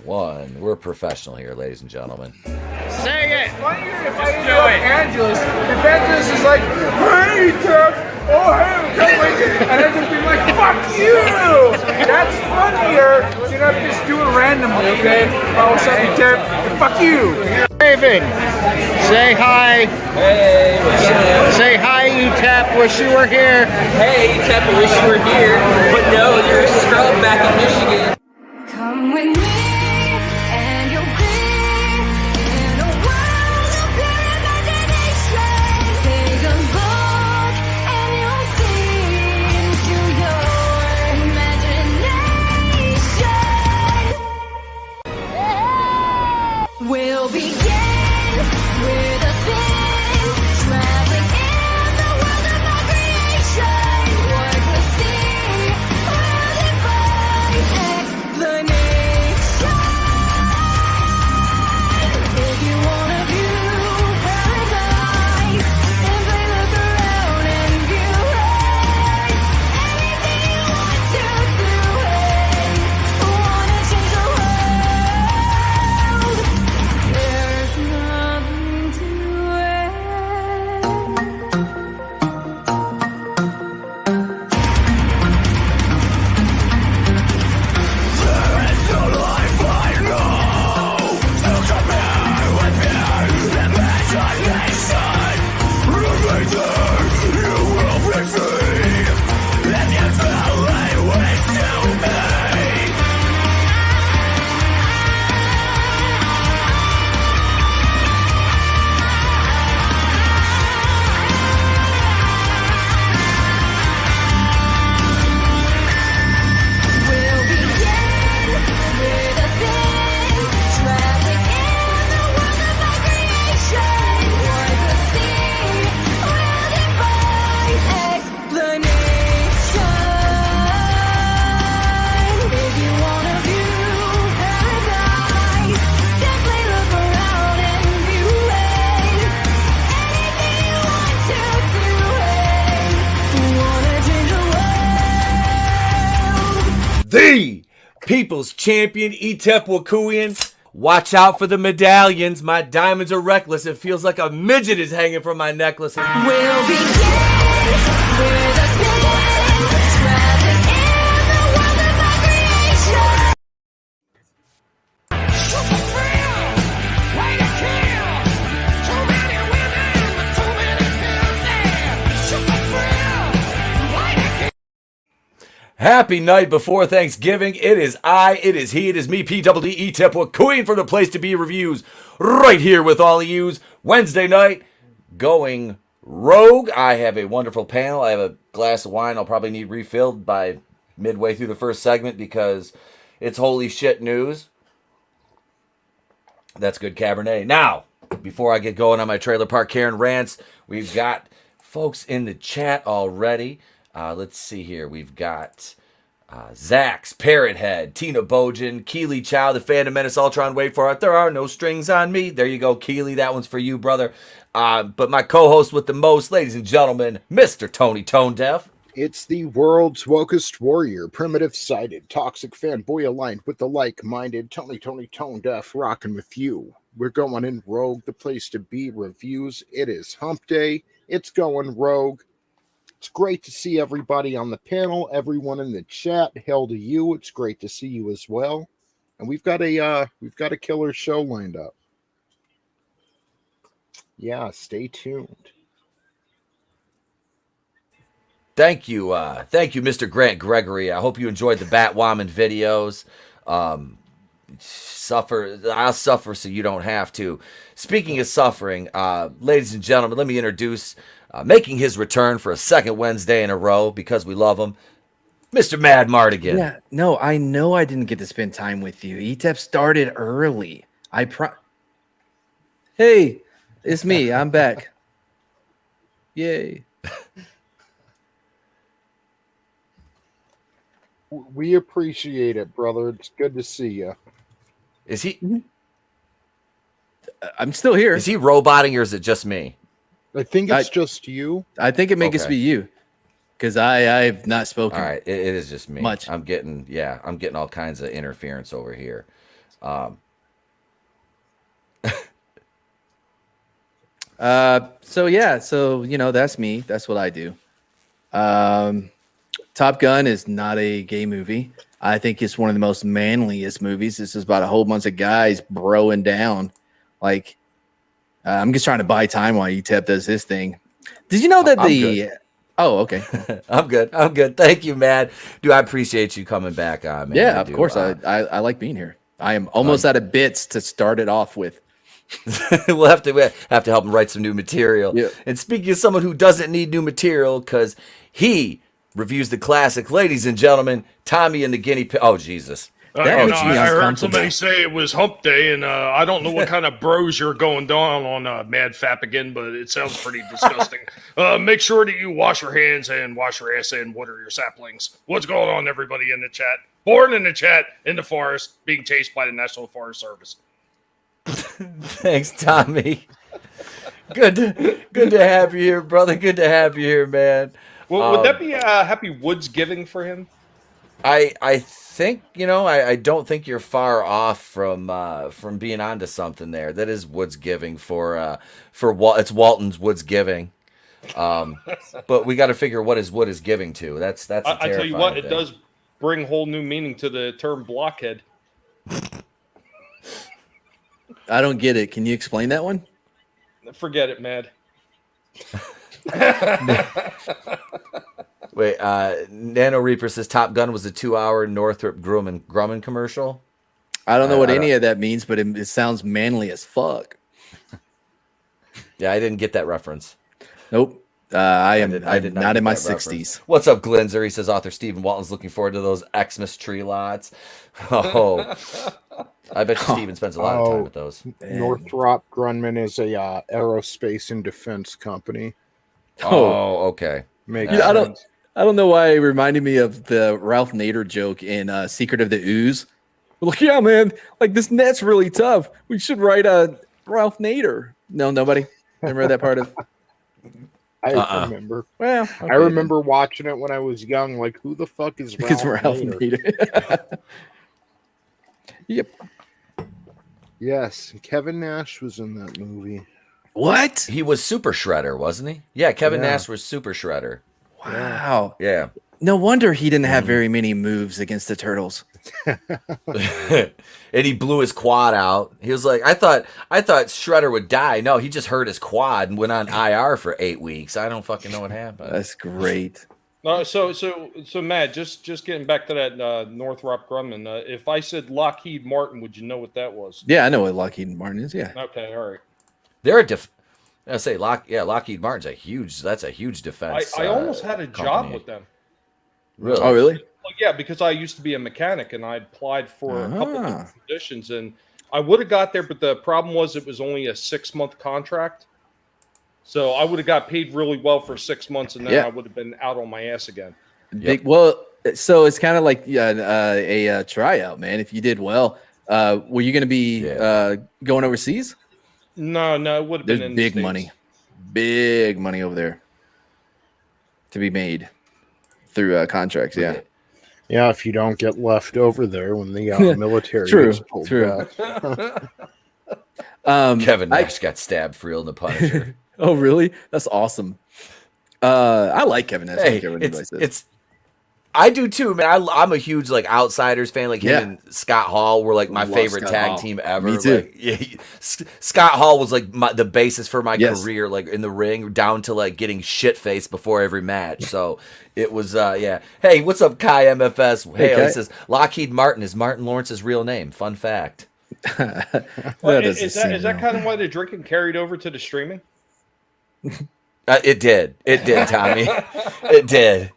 One. We're professional here, ladies and gentlemen. Say it! It's funnier if I interrupt Angelus. If Angelus is like, hey, Tep, oh, hey, can't wait, and I just be like, fuck you! That's funnier than I'm just doing randomly, okay? Oh, what's up, Tep? Fuck you! Raven, say hi. Hey, what's up? Say hi, ETAP. Wish you were here. Hey, Tep, I wish you were here. But no, you're a scrub back in Michigan. Come with me, and you'll be in a world of pure imagination. Take a look, and you'll see into your imagination. We'll begin with a spin, traveling in the world of our creation. What we'll see will defy explanation. If you wanna view paradise, simply look around and view it. Anything you want to do it. Wanna change the world? There's nothing to We'll begin with a spin, traveling in the world of our creation. What we'll see will defy explanation. If you wanna view paradise, simply look around and view it. Anything you want to do it. Wanna change the world? The People's Champion, Etep Wakuian. Watch out for the medallions. My diamonds are reckless. It feels like a midget is hanging from my necklace. We'll begin with a spin, traveling in the world of our creation. Super thrill, way to kill. Too many women, but too many pills there. Super thrill, way to kill. Happy night before Thanksgiving. It is I, it is he, it is me, PWD Etep Wakuian from the Place to Be Reviews. Right here with all of yous. Wednesday night, going rogue. I have a wonderful panel. I have a glass of wine I'll probably need refilled by midway through the first segment because it's holy shit news. That's good Cabernet. Now, before I get going on my trailer park Karen rants, we've got folks in the chat already. Let's see here. We've got Zax, Parrothead, Tina Bojan, Keely Chow, the Phantom Menace, Ultron, wait for it. There are no strings on me. There you go, Keely. That one's for you, brother. But my co-host with the most, ladies and gentlemen, Mr. Tony ToneDef. It's the world's wokest warrior, primitive-sided, toxic fanboy aligned with the like-minded Tony ToneDef rocking with you. We're going in rogue, the place to be reviews. It is hump day. It's going rogue. It's great to see everybody on the panel, everyone in the chat. Hail to you. It's great to see you as well. And we've got a killer show lined up. Yeah, stay tuned. Thank you, Mr. Grant Gregory. I hope you enjoyed the Batwoman videos. I'll suffer so you don't have to. Speaking of suffering, ladies and gentlemen, let me introduce, making his return for a second Wednesday in a row because we love him, Mr. Mad Martigan. Yeah, no, I know I didn't get to spend time with you. ETEP started early. Hey, it's me. I'm back. Yay. We appreciate it, brother. It's good to see you. Is he? I'm still here. Is he roboting or is it just me? I think it's just you. I think it may just be you. Because I've not spoken. All right, it is just me. Much. I'm getting all kinds of interference over here. So that's me. That's what I do. Top Gun is not a gay movie. I think it's one of the most manliest movies. This is about a whole bunch of guys broing down. Like, I'm just trying to buy time while ETEP does his thing. Did you know that Oh, okay. I'm good. Thank you, man. Dude, I appreciate you coming back on, man. Yeah, of course. I like being here. I am almost out of bits to start it off with. we'll have to help him write some new material. Yeah. And speaking of someone who doesn't need new material, because he reviews the classic, ladies and gentlemen, Tommy and the Guinea Pig. Oh, Jesus. That makes me I heard uncomfortable. somebody say it was hump day, and I don't know what kind of bros you're going down on Mad Fap again, but it sounds pretty disgusting. Make sure that you wash your hands and wash your ass and water your saplings. What's going on, everybody in the chat? Born in the chat, in the forest, being chased by the National Forest Service. Thanks, Tommy. Good to have you here, brother. Good to have you here, man. Well, would that be Happy Woods Giving for him? I think, I don't think you're far off from being onto something there. That is Woods Giving it's Walton's Woods Giving. But we got to figure what is giving to. That's a I tell you what, thing. it does bring whole new meaning to the term blockhead. I don't get it. Can you explain that one? Forget it, Mad. Wait, Nano Reaper says Top Gun was a 2-hour Northrop Grumman commercial. I don't know what any of that means, but it sounds manly as fuck. Yeah, I didn't get that reference. Nope. I did not not get in my that reference. 60s. What's up, Glinzer? He says author Stephen Walton's looking forward to those Xmas tree lots. Oh, I bet you Stephen spends a lot of time with those. Northrop Grumman is a aerospace and defense company. Oh, okay. Makes Yeah, sense. I don't know why it reminded me of the Ralph Nader joke in Secret of the Ooze. Like, yeah, man, like this net's really tough. We should write a Ralph Nader. No, nobody. Remember that part of? I remember. Well, I remember watching it when I was young. Like, who the fuck is Ralph because Ralph Nader? Nader. Yep. Yes, Kevin Nash was in that movie. What? He was Super Shredder, wasn't he? Yeah, Kevin Yeah. Nash was Super Shredder. Wow. Yeah. No wonder he didn't have very many moves against the Turtles. And he blew his quad out. He was like, I thought Shredder would die. No, he just hurt his quad and went on IR for 8 weeks. I don't fucking know what happened. That's great. So Matt, just getting back to that Northrop Grumman. If I said Lockheed Martin, would you know what that was? Yeah, I know what Lockheed Martin is. Yeah. Okay, all right. They're I say Lockheed Martin's a huge defense. I almost had a job company. with them. Really? Oh, really? Well, yeah, because I used to be a mechanic and I applied for a couple Ah. of positions and I would have got there, but the problem was it was only a 6-month contract. So I would have got paid really well for 6 months and then Yeah. I would have been out on my ass again. Big, well, so it's kind of like a tryout, man. If you did well, were you going to be going overseas? No, it would have been There's in big the States. big money over there to be made through contracts. Yeah, Yeah, if you don't get left over there when the military True, is pulled true. back. Kevin Nash got stabbed for real in the Punisher. Oh, really? That's awesome. I like Kevin Nash. I Hey, don't care what anybody says. I do too, man. I'm a huge Outsiders fan. Like Yeah. him and Scott Hall were like my Love favorite Scott tag Hall. team ever. Me too. Like, Scott Hall was like the basis for my Yes. career, like in the ring, down to like getting shit faced before every match. So it was, yeah. Hey, what's up, Kai MFS? Hey, Kai. he says Lockheed Martin is Martin Lawrence's real name. Fun fact. Well, doesn't is seem that real. kind of why the drinking carried over to the streaming? It did, Tommy. It did.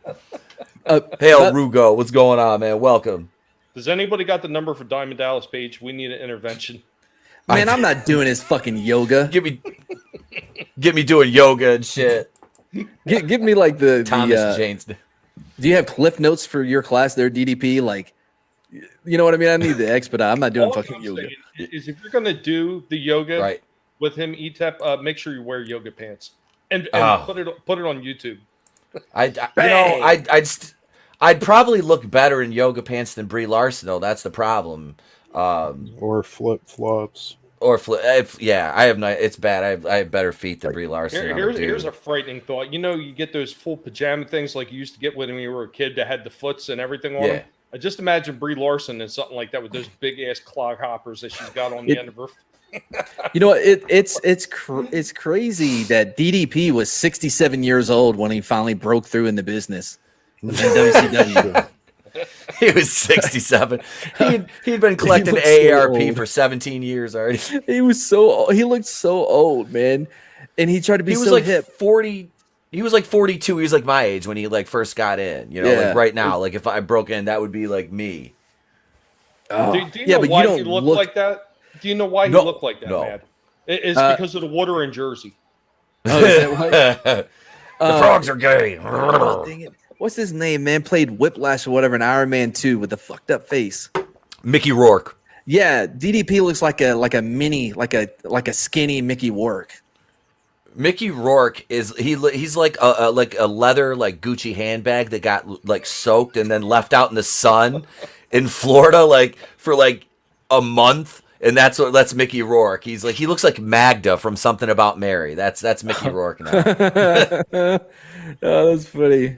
Hail Rugo, what's going on, man? Welcome. Does anybody got the number for Diamond Dallas Page? We need an intervention. Man, I'm not doing his fucking yoga. Get me doing yoga and shit. Give me like the Thomas James. Do you have cliff notes for your class there, DDP? Like, you know what I mean? I need the expedite. I'm not doing All fucking I'm yoga. saying is if you're gonna do the yoga Right. with him, ETEP, make sure you wear yoga pants and Oh. put it on YouTube. I'd probably look better in yoga pants than Brie Larson, though. That's the problem. Or flip flops. Or yeah, I have no. It's bad. I have better feet than Brie Larson. Here's a frightening thought. You know, you get those full pajama things like you used to get when you were a kid that had the foots and everything on them. I just imagine Brie Larson and something like that with those big ass clog hoppers that she's got on the end of her. You know, it's crazy that DDP was 67 years old when he finally broke through in the business. In WCW. He was 67. He'd been collecting AARP for 17 years already. He looked so old, man. And he tried to be so like hip. 40. He was like 42. He was like my age when he like first got in. You know, like right now, like if I broke in, that would be like me. Do you know why he looked like that? Do you know why he looked like that, man? It's because of the water in Jersey. Oh, is that why? The frogs are gay. Oh, dang it. What's his name, man? Played Whiplash or whatever in Iron Man 2 with the fucked up face. Mickey Rourke. Yeah, DDP looks like a mini, like a skinny Mickey Rourke. Mickey Rourke he's like a leather like Gucci handbag that got like soaked and then left out in the sun in Florida like for like a month, and that's Mickey Rourke. He looks like Magda from Something About Mary. That's Mickey Rourke now. Oh, that's funny.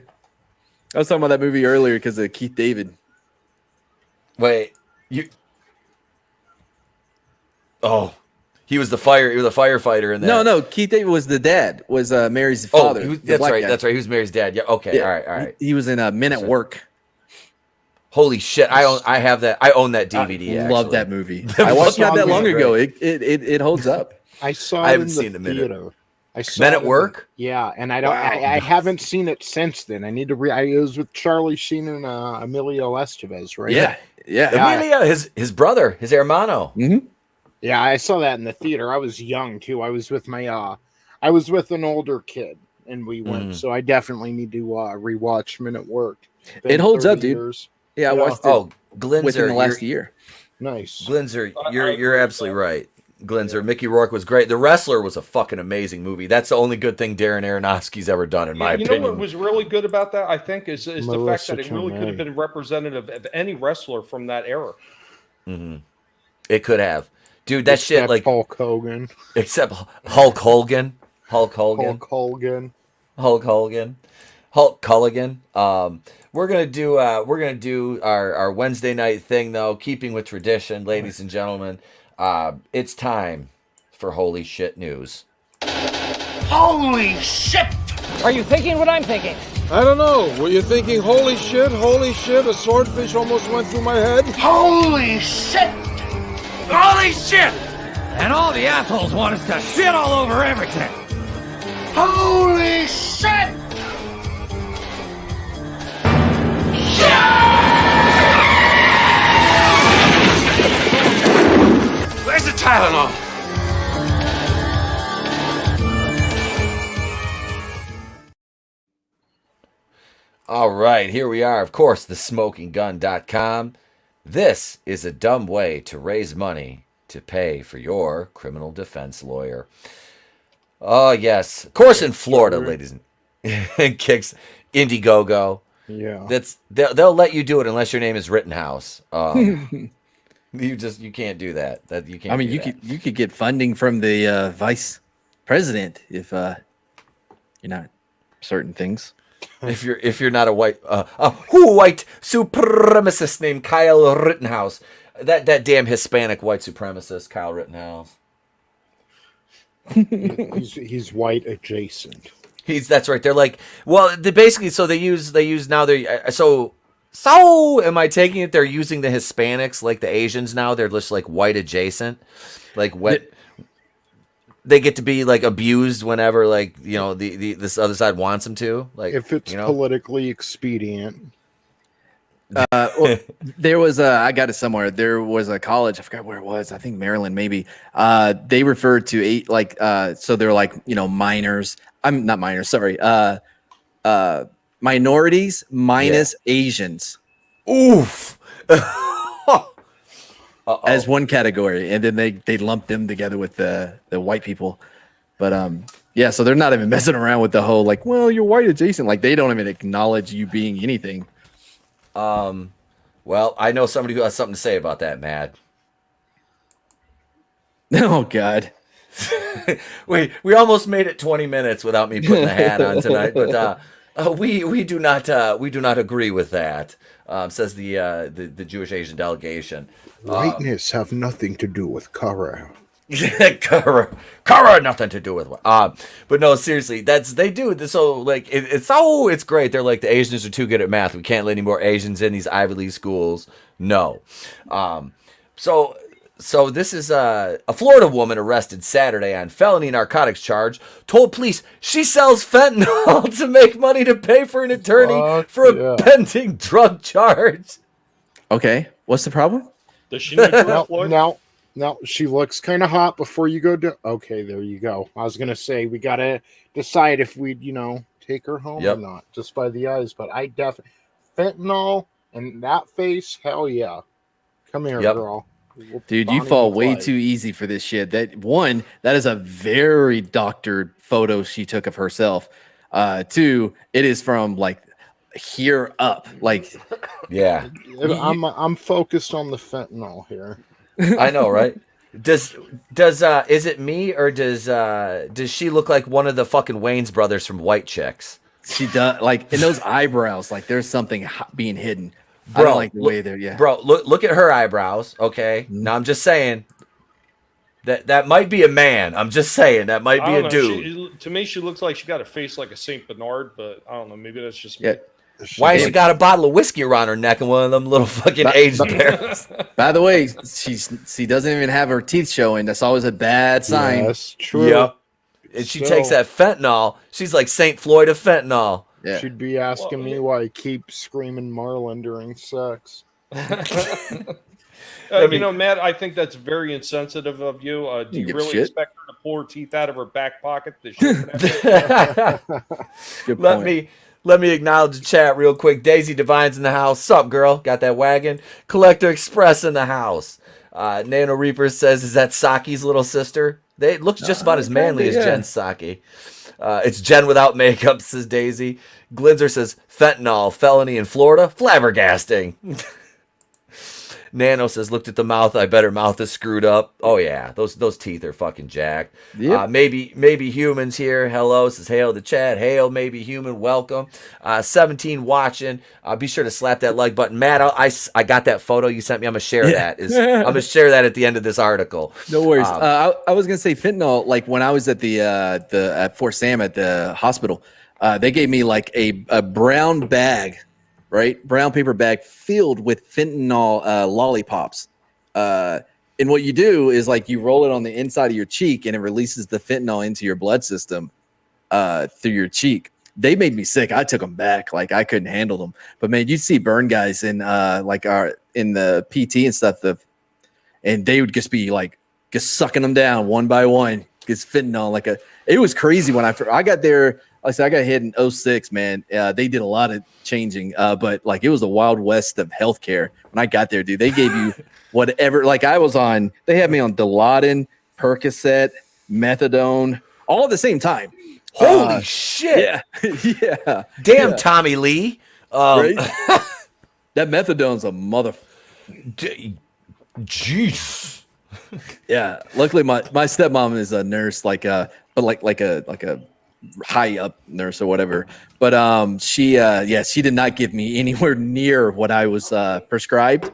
I was talking about that movie earlier because of Keith David. Wait, you? Oh, he was a firefighter in that. No, Keith David was the dad. Was Mary's father? That's right. Guy. That's right. He was Mary's dad. Yeah. Okay. Yeah. All right. He was in Men at Work. Holy shit! I have that. I own that DVD. I love that movie. I watched that long ago. It holds up. I saw. I haven't seen the theater. I saw Men at Work. Yeah, and I haven't seen it since then. I need to. It was with Charlie Sheen and Emilio Estevez, right? Yeah. Emilio, his brother, his hermano. Mm-hmm. Yeah, I saw that in the theater. I was young too. I was with I was with an older kid, and we went. So I definitely need to rewatch Men at Work. It holds up, dude. Years. Yeah, I watched it. Glinzer, within the last year. Nice, Glinzer. You're absolutely right. Glinzer. Yeah. Mickey Rourke was great. The Wrestler was a fucking amazing movie. That's the only good thing Darren Aronofsky's ever done, in my opinion. You know what was really good about that? I think is the fact that it really could have been representative of any wrestler from that era. Mm-hmm. It could have, dude. That shit like Hulk Hogan, except Hulk Hogan. Hulk Culligan. We're gonna do our Wednesday night thing though, keeping with tradition, ladies and gentlemen. It's time for Holy Shit News. Holy shit! Are you thinking what I'm thinking? I don't know. Were you thinking, holy shit, a swordfish almost went through my head? Holy shit! Holy shit! And all the assholes want us to shit all over everything. Holy shit! Where's the Tylenol? All right, here we are. Of course, thesmokinggun.com. This is a dumb way to raise money to pay for your criminal defense lawyer. Oh, yes. Of course, in Florida, ladies and kicks Indiegogo. Yeah. They'll let you do it unless your name is Rittenhouse. You can't do that. You can't. I mean, you could get funding from the vice president if you're not certain things. If you're not a white supremacist named Kyle Rittenhouse, that damn Hispanic white supremacist Kyle Rittenhouse. he's white adjacent. That's right. They're like, well, they basically they use now they're so am I taking it they're using the Hispanics like the Asians now? They're just like white adjacent, like what. They get to be like abused whenever like this other side wants them to, like if it's politically expedient. Well, there was I got it somewhere. There was a college, I forgot where it was. I think Maryland, maybe. They referred to so they're like minors. I'm not minors. Sorry, minorities minus Asians. Oof. As one category, and then they lump them together with the white people. But so they're not even messing around with the whole like, well, you're white adjacent. Like they don't even acknowledge you being anything. Well, I know somebody who has something to say about that, Mad. Oh God. we almost made it 20 minutes without me putting the hat on tonight, but we do not agree with that. Says the Jewish Asian delegation. Whiteness have nothing to do with color. Kara, nothing to do with what. But no, seriously, they do this. So like, it's great. They're like, the Asians are too good at math. We can't let any more Asians in these Ivy League schools. No. So this is a Florida woman arrested Saturday on felony narcotics charge. Told police she sells fentanyl to make money to pay for an attorney for a pending drug charge. Okay, what's the problem? Does she know George Floyd? Now, she looks kind of hot before you go to... Okay, there you go. I was going to say, we got to decide if we'd, take her home or not, just by the eyes. But I definitely... Fentanyl and that face, hell yeah. Come here, girl. Dude, you fall way too easy for this shit. That is a very doctored photo she took of herself. Two, it is from like here up. Like, yeah. I'm focused on the fentanyl here. I know, right? Does is it me, or does she look like one of the fucking Wayans brothers from White Chicks? She does, like in those eyebrows, like there's something being hidden. Bro, I don't like the way they're, yeah. Bro, look at her eyebrows, okay? Now I'm just saying that might be a man. I'm just saying that might be a dude. To me, she looks like she got a face like a Saint Bernard, but I don't know. Maybe that's just me. Yeah. Why has she got a bottle of whiskey around her neck and one of them little fucking aged bears? By the way, she doesn't even have her teeth showing. That's always a bad sign. That's true. Yep. And she takes that fentanyl. She's like Saint Floyd of fentanyl. Yeah. She'd be asking me why I keep screaming Marlin during sex. Matt, I think that's very insensitive of you. Do you really expect her to pull her teeth out of her back pocket? Good point. Let me acknowledge the chat real quick. Daisy Divine's in the house. Sup, girl? Got that wagon? Collector Express in the house. Nano Reaper says, is that Saki's little sister? It looks just about as manly as Jen Saki. It's Jen without makeup, says Daisy. Glinzer says, fentanyl, felony in Florida, flabbergasting. Nano says, looked at the mouth. I bet her mouth is screwed up. Oh, yeah. Those teeth are fucking jacked. Yep. Maybe humans here. Hello, says hail the chat. Hail, maybe human. Welcome. 17 watching. Be sure to slap that like button. Matt, I got that photo you sent me. I'm going to share that. I'm going to share that at the end of this article. No worries. I was going to say fentanyl, like when I was at at Fort Sam at the hospital, they gave me like a brown bag, right? Brown paper bag filled with fentanyl lollipops. And what you do is like you roll it on the inside of your cheek and it releases the fentanyl into your blood system through your cheek. They made me sick. I took them back. Like I couldn't handle them. But man, you'd see burn guys in in the PT and stuff, and they would just be like just sucking them down one by one. It's fentanyl it was crazy when I got there. Like I said, I got hit in 06, man. They did a lot of changing, but like it was the wild west of healthcare. When I got there, dude, they gave you whatever. Like they had me on Dilaudid, Percocet, Methadone, all at the same time. Holy shit! Yeah, yeah. Damn, yeah. Tommy Lee. Right? That Methadone's a mother. Jeez. Yeah. Luckily, my stepmom is a nurse, but like a high up nurse or whatever. But she did not give me anywhere near what I was prescribed.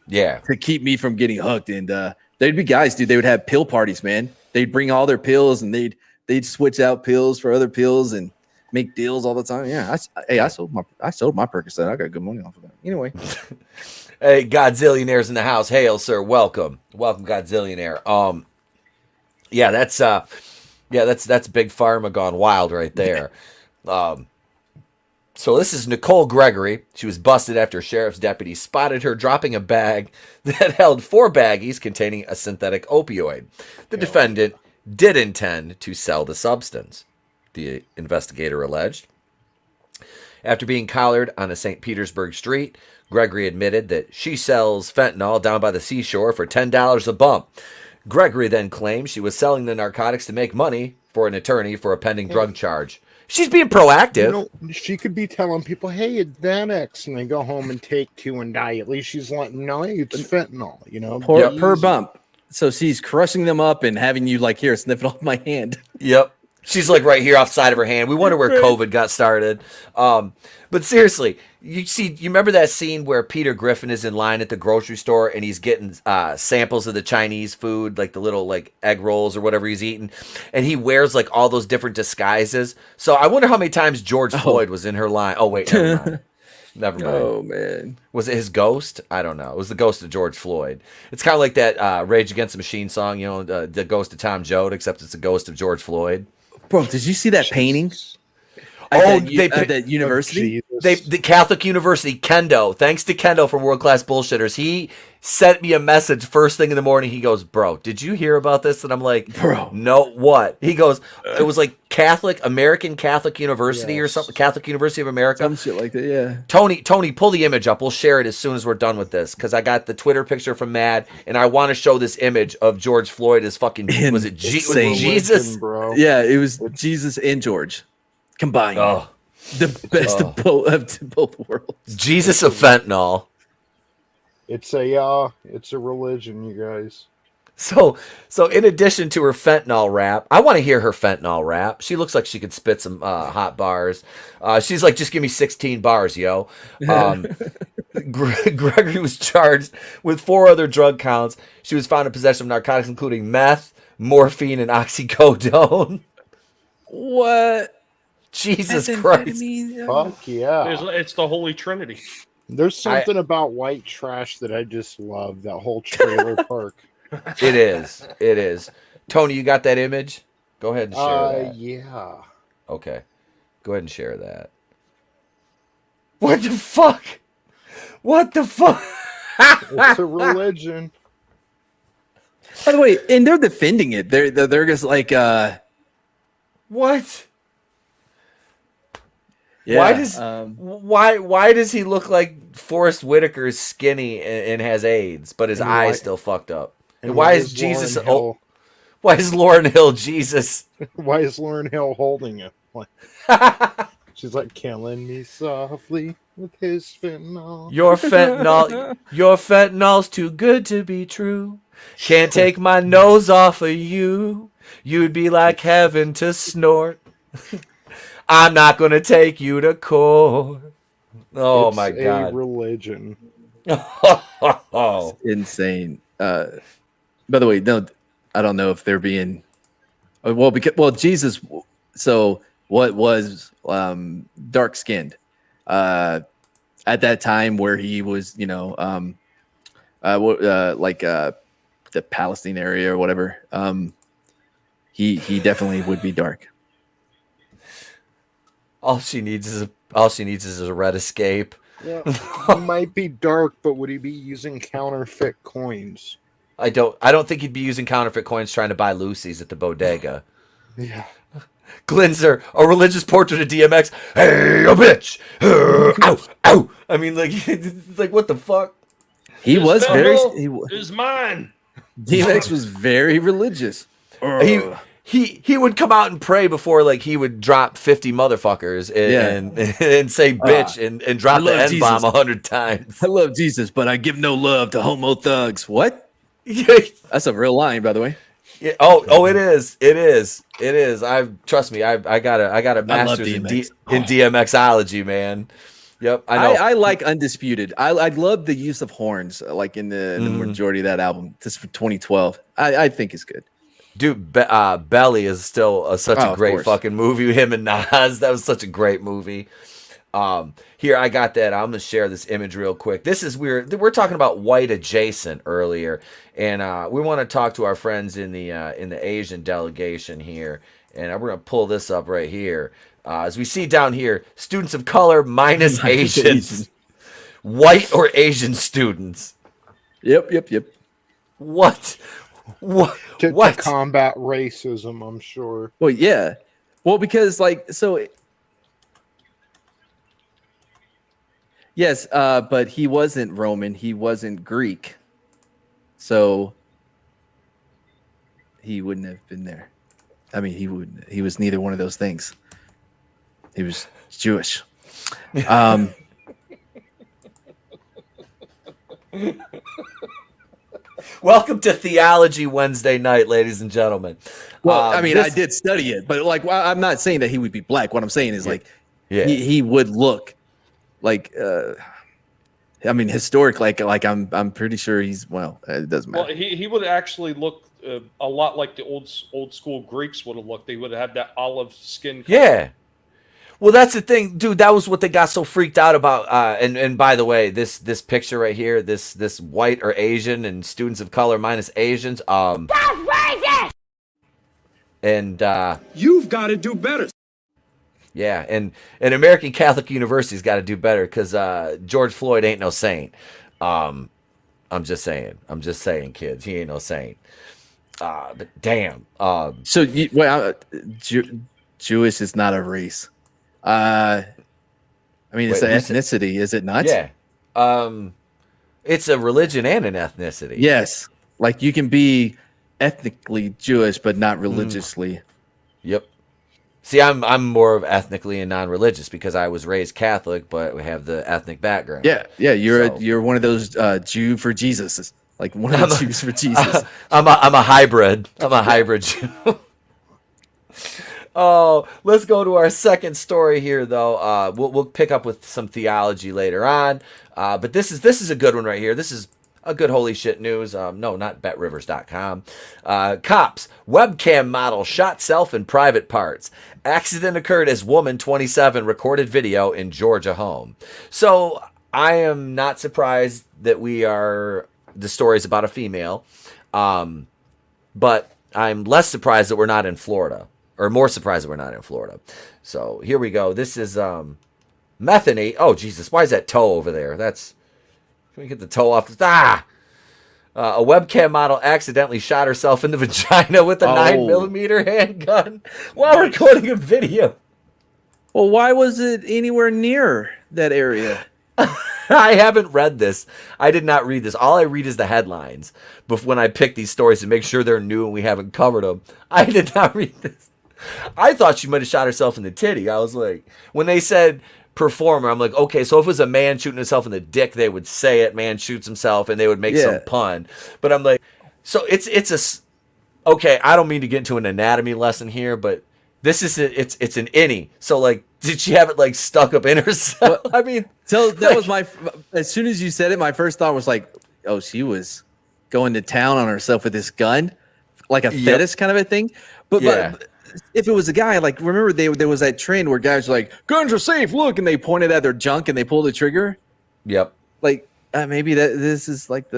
Yeah. To keep me from getting hooked. And there'd be guys, dude. They would have pill parties, man. They'd bring all their pills and they'd switch out pills for other pills and make deals all the time. Yeah. I sold my Percocet. I got good money off of that. Anyway. Hey, Godzillionaire's in the house. Hail, sir. Welcome, Godzillionaire. That's Big Pharma gone wild right there. So this is Nicole Gregory. She was busted after a sheriff's deputy spotted her dropping a bag that held 4 baggies containing a synthetic opioid. The defendant did intend to sell the substance, the investigator alleged. After being collared on a St. Petersburg street, Gregory admitted that she sells fentanyl down by the seashore for $10 a bump. Gregory then claimed she was selling the narcotics to make money for an attorney for a pending drug charge. She's being proactive. She could be telling people, hey, it's Xanax, and they go home and take 2 and die. At least she's letting them know, hey, it's fentanyl, Per bump. So she's crushing them up and having you like here sniff it off my hand. Yep. She's like right here off the side of her hand. We wonder where COVID got started. But seriously, you remember that scene where Peter Griffin is in line at the grocery store and he's getting samples of the Chinese food, like the little like egg rolls or whatever he's eating, and he wears like all those different disguises. So I wonder how many times George Floyd was in her line. Oh wait, never mind. Never mind. Oh man, was it his ghost? I don't know. It was the ghost of George Floyd. It's kind of like that Rage Against the Machine song, you know, the ghost of Tom Joad, except it's the ghost of George Floyd. Bro, did you see that painting? That university. The Catholic University, Kendo. Thanks to Kendo from World Class Bullshitters. He sent me a message first thing in the morning. He goes, "Bro, did you hear about this?" And I'm like, "Bro, no, what?" He goes, "It was like American Catholic University or something, Catholic University of America, some shit like that." Yeah. Tony, pull the image up. We'll share it as soon as we're done with this because I got the Twitter picture from Mad, and I want to show this image of George Floyd as fucking. Was it Jesus? Bro. Yeah, it was Jesus and George combined. Oh. The best of both worlds. Jesus of fentanyl. It's a religion, you guys. So in addition to her fentanyl rap, I want to hear her fentanyl rap. She looks like she could spit some hot bars. She's like, just give me 16 bars, yo. Gregory was charged with 4 other drug counts. She was found in possession of narcotics, including meth, morphine, and oxycodone. What? Jesus Christ. Fuck yeah. It's the Holy Trinity. There's something about white trash that I just love, that whole trailer park. It is. Tony, you got that image? Go ahead and share that. Yeah. Okay. Go ahead and share that. What the fuck? What the fuck? It's a religion. By the way, and they're defending it. They're just like what? Yeah, why does he look like Forrest Whitaker's skinny and has AIDS, but his eyes still fucked up? And why is Jesus? Why is Lauryn Hill Jesus? Why is Lauryn Hill holding him? She's like killing me softly with his fentanyl. Your fentanyl's too good to be true. Can't take my nose off of you. You'd be like heaven to snort. I'm not gonna take you to court. Oh my God! A religion. Oh, insane. By the way, no, I don't know if they're being Jesus. So what was dark skinned at that time where he was, the Palestine area or whatever. He definitely would be dark. All she needs is a red escape. Yeah, he might be dark, but would he be using counterfeit coins? I don't think he'd be using counterfeit coins trying to buy Lucy's at the bodega. Yeah. Glinzer, a religious portrait of DMX. Hey, a bitch. Ow, ow. I mean, like what the fuck? He was very. Is mine. DMX was very religious. He would come out and pray before like he would drop 50 motherfuckers and say bitch and drop the N-bomb 100 times. I love Jesus, but I give no love to homo thugs. What? That's a real line, by the way. Yeah, it is. Trust me, I got a master's in DMXology, man. Yep, I know. I like Undisputed. I love the use of horns, like in the majority of that album. This is from 2012. I think it's good. Dude, Belly is still such a great fucking movie. Him and Nas, that was such a great movie. Here, I got that. I'm gonna share this image real quick. This is weird. We're talking about white adjacent earlier, and we want to talk to our friends in the Asian delegation here, and we're gonna pull this up right here. As we see down here, students of color minus Asians, white or Asian students. Yep. What? To combat racism, I'm sure. Well, yeah. Well, because yes, but he wasn't Roman. He wasn't Greek, so he wouldn't have been there. I mean, he was neither one of those things. He was Jewish. Welcome to Theology Wednesday night, ladies and gentlemen. Well, I mean, I did study it, but like, I'm not saying that he would be black. What I'm saying is like, he would look like, I mean, historic. Like I'm pretty sure he's it doesn't matter. Well, he would actually look a lot like the old school Greeks would have looked. They would have had that olive skin color. Yeah. Well, that's the thing, dude. That was what they got so freaked out about. And by the way, this picture right here, this white or Asian and students of color minus Asians. That's racist. And You've got to do better. yeah, and American Catholic University's got to do better because George Floyd ain't no saint. I'm just saying, kids, he ain't no saint. But damn. So Jewish is not a race. I mean, it's an ethnicity, is it not? Yeah. It's a religion and an ethnicity. Yes. Like you can be ethnically Jewish, but not religiously. Yep. See, I'm more of ethnically and non-religious because I was raised Catholic, but we have the ethnic background. Yeah. You're one of those Jew for Jesus, like one of the Jews for Jesus. I'm a hybrid. I'm a hybrid Jew. Oh, let's go to our second story here, though. We'll pick up with some theology later on, but this is a good one right here. This is a good holy shit news. No, not betrivers.com. Cops, webcam model shot self in private parts. Accident occurred as woman 27 recorded video in Georgia home. So I am not surprised that the story is about a female, but I'm less surprised that we're not in Florida. Or more surprised that we're not in Florida. So here we go. This is methanate. Oh, Jesus. Why is that toe over there? Can we get the toe off? A webcam model accidentally shot herself in the vagina with a 9mm handgun while recording a video. Well, why was it anywhere near that area? I haven't read this. I did not read this. All I read is the headlines. But when I pick these stories to make sure they're new and we haven't covered them, I did not read this. I thought she might have shot herself in the titty. I was like, when they said performer, I'm like, okay, so if it was a man shooting himself in the dick, they would say it, man shoots himself, and they would make some pun. But I'm like, so okay, I don't mean to get into an anatomy lesson here, but this is it's an innie. So like, did she have it like stuck up in herself? I mean, so that was as soon as you said it, my first thought was like, oh, she was going to town on herself with this gun, like a fetish kind of a thing. But if it was a guy, like, remember there was that trend where guys were like, guns are safe, look, and they pointed at their junk and they pulled the trigger. Yep. Like, maybe this is like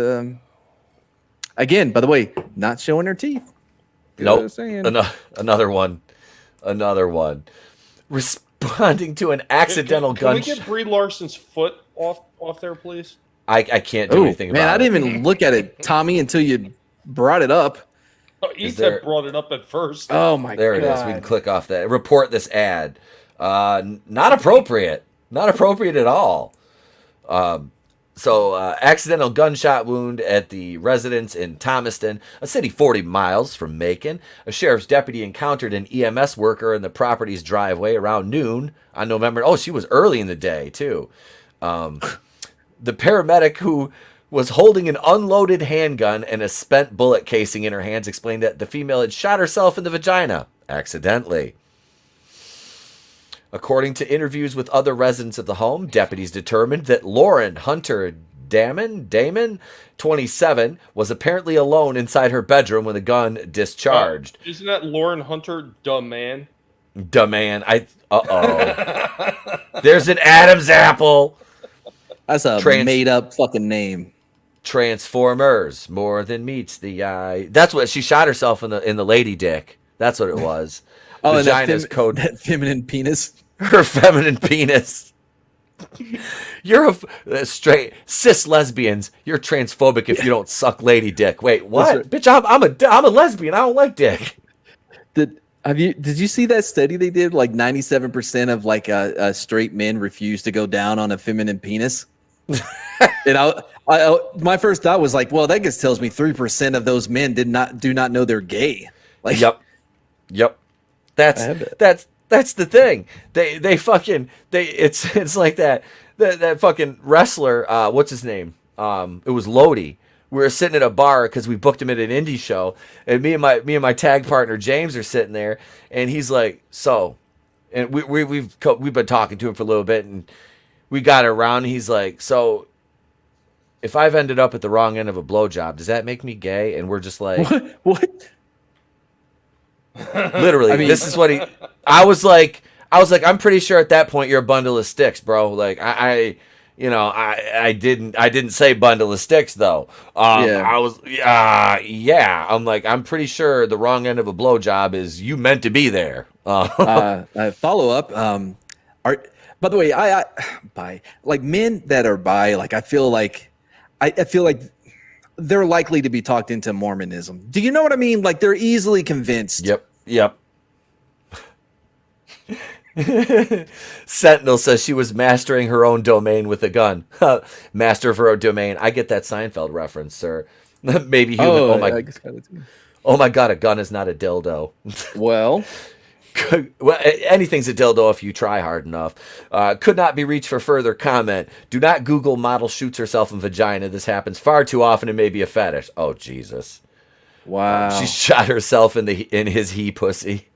again, by the way, not showing her teeth. Nope. Another one. Responding to an accidental gun. Can we get Brie Larson's foot off there, please? I can't do anything about it. Man, I didn't even look at it, Tommy, until you brought it up. Oh, Ethan brought it up at first. Oh my god! There it is. We can click off that. Report this ad. Not appropriate. Not appropriate at all. So, accidental gunshot wound at the residence in Thomaston, a city 40 miles from Macon. A sheriff's deputy encountered an EMS worker in the property's driveway around noon on November. Oh, she was early in the day too. The paramedic who was holding an unloaded handgun and a spent bullet casing in her hands explained that the female had shot herself in the vagina accidentally. According to interviews with other residents of the home, deputies determined that Lauren Hunter Damon, 27, was apparently alone inside her bedroom when the gun discharged. Isn't that Lauren Hunter, duh man? Duh man. Uh-oh. There's an Adam's apple. That's a made-up fucking name. Transformers, more than meets the eye. That's what she shot herself in the lady dick. That's what it was. Vagina's code. That feminine penis. Her feminine penis. You're a straight cis lesbians. You're transphobic if you don't suck lady dick. Wait, what? Right. Bitch, I'm a lesbian. I don't like dick. Did you see that study they did? Like 97% of straight men refuse to go down on a feminine penis. And my first thought was like, well, that just tells me 3% of those men do not know they're gay. Like, yep. That's the thing. It's like that fucking wrestler. What's his name? It was Lodi we were sitting at a bar because we booked him at an indie show, and me and my tag partner James are sitting there, and he's like, so, and we've been talking to him for a little bit, and we got around. And he's like, so, if I've ended up at the wrong end of a blowjob, does that make me gay? And we're just like, What? literally, this is what he. I was like, I'm pretty sure at that point you're a bundle of sticks, bro. Like I didn't say bundle of sticks though. I was, yeah. I'm like, I'm pretty sure the wrong end of a blowjob is you meant to be there. Follow up. By the way, I bi, like men that are bi, like I feel like they're likely to be talked into Mormonism. Do you know what I mean? Like they're easily convinced. Yep. Sentinel says she was mastering her own domain with a gun. Master of her own domain. I get that Seinfeld reference, sir. Maybe human. Oh my god, a gun is not a dildo. Well, anything's a dildo if you try hard enough. Could not be reached for further comment. Do not Google model shoots herself in vagina. This happens far too often and may be a fetish. Oh Jesus! Wow. She shot herself in his he pussy.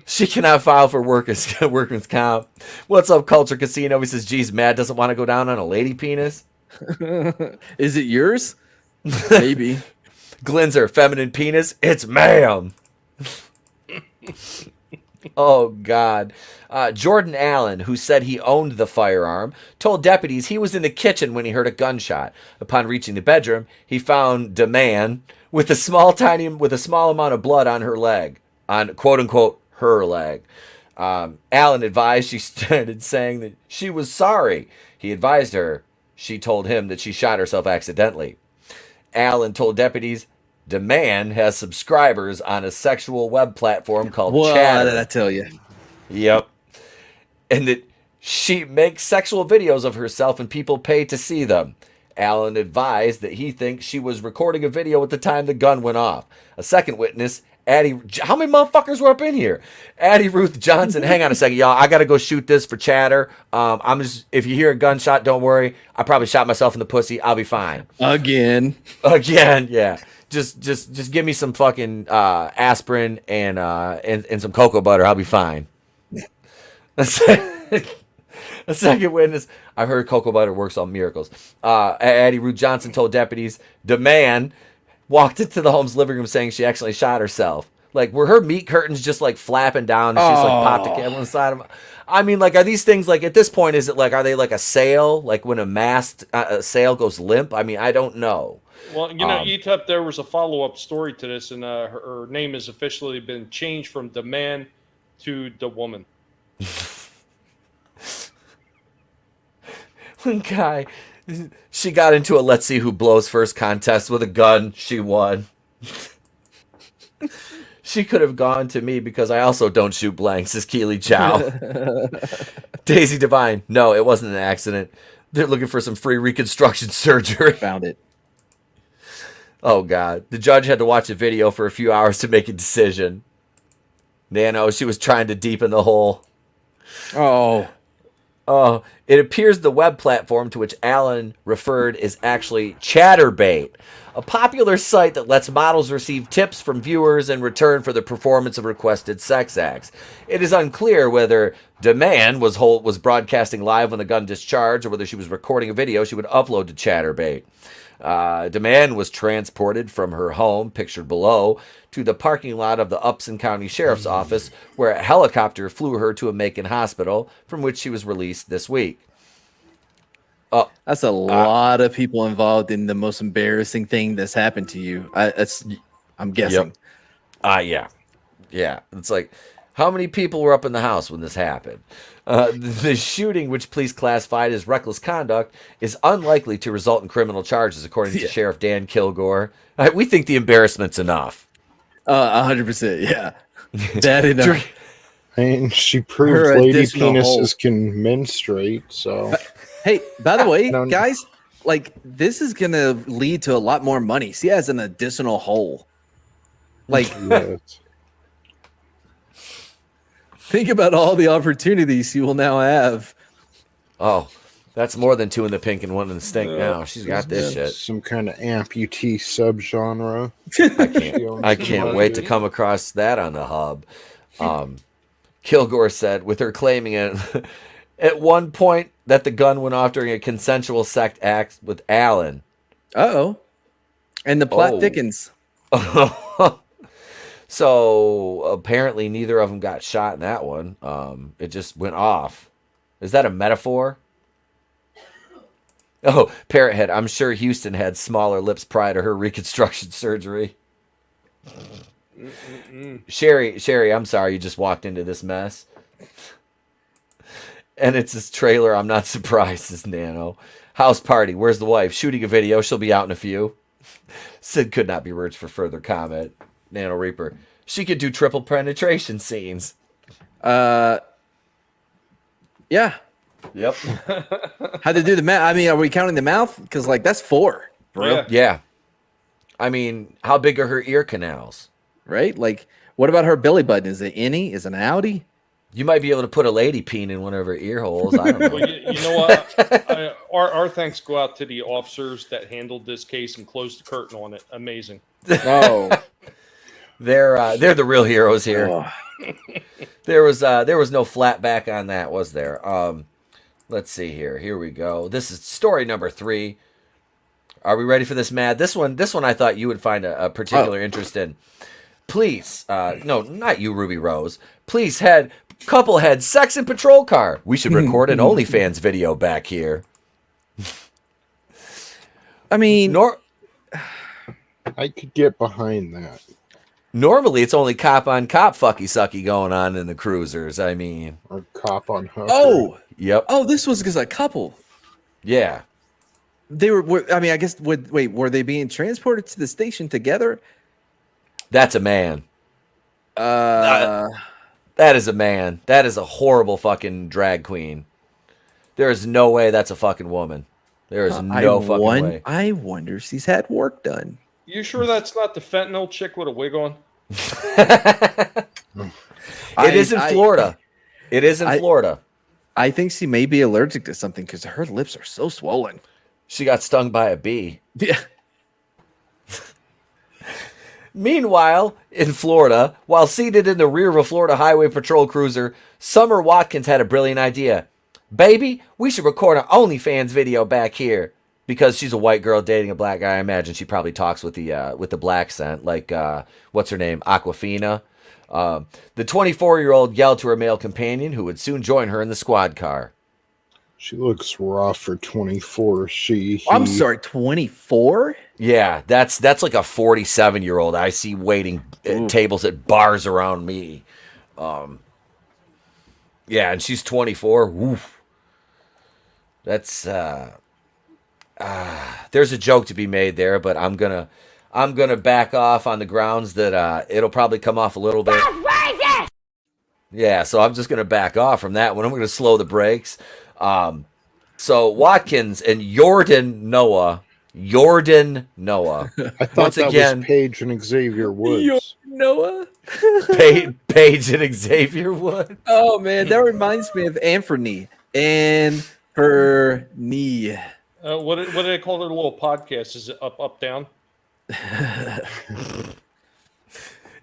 She cannot file for workman's comp. What's up, Culture Casino? He says, geez, Matt doesn't want to go down on a lady penis. Is it yours? Maybe. Glinzer, feminine penis. It's ma'am. Oh, God. Jordan Allen, who said he owned the firearm, told deputies he was in the kitchen when he heard a gunshot. Upon reaching the bedroom, he found the man with a small amount of blood on her leg, on quote unquote her leg. Allen advised she started saying that she was sorry. He advised her. She told him that she shot herself accidentally. Allen told deputies the man has subscribers on a sexual web platform called Chatter. What did I tell you? Yep. And that she makes sexual videos of herself and people pay to see them. Allen advised that he thinks she was recording a video at the time the gun went off. A second witness, Addie... How many motherfuckers were up in here? Addie Ruth Johnson. Hang on a second, y'all. I got to go shoot this for Chatter. If you hear a gunshot, don't worry. I probably shot myself in the pussy. I'll be fine. Again, yeah. Just give me some fucking aspirin and some cocoa butter. I'll be fine. A second witness. I've heard cocoa butter works on miracles. Addie Ruth Johnson told deputies the man walked into the home's living room saying she actually shot herself. Like, were her meat curtains just like flapping down and she's like popped a camera inside of them? I mean, like, are these things like at this point, is it like, are they like a sail? Like when a mast sail goes limp? I mean, I don't know. Well, you know, ETEP, there was a follow-up story to this, and her name has officially been changed from the man to the woman. One guy, she got into a let's see who blows first contest with a gun. She won. She could have gone to me because I also don't shoot blanks, says Keely Chow. Daisy Divine, no, it wasn't an accident. They're looking for some free reconstruction surgery. Found it. Oh, God. The judge had to watch a video for a few hours to make a decision. Nano, she was trying to deepen the hole. Oh, it appears the web platform to which Allen referred is actually Chatterbait, a popular site that lets models receive tips from viewers in return for the performance of requested sex acts. It is unclear whether Demand was broadcasting live when the gun discharged or whether she was recording a video she would upload to Chatterbait. Demand was transported from her home, pictured below, to the parking lot of the Upson County Sheriff's Office, where a helicopter flew her to a Macon hospital, from which she was released this week. That's a lot of people involved in the most embarrassing thing that's happened to you. I'm guessing. Yep. Yeah. It's like, how many people were up in the house when this happened? The shooting, which police classified as reckless conduct, is unlikely to result in criminal charges, according to Sheriff Dan Kilgore. We think the embarrassment's enough. 100%, yeah. That enough. I mean, she proved lady penises can menstruate, so... Hey, by the way, guys, like, this is going to lead to a lot more money. She has an additional hole. Like... Think about all the opportunities you will now have. Oh, That's more than 2 in the pink and 1 in the stink now. She's got this shit. Some kind of amputee subgenre. I can't wait to come across that on the hub. Kilgore said, with her claiming it at one point that the gun went off during a consensual sex act with Alan. Uh-oh. And the plot thickens. So apparently neither of them got shot in that one. It just went off. Is that a metaphor? Oh, Parrothead, I'm sure Houston had smaller lips prior to her reconstruction surgery. Sherry, I'm sorry you just walked into this mess. And it's this trailer. I'm not surprised, says Nano. House party. Where's the wife? Shooting a video. She'll be out in a few. Sid could not be reached for further comment. Nano Reaper. She could do triple penetration scenes. Yeah. Yep. How'd they do the math? I mean, are we counting the mouth? Because, like, that's 4. Bro. Yeah. I mean, how big are her ear canals? Right? Like, what about her belly button? Is it innie? Is it an outie? You might be able to put a lady peen in one of her ear holes. I don't know. Well, you know what? Our thanks go out to the officers that handled this case and closed the curtain on it. Amazing. Oh. They're the real heroes here. Oh. There was no flat back on that, was there? Let's see here. Here we go. This is story number 3. Are we ready for this, Mad? This one I thought you would find a particular interest in. Police, no, not you, Ruby Rose. Police couple had sex in patrol car. We should record an OnlyFans video back here. I mean, I could get behind that. Normally, it's only cop on cop fucky sucky going on in the cruisers. I mean, or cop on hooker. Oh, yep. Oh, this was because a couple. Yeah, they were. I mean, I guess. Were they being transported to the station together? That's a man. That is a man. That is a horrible fucking drag queen. There is no way that's a fucking woman. There is no fucking way. I wonder if she's had work done. You sure that's not the fentanyl chick with a wig on? It is in Florida. It is in Florida. I think she may be allergic to something because her lips are so swollen. She got stung by a bee. Yeah. Meanwhile, in Florida, while seated in the rear of a Florida Highway Patrol cruiser, Summer Watkins had a brilliant idea. Baby, we should record an OnlyFans video back here. Because she's a white girl dating a black guy, I imagine she probably talks with the black scent, like what's her name, Aquafina. The 24-year-old yelled to her male companion, who would soon join her in the squad car. She looks rough for 24. I'm sorry, 24? Yeah, that's like a 47-year-old I see waiting at tables at bars around me. Yeah, and she's 24. Woof. That's there's a joke to be made there, but I'm gonna back off on the grounds that it'll probably come off a little bit. Yeah, so I'm just gonna back off from that one. I'm gonna slow the brakes. So Watkins and Jordan Noah. I thought once that again, was Paige and Xavier Woods. Noah? Paige and Xavier Woods. Oh man, that reminds me of Anthony and her knee. What do they call their little podcast? Is it up, down?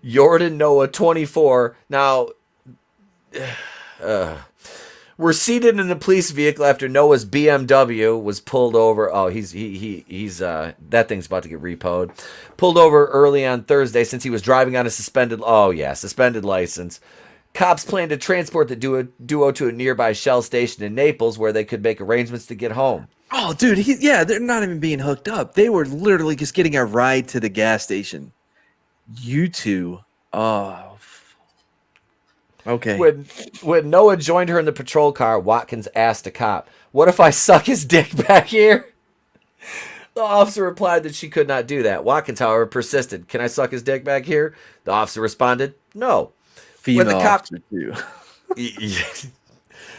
Jordan Noah, 24. Now, we're seated in a police vehicle after Noah's BMW was pulled over. Oh, he's that thing's about to get repoed. Pulled over early on Thursday since he was driving on a suspended license. Cops plan to transport the duo to a nearby Shell station in Naples where they could make arrangements to get home. Oh, dude, they're not even being hooked up. They were literally just getting a ride to the gas station. You two. Oh. Okay. When Noah joined her in the patrol car, Watkins asked a cop, "What if I suck his dick back here?" The officer replied that she could not do that. Watkins, however, persisted. "Can I suck his dick back here?" The officer responded, "No." Female when the cop too.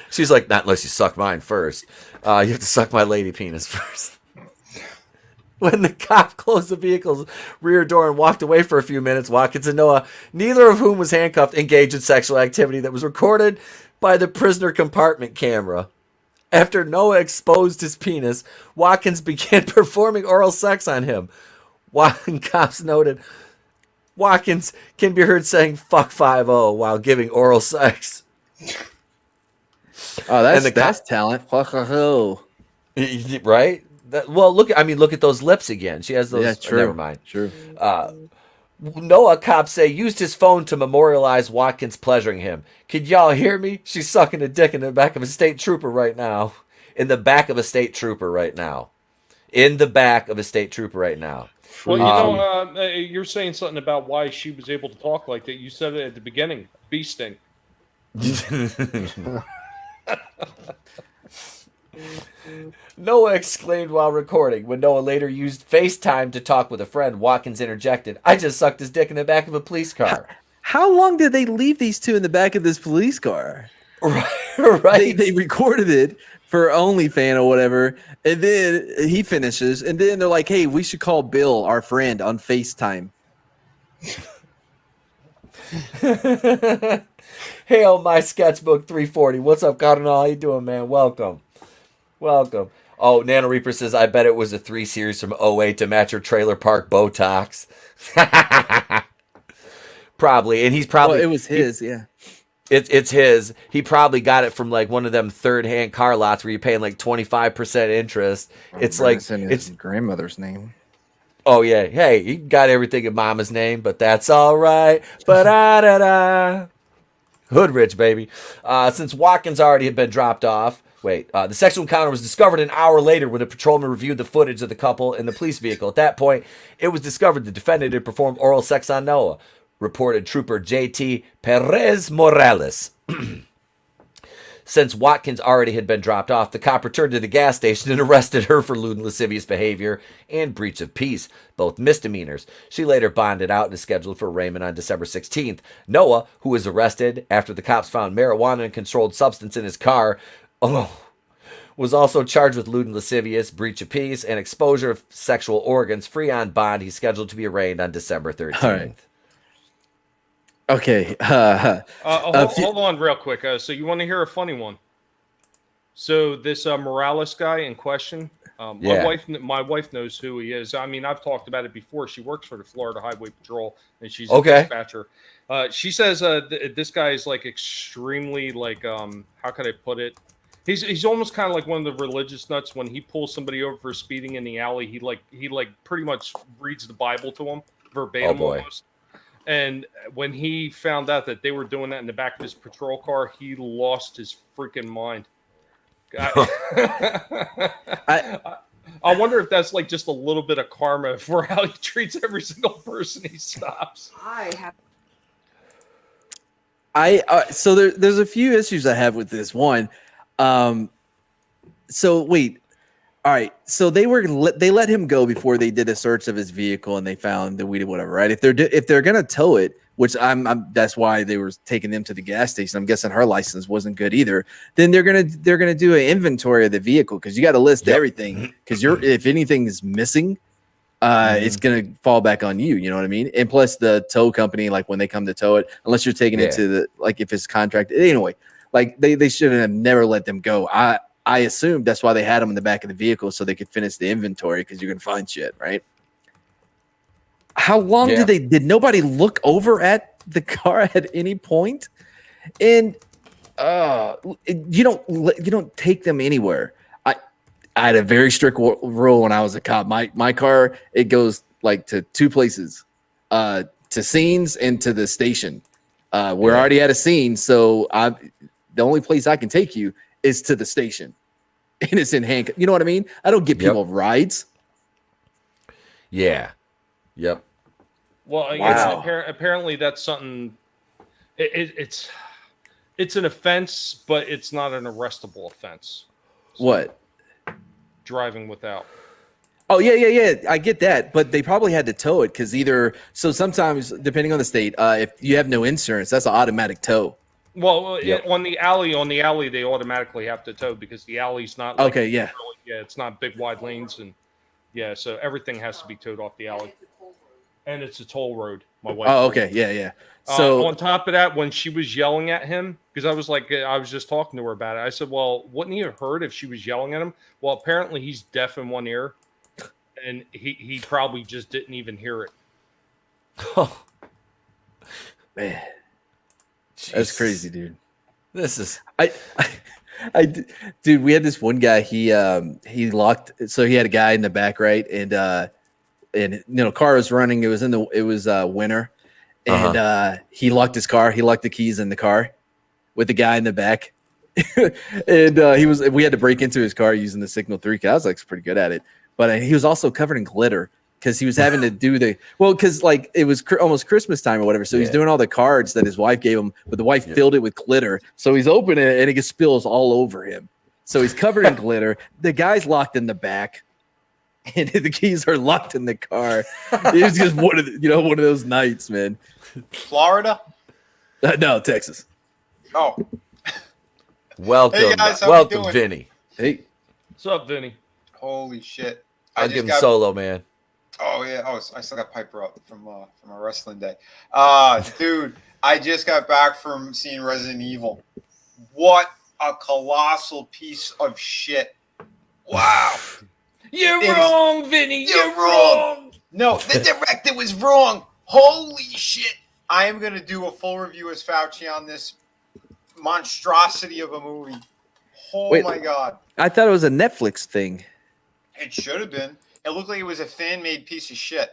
She's like, "Not unless you suck mine first. You have to suck my lady penis first." When the cop closed the vehicle's rear door and walked away for a few minutes, Watkins and Noah, neither of whom was handcuffed, engaged in sexual activity that was recorded by the prisoner compartment camera. After Noah exposed his penis, Watkins began performing oral sex on him. Cops noted Watkins can be heard saying "fuck 5-0" while giving oral sex. Oh, And that's talent. Right? Look at those lips again. She has those. Yeah, true. Never mind. True. Noah, cops say, used his phone to memorialize Watkins pleasuring him. Could y'all hear me? She's sucking a dick in the back of a state trooper right now. In the back of a state trooper right now. In the back of a state trooper right now. Well, you're saying something about why she was able to talk like that. You said it at the beginning. Bee sting. Noah exclaimed while recording. When Noah later used FaceTime to talk with a friend, Watkins interjected, "I just sucked his dick in the back of a police car." How long did they leave these two in the back of this police car? Right. They recorded it for OnlyFans or whatever, and then he finishes, and then they're like, "Hey, we should call Bill, our friend, on FaceTime." Hail my sketchbook 340. What's up, Cardinal? How you doing, man? Welcome. Oh, Nano Reaper says, I bet it was a 3 series from 08 to match your trailer park Botox. Probably. And he's probably... Well, it was his, yeah. It's his. He probably got it from like one of them third-hand car lots where you're paying like 25% interest. It's like... It's grandmother's name. Oh, yeah. Hey, he got everything in mama's name, but that's all right. Ba-da-da-da. Hood rich, baby. Since Watkins already had been dropped off... the sexual encounter was discovered an hour later when a patrolman reviewed the footage of the couple in the police vehicle. At that point, it was discovered the defendant had performed oral sex on Noah, reported Trooper J.T. Perez Morales. Since Watkins already had been dropped off, the cop returned to the gas station and arrested her for lewd and lascivious behavior and breach of peace, both misdemeanors. She later bonded out and is scheduled for arraignment on December 16th. Noah, who was arrested after the cops found marijuana and controlled substance in his car, was also charged with lewd and lascivious, breach of peace, and exposure of sexual organs. Free on bond. He's scheduled to be arraigned on December 13th. All right. Okay. Hold on real quick. So you want to hear a funny one? So this Morales guy in question, my wife knows who he is. I mean, I've talked about it before. She works for the Florida Highway Patrol, and she's a dispatcher. She says this guy is like extremely like how can I put it? He's almost kind of like one of the religious nuts. When he pulls somebody over for speeding in the alley, he pretty much reads the Bible to him verbatim almost. And when he found out that they were doing that in the back of his patrol car, he lost his freaking mind. I wonder if that's like just a little bit of karma for how he treats every single person he stops. So there's a few issues I have with this. One, so wait, all right. So they let him go before they did a search of his vehicle and they found the weed or whatever, right? If they're gonna tow it, which that's why they were taking them to the gas station. I'm guessing her license wasn't good either. Then they're gonna do an inventory of the vehicle because you got to list everything because if anything is missing, it's gonna fall back on you. You know what I mean? And plus the tow company, like when they come to tow it, unless you're taking it to the if it's contracted anyway, like they should have never let them go. I assumed that's why they had them in the back of the vehicle so they could finish the inventory because you can find shit, right? How long did nobody look over at the car at any point? And you don't take them anywhere. I had a very strict rule when I was a cop. My car, it goes like to two places, to scenes and to the station. We're already at a scene, so the only place I can take you is to the station, and it's in handcuffs. You know what I mean? I don't give people rides. Yeah. Yep. Well, apparently that's something. It's an offense, but it's not an arrestable offense. So, what? Driving without. Oh yeah. I get that, but they probably had to tow it because sometimes depending on the state, if you have no insurance, that's an automatic tow. Well, on the alley, they automatically have to tow because the alley's not. Like, it's not big wide lanes, and so everything has to be towed off the alley. and it's a toll road. My wife. Oh, okay, yeah. So on top of that, when she was yelling at him, because I was just talking to her about it. I said, "Well, wouldn't he have heard if she was yelling at him?" Well, apparently he's deaf in one ear, and he probably just didn't even hear it. Oh, man, Jesus. that's crazy, dude. This is dude. We had this one guy. He locked. So he had a guy in the back, right, and car was running. It was winter. And he locked his car. He locked the keys in the car with the guy in the back. And we had to break into his car using the Signal 3. I was like pretty good at it. But he was also covered in glitter because he was having to do because like it was almost Christmas time or whatever. So he's doing all the cards that his wife gave him, but the wife filled it with glitter. So he's opening it and it just spills all over him. So he's covered in glitter. The guy's locked in the back. And the keys are locked in the car. It was just one of those nights, man. Florida? No, Texas. Oh, welcome, Hey guys, how welcome, we doing? Vinny. Hey, What's up, Vinny? holy shit! I'll give him solo, man. Oh yeah. Oh, I still got Piper up from a wrestling day. Dude, I just got back from seeing Resident Evil. What a colossal piece of shit! Wow. You're wrong, Vinny. You're wrong. No, the director was wrong. Holy shit! I am gonna do a full review as Fauci on this monstrosity of a movie. Oh Wait. my god! I thought it was a Netflix thing. It should have been. It looked like it was a fan-made piece of shit.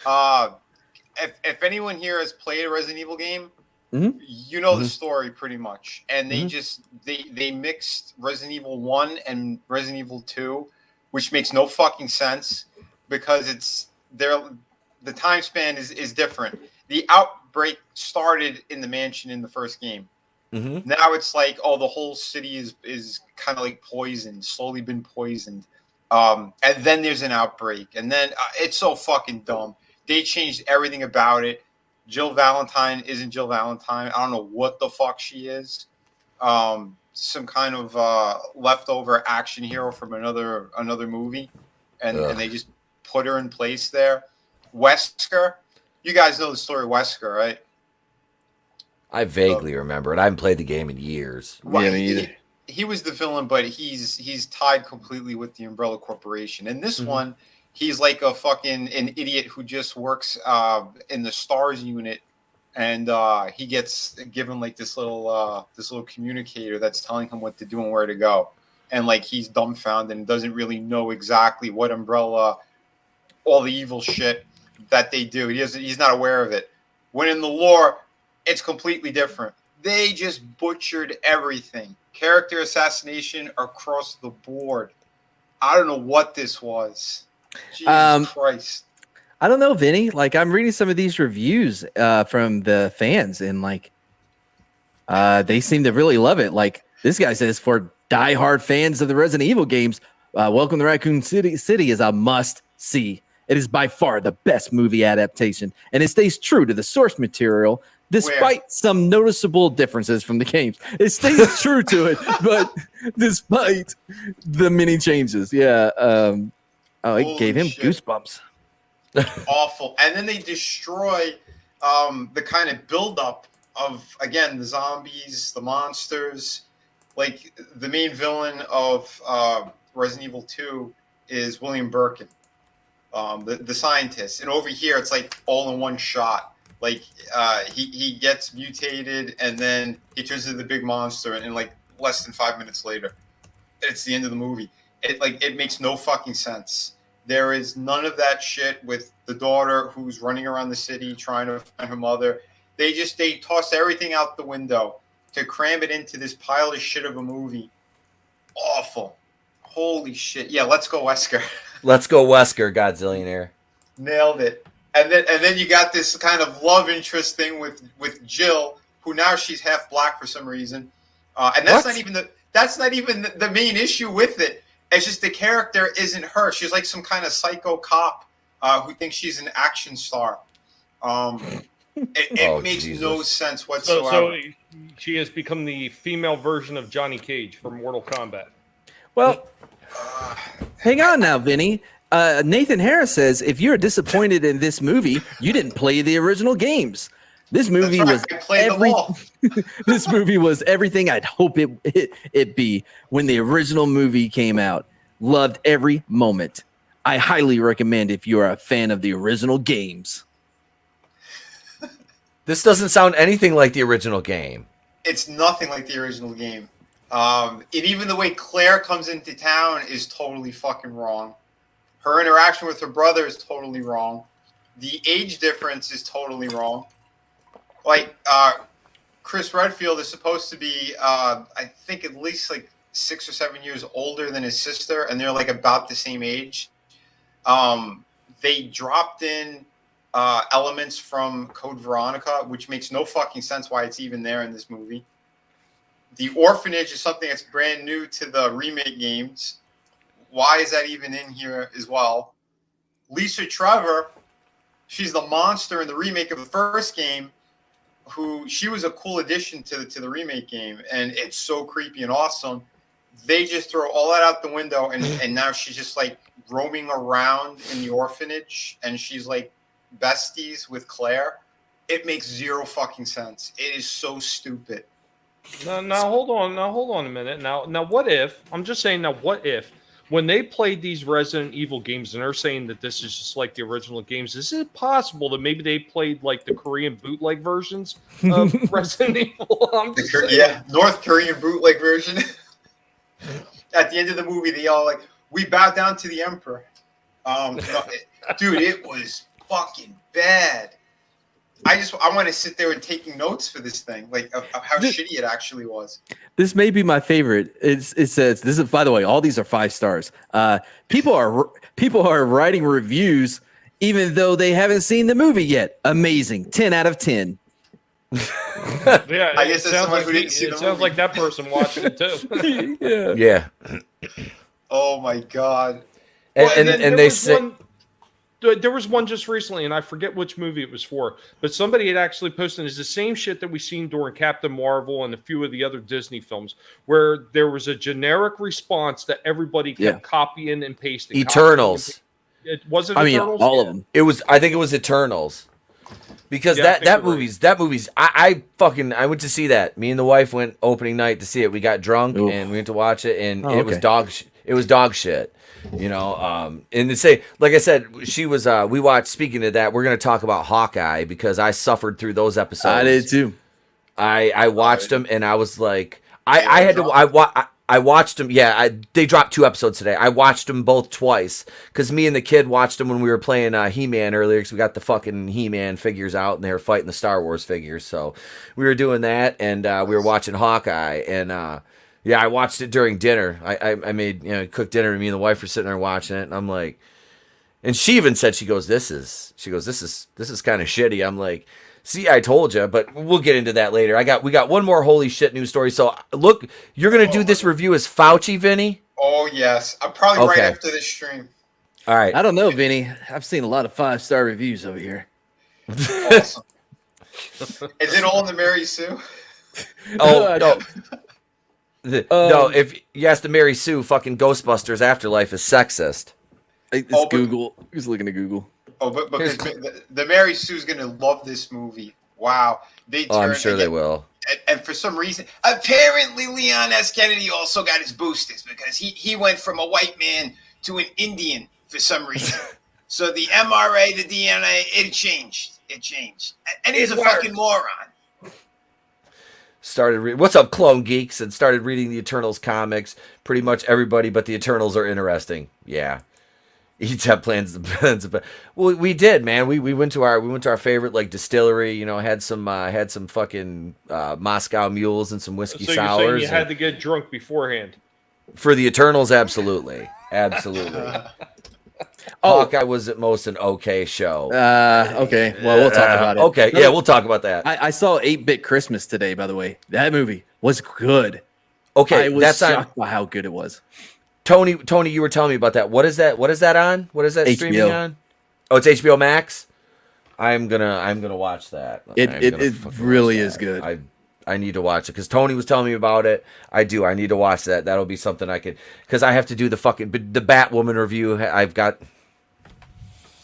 If anyone here has played a Resident Evil game, you know the story pretty much. And they just they mixed Resident Evil 1 and Resident Evil 2, which makes no fucking sense because the time span is different. The outbreak started in the mansion in the first game. Now it's like, oh, the whole city is kind of like poisoned, slowly been poisoned. And then there's an outbreak. And then it's so fucking dumb. They changed everything about it. Jill Valentine isn't Jill Valentine. I don't know what the fuck she is. Some kind of leftover action hero from another movie. And they just put her in place there. Wesker. You guys know the story of Wesker, right? I vaguely remember it. I haven't played the game in years. Right. He was the villain, but he's tied completely with the Umbrella Corporation. And this one, he's like an idiot who just works in the STARS unit, and he gets given like this little communicator that's telling him what to do and where to go. And like he's dumbfounded and doesn't really know exactly what Umbrella, all the evil shit that they do. He's not aware of it. When in the lore, it's completely different. They just butchered everything. Character assassination across the board. I don't know what this was. Jesus Christ. I don't know, Vinny. Like, I'm reading some of these reviews from the fans, and like, they seem to really love it. Like, this guy says, for diehard fans of the Resident Evil games, Welcome to Raccoon City is a must-see. It is by far the best movie adaptation, and it stays true to the source material, despite some noticeable differences from the games. It stays true to it, but despite the many changes. Yeah. It gave him goosebumps. Awful. And then they destroy the kind of buildup of, again, the zombies, the monsters. Like, the main villain of Resident Evil 2 is William Birkin, the scientist. And over here, it's like all in one shot. Like, he gets mutated, and then he turns into the big monster, and like less than 5 minutes later, it's the end of the movie. It makes no fucking sense. There is none of that shit with the daughter who's running around the city trying to find her mother. They toss everything out the window to cram it into this pile of shit of a movie. Awful. Holy shit. Yeah, let's go Wesker. Let's go Wesker, Godzillionaire. Nailed it. And then you got this kind of love interest thing with Jill, who now she's half black for some reason. And that's not even the main issue with it. It's just the character isn't her. She's like some kind of psycho cop who thinks she's an action star. It makes no sense whatsoever. So she has become the female version of Johnny Cage from Mortal Kombat. Well, hang on now, Vinny. Nathan Harris says, if you're disappointed in this movie, you didn't play the original games. This movie was this movie was everything I'd hope it be when the original movie came out. Loved every moment. I highly recommend if you are a fan of the original games. This doesn't sound anything like the original game. It's nothing like the original game. And even the way Claire comes into town is totally fucking wrong. Her interaction with her brother is totally wrong. The age difference is totally wrong. Like, Chris Redfield is supposed to be, I think, at least like 6 or 7 years older than his sister, and they're like about the same age. They dropped in elements from Code Veronica, which makes no fucking sense why it's even there in this movie. The orphanage is something that's brand new to the remake games. Why is that even in here as well? Lisa Trevor, she's the monster in the remake of the first game. She was a cool addition to the remake game, and it's so creepy and awesome. They just throw all that out the window, and now she's just like roaming around in the orphanage, and she's like besties with Claire. It makes zero fucking sense. It is so stupid. Now hold on a minute. Now what if, I'm just saying, now what if when they played these Resident Evil games and they're saying that this is just like the original games, is it possible that maybe they played like the Korean bootleg versions of Resident Evil? North Korean bootleg version. At the end of the movie, they all like, we bow down to the Emperor. Dude, it was fucking bad. I want to sit there and taking notes for this thing, like of how shitty it actually was. This may be my favorite. It says, this is, by the way, all these are 5 stars. People are writing reviews even though they haven't seen the movie yet. Amazing. 10 out of 10. Yeah, I guess that's someone who didn't see the movie. It sounds like that person watching it too. Yeah. Oh my god. And they say. There was one just recently, and I forget which movie it was for, but somebody had actually posted, it's the same shit that we seen during Captain Marvel and a few of the other Disney films, where there was a generic response that everybody kept copying and pasting. Eternals. It wasn't Eternals? All of them. I think it was Eternals. Because that movie's I went to see that. Me and the wife went opening night to see it. We got drunk and we went to watch it, and it was dog shit. You know, and to say, like I said, she was. We watched. Speaking of that, we're going to talk about Hawkeye because I suffered through those episodes. I did too. I watched them and I was like, I watched them. Yeah, they dropped 2 episodes today. I watched them both twice because me and the kid watched them when we were playing He-Man earlier because we got the fucking He-Man figures out and they were fighting the Star Wars figures. So we were doing that and we were watching Hawkeye and. Yeah, I watched it during dinner. I made, cooked dinner and me and the wife were sitting there watching it and I'm like, and she even said, she goes, this is kind of shitty. I'm like, see, I told you, but we'll get into that later. We got one more holy shit news story. So look, you're going to do this review as Fauci, Vinny? Oh yes. I'm probably right after this stream. All right. I don't know, Vinny. I've seen a lot of 5-star reviews over here. Awesome. Is it all in the Mary Sue? Oh, no. No, if you ask the Mary Sue, fucking Ghostbusters Afterlife is sexist. Google. Who's looking at Google? Oh, but the Mary Sue's gonna love this movie. Wow, I'm sure they will. And for some reason, apparently Leon S. Kennedy also got his boosters because he went from a white man to an Indian for some reason. So the MRA, the DNA, it changed. And he's a fucking moron. What's up, Clone Geeks? And started reading the Eternals comics. Pretty much everybody but the Eternals are interesting. Yeah, each have plans. Well, we did, man. We went to our favorite like distillery. Had some fucking Moscow mules and some whiskey so sours. You're saying you had to get drunk beforehand for the Eternals? Absolutely. Hawkeye was at most an okay show. Okay. Well, we'll talk about it. Okay. Yeah, we'll talk about that. I saw 8-Bit Christmas today, by the way. That movie was good. Okay. I was shocked by how good it was. Tony, you were telling me about that. What is that on? What is that streaming on? Oh, it's HBO Max? I'm gonna watch that. It really is good. I need to watch it because Tony was telling me about it. I need to watch that. That'll be something I could, because I have to do the Batwoman review.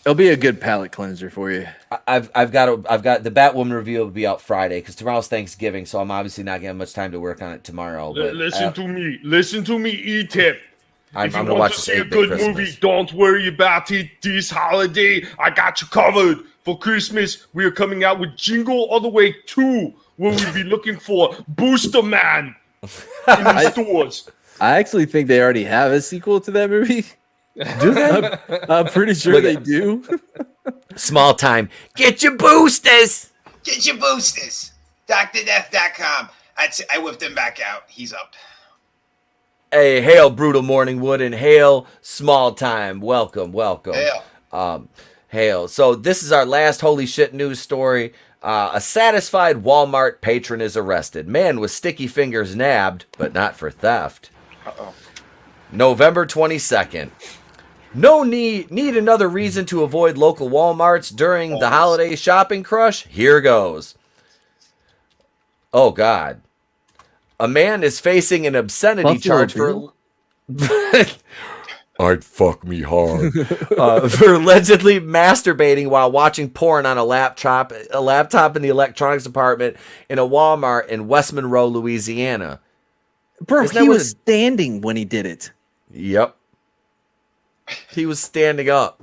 It'll be a good palate cleanser for you. I've got the Batwoman review will be out Friday because tomorrow's Thanksgiving, so I'm obviously not getting much time to work on it tomorrow. But Listen to me, E-Tip. I'm If you gonna want watch to this see a 8-bit good Christmas. movie, don't worry about it this holiday. I got you covered. For Christmas, we are coming out with Jingle All the Way 2, where we'll be looking for Booster Man in the stores. I actually think they already have a sequel to that movie. Do they? I'm pretty sure they do. Small time. Get your boosters. Get your boosters. DrDeath.com. I whipped him back out. He's up. Hey, hail, Brutal Morningwood, and hail, Small Time. Welcome. Hail. Hail. So this is our last holy shit news story. A satisfied Walmart patron is arrested. Man with sticky fingers nabbed, but not for theft. Uh-oh. November 22nd. No need another reason to avoid local Walmarts during the holiday shopping crush? Here goes. Oh, God. A man is facing an obscenity charge for... I'd fuck me hard. For allegedly masturbating while watching porn on a laptop in the electronics department in a Walmart in West Monroe, Louisiana. Bro, he was standing when he did it. Yep. He was standing up.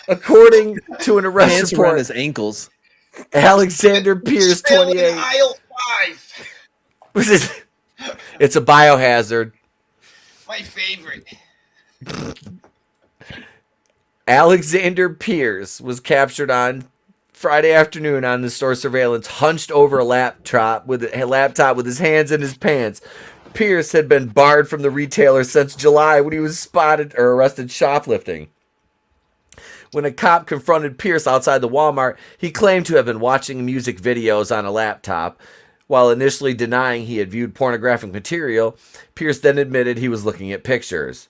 According to an arrest Hands report, around his ankles. Alexander Pierce, Still in 28. aisle 5. It's a biohazard. My favorite. Alexander Pierce was captured on Friday afternoon on the store surveillance, hunched over a laptop with his hands in his pants. Pierce had been barred from the retailer since July when he was spotted or arrested shoplifting. When a cop confronted Pierce outside the Walmart, he claimed to have been watching music videos on a laptop. While initially denying he had viewed pornographic material, Pierce then admitted he was looking at pictures.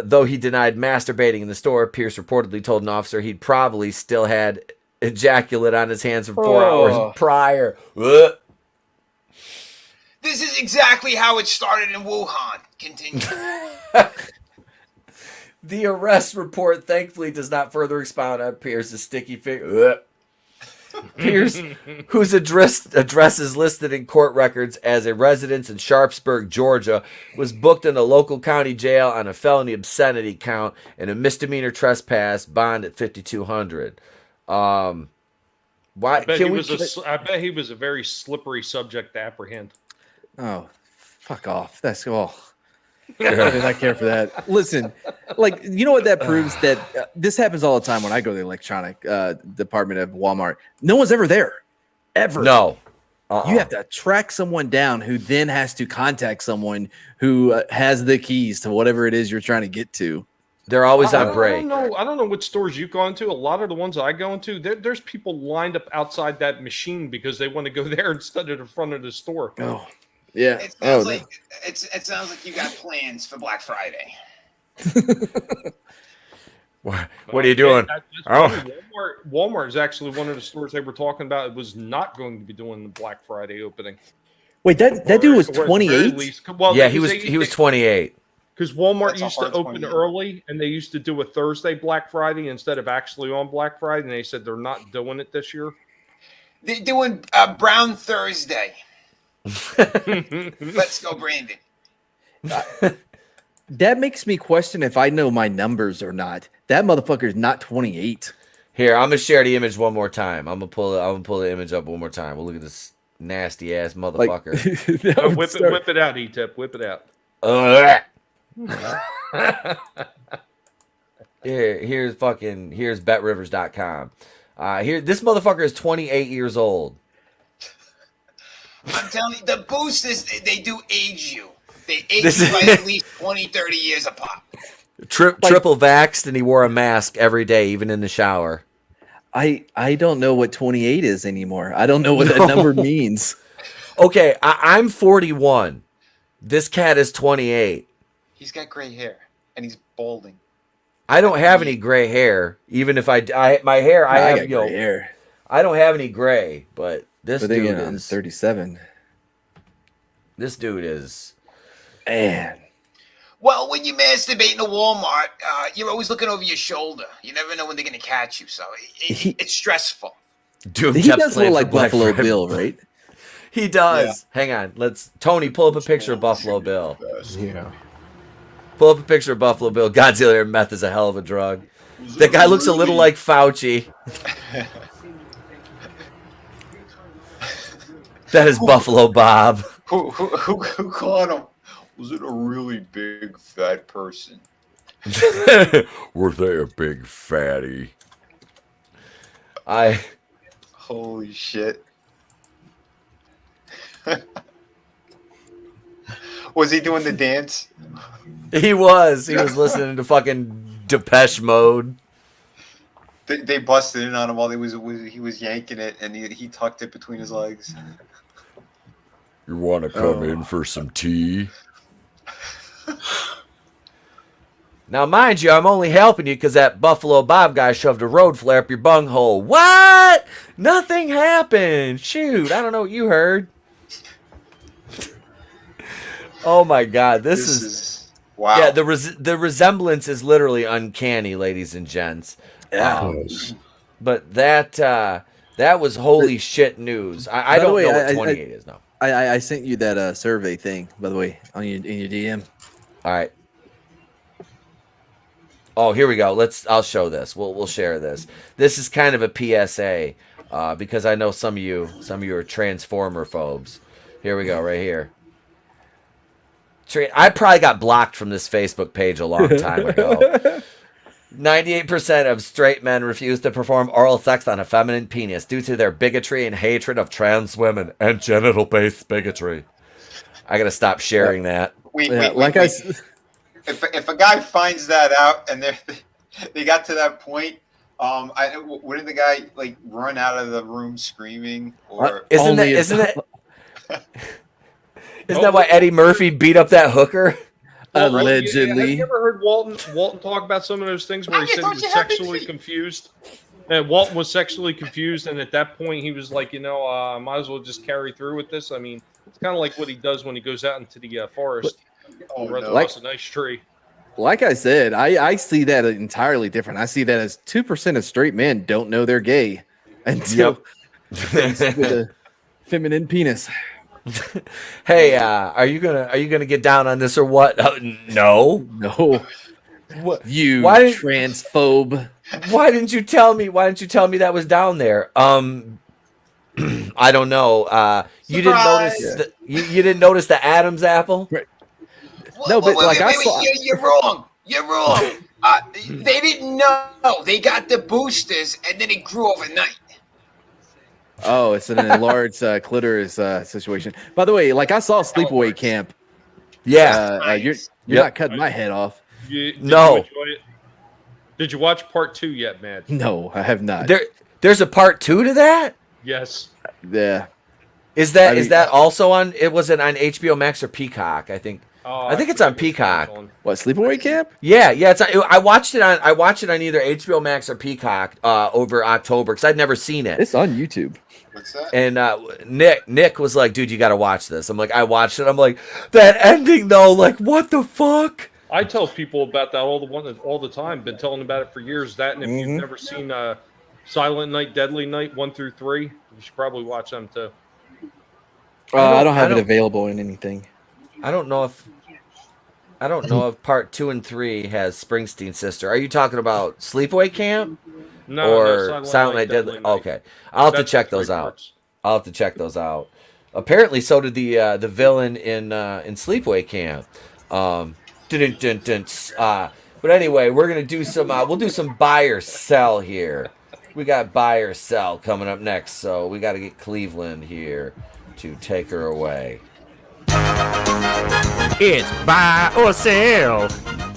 Though he denied masturbating in the store, Pierce reportedly told an officer he'd probably still had ejaculate on his hands from 4 hours prior. This is exactly how it started in Wuhan. Continue. The arrest report thankfully does not further expound on Pierce's sticky figure. Pierce, whose address is listed in court records as a residence in Sharpsburg, Georgia, was booked in a local county jail on a felony obscenity count and a misdemeanor trespass bond at $5,200. Why? I bet he was a very slippery subject to apprehend. Oh, fuck off. That's all. I did not care for that. Listen, like, you know what that proves? That this happens all the time when I go to the electronic department of Walmart. No one's ever there. Ever. No. You have to track someone down who then has to contact someone who has the keys to whatever it is you're trying to get to. They're always on break. I don't know what stores you've gone to. A lot of the ones I go into, there's people lined up outside that machine because they want to go there instead of the front of the store. Oh, yeah. It sounds like it sounds like you got plans for Black Friday. What are you doing? Walmart is actually one of the stores they were talking about. It was not going to be doing the Black Friday opening. Wait, that dude was 28? Well, yeah, he was 28. Because Walmart used to open early, and they used to do a Thursday Black Friday instead of actually on Black Friday, and they said they're not doing it this year. They're doing Brown Thursday. Let's go, Brandon. That makes me question if I know my numbers or not. That motherfucker's not 28. Here, I'm gonna share the image one more time. I'm gonna pull the image up one more time. We'll look at this nasty ass motherfucker. Whip it out, E-Tip. Whip it out. Here's betrivers.com. Here, this motherfucker is 28 years old. I'm telling you, the boosters, they do age you. They age you by at least 20, 30 years apart. Triple vaxxed, and he wore a mask every day, even in the shower. I don't know what 28 is anymore. I don't know what that number means. Okay, I'm 41. This cat is 28. He's got gray hair, and he's balding. I don't have any gray hair. Even if I have gray hair. I don't have any gray, but this dude is 37. This dude is, man. Well, when you masturbate in a Walmart, you're always looking over your shoulder. You never know when they're going to catch you, so it's stressful. Doom He Tep's does playing look for like Black Buffalo Friday. Bill, right? He does. Hang on. Tony, pull up a picture of Buffalo Bill. Yeah. Pull up a picture of Buffalo Bill. Godzilla and meth is a hell of a drug. That guy looks a little like Fauci. That is Buffalo Bob. Who caught him? Was it a really big fat person? Were they a big fatty? Holy shit. Was he doing the dance? He was listening to fucking Depeche Mode. They busted in on him while he was yanking it, and he tucked it between his legs. You want to come in for some tea? Now, mind you, I'm only helping you because that Buffalo Bob guy shoved a road flare up your bunghole. What? Nothing happened. Shoot, I don't know what you heard. Oh my God, this is wow. Yeah, the resemblance is literally uncanny, ladies and gents. But that was holy shit news. I don't know what 28 is now. I sent you that survey thing, by the way, in your DM. All right. Oh, here we go. I'll show this. We'll share this. This is kind of a PSA because I know some of you are Transformer phobes. Here we go, right here. I probably got blocked from this Facebook page a long time ago. 98% of straight men refuse to perform oral sex on a feminine penis due to their bigotry and hatred of trans women and genital-based bigotry. I gotta stop sharing that. Wait. If a guy finds that out and they got to that point, wouldn't the guy like run out of the room screaming? Or isn't that why Eddie Murphy beat up that hooker? Allegedly. Have you ever heard Walton talk about some of those things where he said he was sexually confused? And Walton was sexually confused, and at that point he was like, might as well just carry through with this. I mean, it's kind of like what he does when he goes out into the forest. Runs a nice tree. Like I said, I see that entirely different. I see that as 2% of straight men don't know they're gay until with a feminine penis. Hey, are you gonna get down on this or what? No. What transphobe? Why didn't you tell me? Why didn't you tell me that was down there? I don't know. You didn't notice. You didn't notice the Adam's apple? Right. No, but wait, you're wrong. You're wrong. They didn't know. They got the boosters, and then it grew overnight. Oh, it's an enlarged clitoris situation. By the way, like I saw Sleepaway Camp. Yeah, you're not cutting my head off. No. You enjoy it? Did you watch part 2 yet, Mad? No, I have not. There's a part 2 to that? Yes. Yeah. Is that also on? It was it on HBO Max or Peacock? I think it's on Peacock. What, Sleepaway Camp? Yeah. It's I watched it on either HBO Max or Peacock over October because I'd never seen it. It's on YouTube. What's that? And Nick was like, "Dude, you got to watch this." I'm like, "I watched it." I'm like, "That ending though, like what the fuck?" I tell people about that all the time. Been telling about it for years. That, and if you've never seen Silent Night, Deadly Night 1 through 3, you should probably watch them too. I don't have it available in anything. I don't know if part 2 and 3 has Springsteen's sister. Are you talking about Sleepaway Camp? No, Silent Night, Deadly Night. Okay, I'll have to check those out. Apparently, so did the villain in Sleepaway Camp. But anyway, we're gonna do some. We'll do some buy or sell here. We got buy or sell coming up next, so we got to get Cleveland here to take her away. It's buy or sell.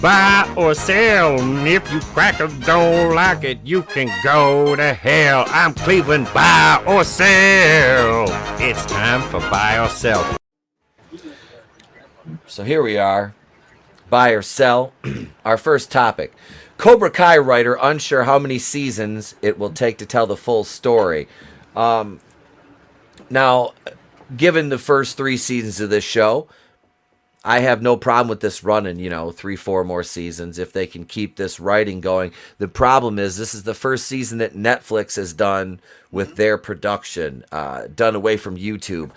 Buy or sell. And if you crackers don't like it, you can go to hell. I'm Cleveland. Buy or sell. It's time for buy or sell. So here we are. Buy or sell. Our first topic. Cobra Kai writer unsure how many seasons it will take to tell the full story. Now, given the first 3 seasons of this show, I have no problem with this running, 3-4 more seasons if they can keep this writing going. The problem is this is the first season that Netflix has done with their production, done away from YouTube.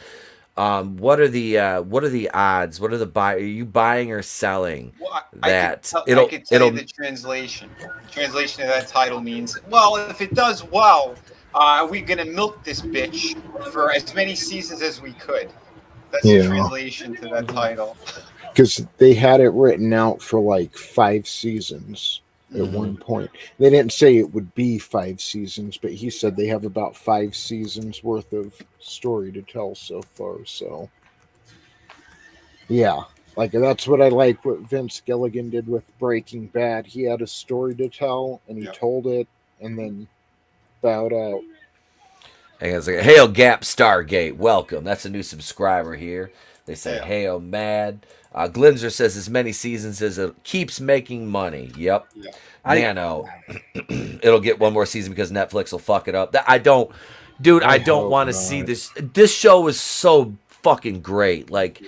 What are the odds? What are the are you buying or selling that I could tell you the translation. The translation of that title means, well, if it does well, we're gonna milk this bitch for as many seasons as we could. That's the translation to that title. Because they had it written out for like 5 seasons at one point. They didn't say it would be 5 seasons, but he said they have about 5 seasons worth of story to tell so far. So, yeah, like that's what I like. What Vince Gilligan did with Breaking Bad. He had a story to tell, and he told it, and then bowed out. And it's like, Hail Gap Stargate, welcome. That's a new subscriber here. They say, Hail Mad. Glinzer says as many seasons as it keeps making money. Yep. Nano. It'll get one more season because Netflix will fuck it up. I don't want to see this. This show is so fucking great. Like,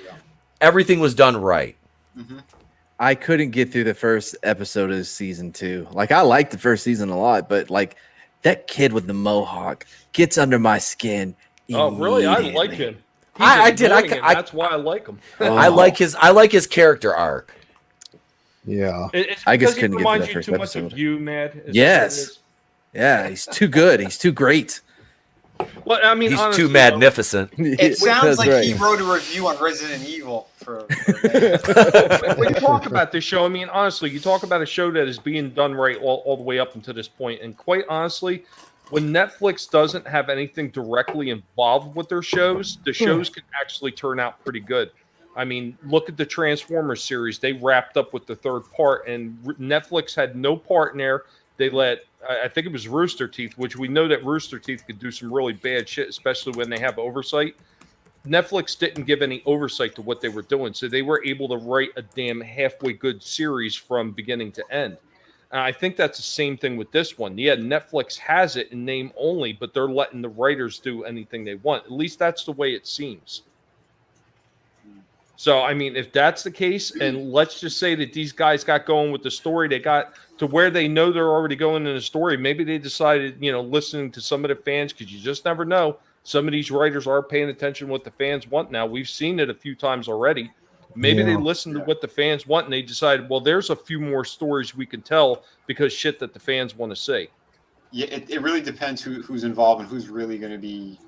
everything was done right. I couldn't get through the first episode of season 2. Like, I liked the first season a lot, but like that kid with the mohawk gets under my skin. Oh, really? I like him. I did. That's why I like him. I like his character arc. Yeah, I just couldn't get reminds to that you first too episode. much of you, Mad. Yes. Yeah, he's too good. He's too great. Well, I mean, he's honestly, too magnificent. It sounds like he wrote a review on Resident Evil. When you talk about this show, I mean, honestly, you talk about a show that is being done right all the way up until this point, and quite honestly, when Netflix doesn't have anything directly involved with their shows, the shows can actually turn out pretty good. I mean, look at the Transformers series. They wrapped up with the 3rd part, and Netflix had no part in there. They let, I think it was Rooster Teeth, which we know that Rooster Teeth could do some really bad shit, especially when they have oversight. Netflix didn't give any oversight to what they were doing, so they were able to write a damn halfway good series from beginning to end. And I think that's the same thing with this one. Yeah, Netflix has it in name only, but they're letting the writers do anything they want. At least that's the way it seems. So, I mean, if that's the case, and let's just say that these guys got going with the story, they got to where they know they're already going in the story. Maybe they decided, listening to some of the fans, because you just never know. Some of these writers are paying attention to what the fans want now. We've seen it a few times already. Maybe they listened to what the fans want, and they decided, well, there's a few more stories we can tell because shit that the fans want to see. Yeah, it really depends who's involved and who's really going to be,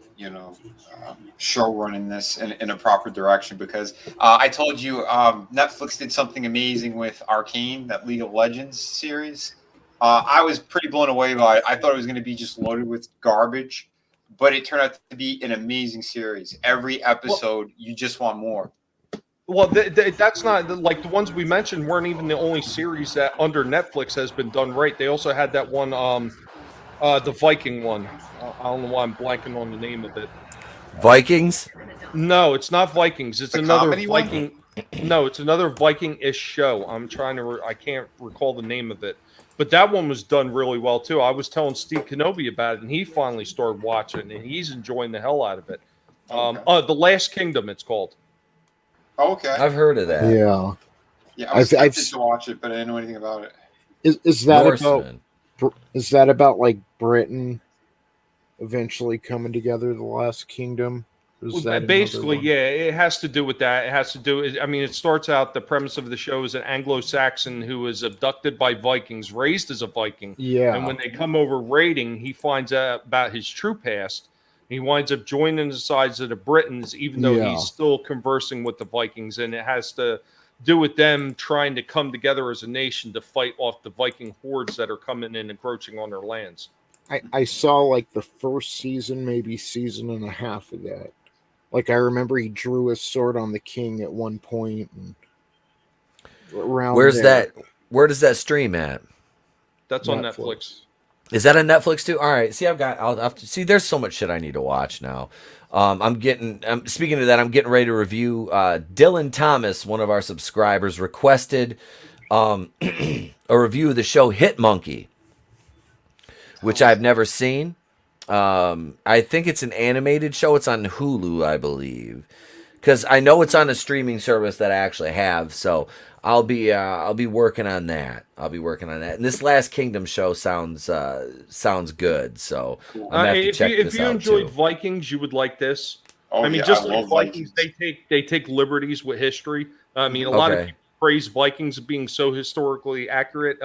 show running this in a proper direction. Because I told you Netflix did something amazing with Arcane, that League of Legends series. I was pretty blown away by it. I thought it was going to be just loaded with garbage, but it turned out to be an amazing series. Every episode, you just want more. Well, that's not like the ones we mentioned weren't even the only series that under Netflix has been done right. They also had that one, the Viking one. I don't know why I'm blanking on the name of it. Vikings? No, it's not Vikings. It's The another comedy one? Viking. No, it's another Viking-ish show. I'm trying to. I can't recall the name of it, but that one was done really well too. I was telling Steve Kenobi about it, and he finally started watching, and he's enjoying the hell out of it. The Last Kingdom, it's called. Okay. I've heard of that. Yeah. Yeah, I was tempted to watch it, but I didn't know anything about it. Is that Norseman. about like Britain eventually coming together, the Last Kingdom? Basically, yeah, it has to do with that. It has to do. I mean, it starts out, the premise of the show is an Anglo-Saxon who is abducted by Vikings, raised as a Viking. Yeah. And when they come over raiding, he finds out about his true past. He winds up joining the sides of the Britons, even though he's still conversing with the Vikings, and it has to do with them trying to come together as a nation to fight off the Viking hordes that are coming in, encroaching on their lands. I saw like the first season, maybe season and a half of that. Like, I remember he drew his sword on the king at one point. And around Where's there. that? Where does that stream at? That's on Netflix. Is that on Netflix too? All right. See, I'll have to see. There's so much shit I need to watch now. Speaking of that, I'm getting ready to review. Dylan Thomas, one of our subscribers, requested a review of the show Hit Monkey, which I've never seen. I think it's an animated show. It's on Hulu, I believe. because I know it's on a streaming service that I actually have. So I'll be working on that. And this Last Kingdom show sounds good. So I'm gonna have to check this out. If you enjoyed too. Vikings, you would like this. Oh, I mean, yeah, just I like love Vikings, Vikings. they take liberties with history. I mean, a lot of people praise Vikings being so historically accurate.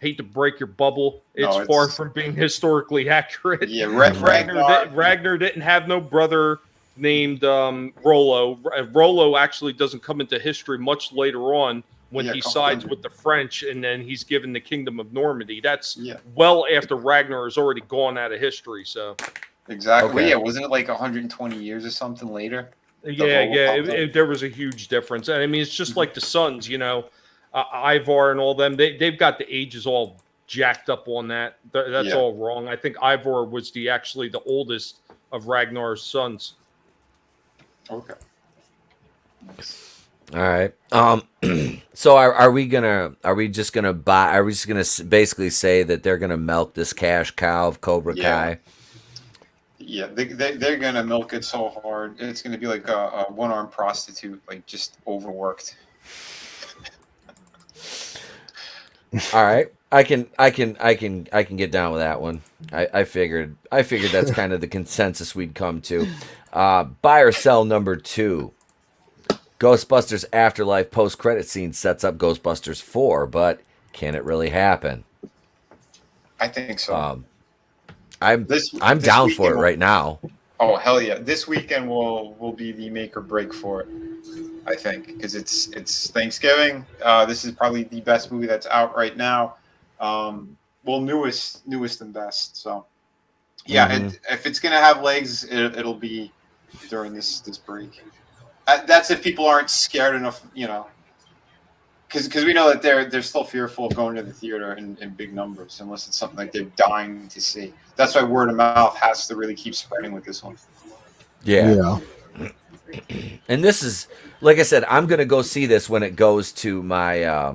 Hate to break your bubble, it's far from being historically accurate. Yeah, Ragnar didn't have no brother named Rollo. Rollo actually doesn't come into history much later on when he sides with the French, and then he's given the Kingdom of Normandy. That's well after Ragnar has already gone out of history. So exactly, Okay. yeah, wasn't it like 120 years or something later? There was a huge difference. And I mean, it's just like the sons, you know, Ivar and all them. They've got the ages all jacked up on that. That's all wrong. I think Ivar was actually the oldest of Ragnar's sons. Okay. All right. So are we just gonna basically say that they're gonna milk this cash cow of Cobra Kai? Yeah, they're gonna milk it so hard. It's gonna be like a one-armed prostitute, like just overworked. All right. I can get down with that one. I figured that's kind of the consensus we'd come to. Buy or sell number 2. Ghostbusters Afterlife post-credit scene sets up Ghostbusters 4, but can it really happen? I think so. I'm this down for it right now. Oh hell yeah! This weekend will be the make or break for it. I think because it's Thanksgiving. This is probably the best movie that's out right now. Newest and best. So yeah, if it's gonna have legs, it'll be during this break. That's if people aren't scared enough, you know. Because we know that they're still fearful of going to the theater in big numbers unless it's something like they're dying to see. That's why word of mouth has to really keep spreading with this one. Yeah. And this is, like I said, I'm gonna go see this when it goes to my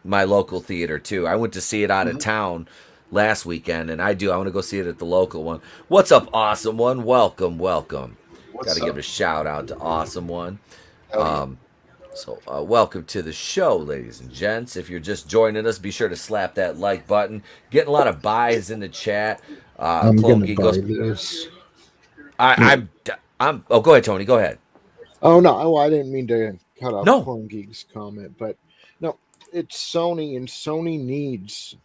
my local theater too. I went to see it out of town last weekend, and I want to go see it at the local one. What's up, Awesome One? Welcome. Got to give a shout out to Awesome One. So welcome to the show, ladies and gents. If you're just joining us, be sure to slap that like button. Getting a lot of buys in the chat. I'm gonna buy this. I'm. Oh, go ahead, Tony. Go ahead. Oh no, I didn't mean to cut off No. Clone Geek's comment, but no, it's Sony, and Sony needs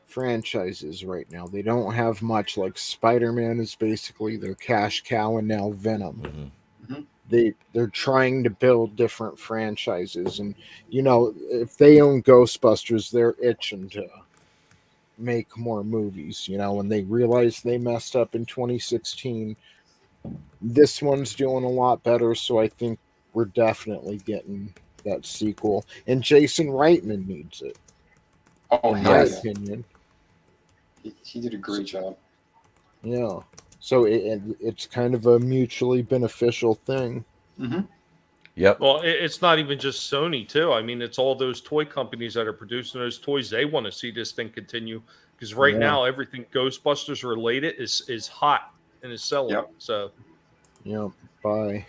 franchises right now. They don't have much. Like Spider-Man is basically their cash cow, and now Venom. They're trying to build different franchises, and you know, if they own Ghostbusters, they're itching to make more movies. You know, when they realized they messed up in 2016, this one's doing a lot better. So I think we're definitely getting that sequel, and Jason Reitman needs it. Oh, in my opinion, he did a great job. Yeah. So it's kind of a mutually beneficial thing. Yep. Well, it's not even just Sony, too. I mean, it's all those toy companies that are producing those toys. They want to see this thing continue because right now everything Ghostbusters related is hot and is selling. So, bye.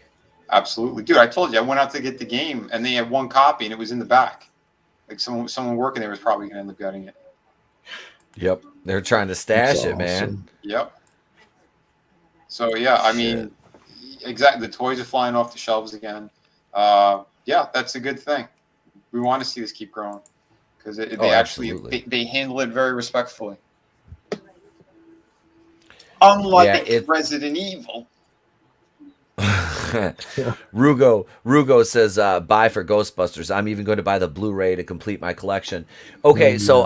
Absolutely, dude. I told you I went out to get the game, and they had one copy, and it was in the back. Like someone working there was probably going to end up getting it. Yep. They're trying to stash it, man. Yep. So yeah, I mean, exactly. The toys are flying off the shelves again. Yeah, that's a good thing. We want to see this keep growing because they handle it very respectfully. Unlike Resident Evil. Rugo says buy for Ghostbusters. I'm even going to buy the Blu-ray to complete my collection. Okay, so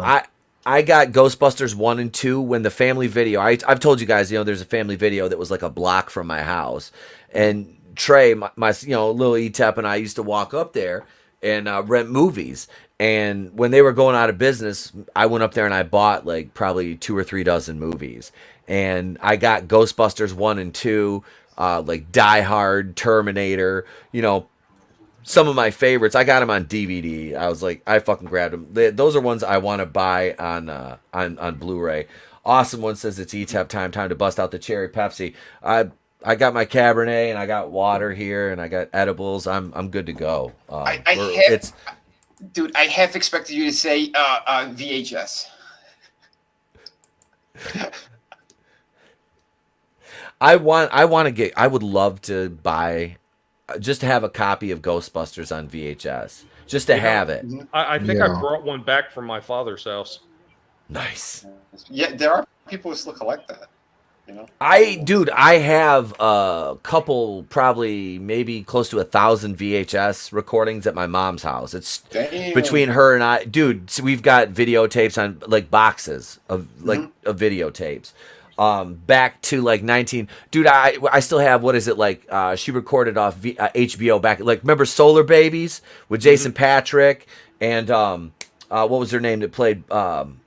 I got Ghostbusters 1 and 2 when the family video. I've told you guys, there's a family video that was like a block from my house, and Trey, my little ETEP, and I used to walk up there and rent movies. And when they were going out of business, I went up there and I bought like probably 2 or 3 dozen movies, and I got Ghostbusters 1 and 2, like Die Hard, Terminator, some of my favorites. I got them on DVD. I was like, I fucking grabbed them. Those are ones I want to buy on Blu-ray. Awesome One says it's ETAP time to bust out the cherry Pepsi. I got my Cabernet and I got water here and I got edibles. I'm good to go. Dude, I half expected you to say VHS. I would love to buy, just to have a copy of Ghostbusters on VHS, just to have it. I think I brought one back from my father's house. Nice. Yeah, there are people who still collect that. You know? I have a couple, probably maybe close to 1,000 VHS recordings at my mom's house. It's between her and I, dude. So we've got videotapes on like boxes of of videotapes. Back to like 19. Dude, I still have, what is it, like she recorded off HBO back, like, remember Solar Babies with Jason Patrick and what was her name that played Jamie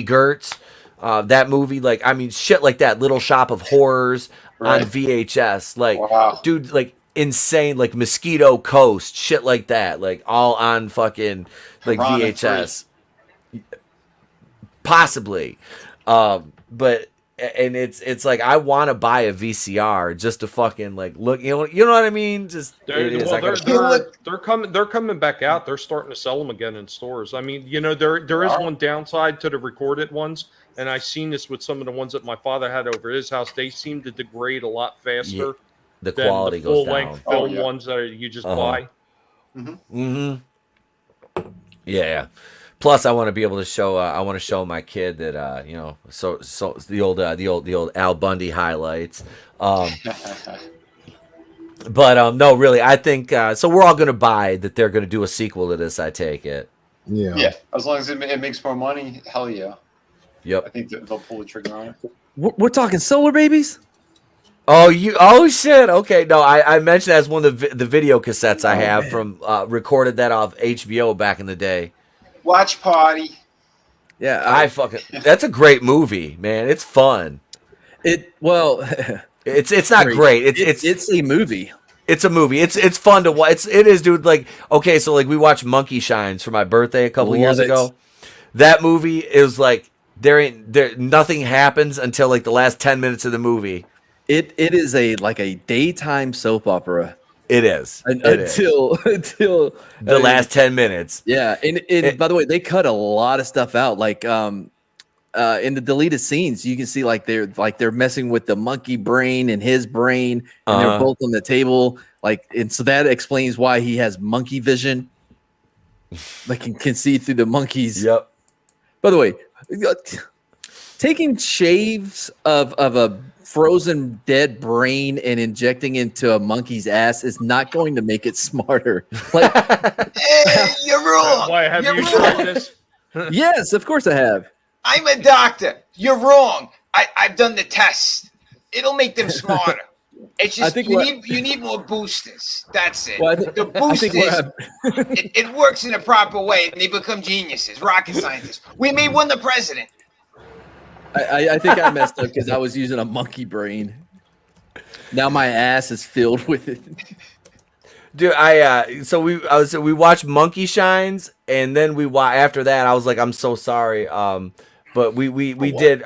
Gertz. That movie, like, I mean, shit like that. Little Shop of Horrors on VHS, like, dude, like insane, like Mosquito Coast, shit like that, like all on fucking like VHS, possibly. But and it's like I want to buy a VCR just to fucking like look, you know what I mean? Just They're coming back out. They're starting to sell them again in stores. I mean, you know, there is one downside to the recorded ones. And I've seen this with some of the ones that my father had over his house. They seem to degrade a lot faster. Yeah, the than quality the goes full-length down. film ones that you just buy. Yeah. Plus, I want to be able to show. I want to show my kid that you know. So the old Al Bundy highlights. But no, really, I think so. We're all gonna buy that. They're gonna do a sequel to this. I take it. Yeah. Yeah, as long as it makes more money, hell yeah. Yep. I think they'll pull the trigger on it. We're talking Solar Babies? Oh shit. Okay. No, I mentioned that as one of the video cassettes I have from recorded that off HBO back in the day. Watch Party. Yeah. That's a great movie, man. It's fun. It's not great. It's a movie. It's a movie. It's fun to watch. It is, dude. Like, okay, so like we watched Monkey Shines for my birthday a couple years ago. That movie is like nothing happens until like the last 10 minutes of the movie. It is a daytime soap opera. It is until the last 10 minutes. Yeah, and by the way, they cut a lot of stuff out. Like in the deleted scenes, you can see like they're messing with the monkey brain and his brain, and they're both on the table. Like, and so that explains why he has monkey vision. Like, he can see through the monkeys. Yep. By the way, taking shaves of a frozen dead brain and injecting into a monkey's ass is not going to make it smarter. Like, hey, you're wrong. Why have you tried this? Yes, of course I have. I'm a doctor. You're wrong. I've done the test. It'll make them smarter. It's just you need more boosters. That's it. Well, the boosters, it works in a proper way, and they become geniuses, rocket scientists. We may win the president. I think I messed up because I was using a monkey brain. Now my ass is filled with it. Dude, we watched Monkey Shines, and then after that I was like, I'm so sorry. But we did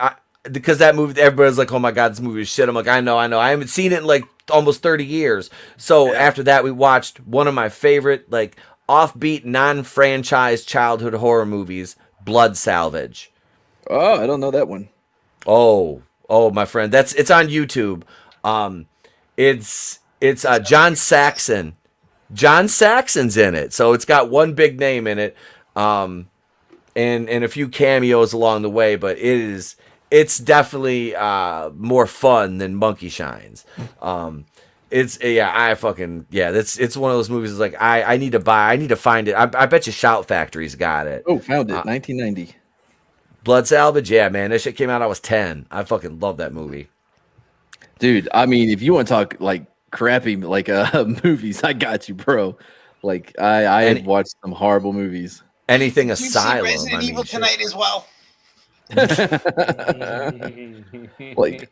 because that movie, everybody's like, oh my god, this movie is shit. I'm like, I know. I haven't seen it in like almost 30 years. So after that, we watched one of my favorite like offbeat non-franchise childhood horror movies, Blood Salvage. Oh, I don't know that one. Oh, my friend, it's on YouTube. It's John Saxon. John Saxon's in it, so it's got one big name in it, and a few cameos along the way. But it's definitely more fun than Monkey Shines. It's one of those movies. It's like I need to find it. I bet you Shout Factory's got it. Oh, found it, 1990. Blood Salvage, yeah, man, that shit came out. I was 10. I fucking love that movie, dude. I mean, if you want to talk like crappy like movies, I got you, bro. Like I have watched some horrible movies. Anything Did Asylum. You see Resident Evil tonight as well. Like,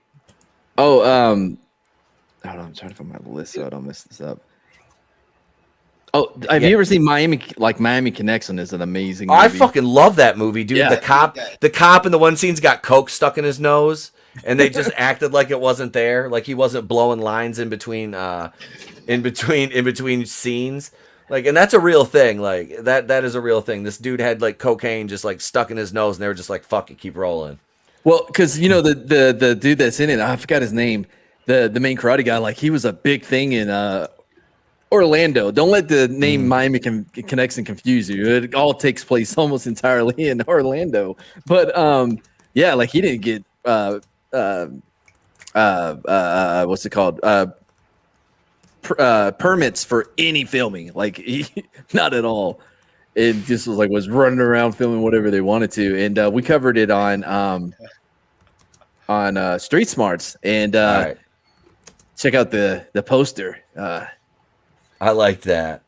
hold on, I'm trying to find my list so I don't mess this up. Oh, have you ever seen Miami Connection? Is an amazing movie. I fucking love that movie, dude. Yeah. The cop in the one scene's got coke stuck in his nose, and they just acted like it wasn't there, like he wasn't blowing lines in between scenes. Like, and that's a real thing. Like that is a real thing. This dude had like cocaine just like stuck in his nose, and they were just like, "Fuck it, keep rolling." Well, because you know the dude that's in it, I forgot his name. The main karate guy, like he was a big thing in Orlando. Don't let the name Miami Connection confuse you. It all takes place almost entirely in Orlando. But yeah, like he didn't get what's it called? Permits for any filming. Like not at all. It just was running around filming whatever they wanted to. And we covered it on Street Smarts. And Right. check out the poster. I like that.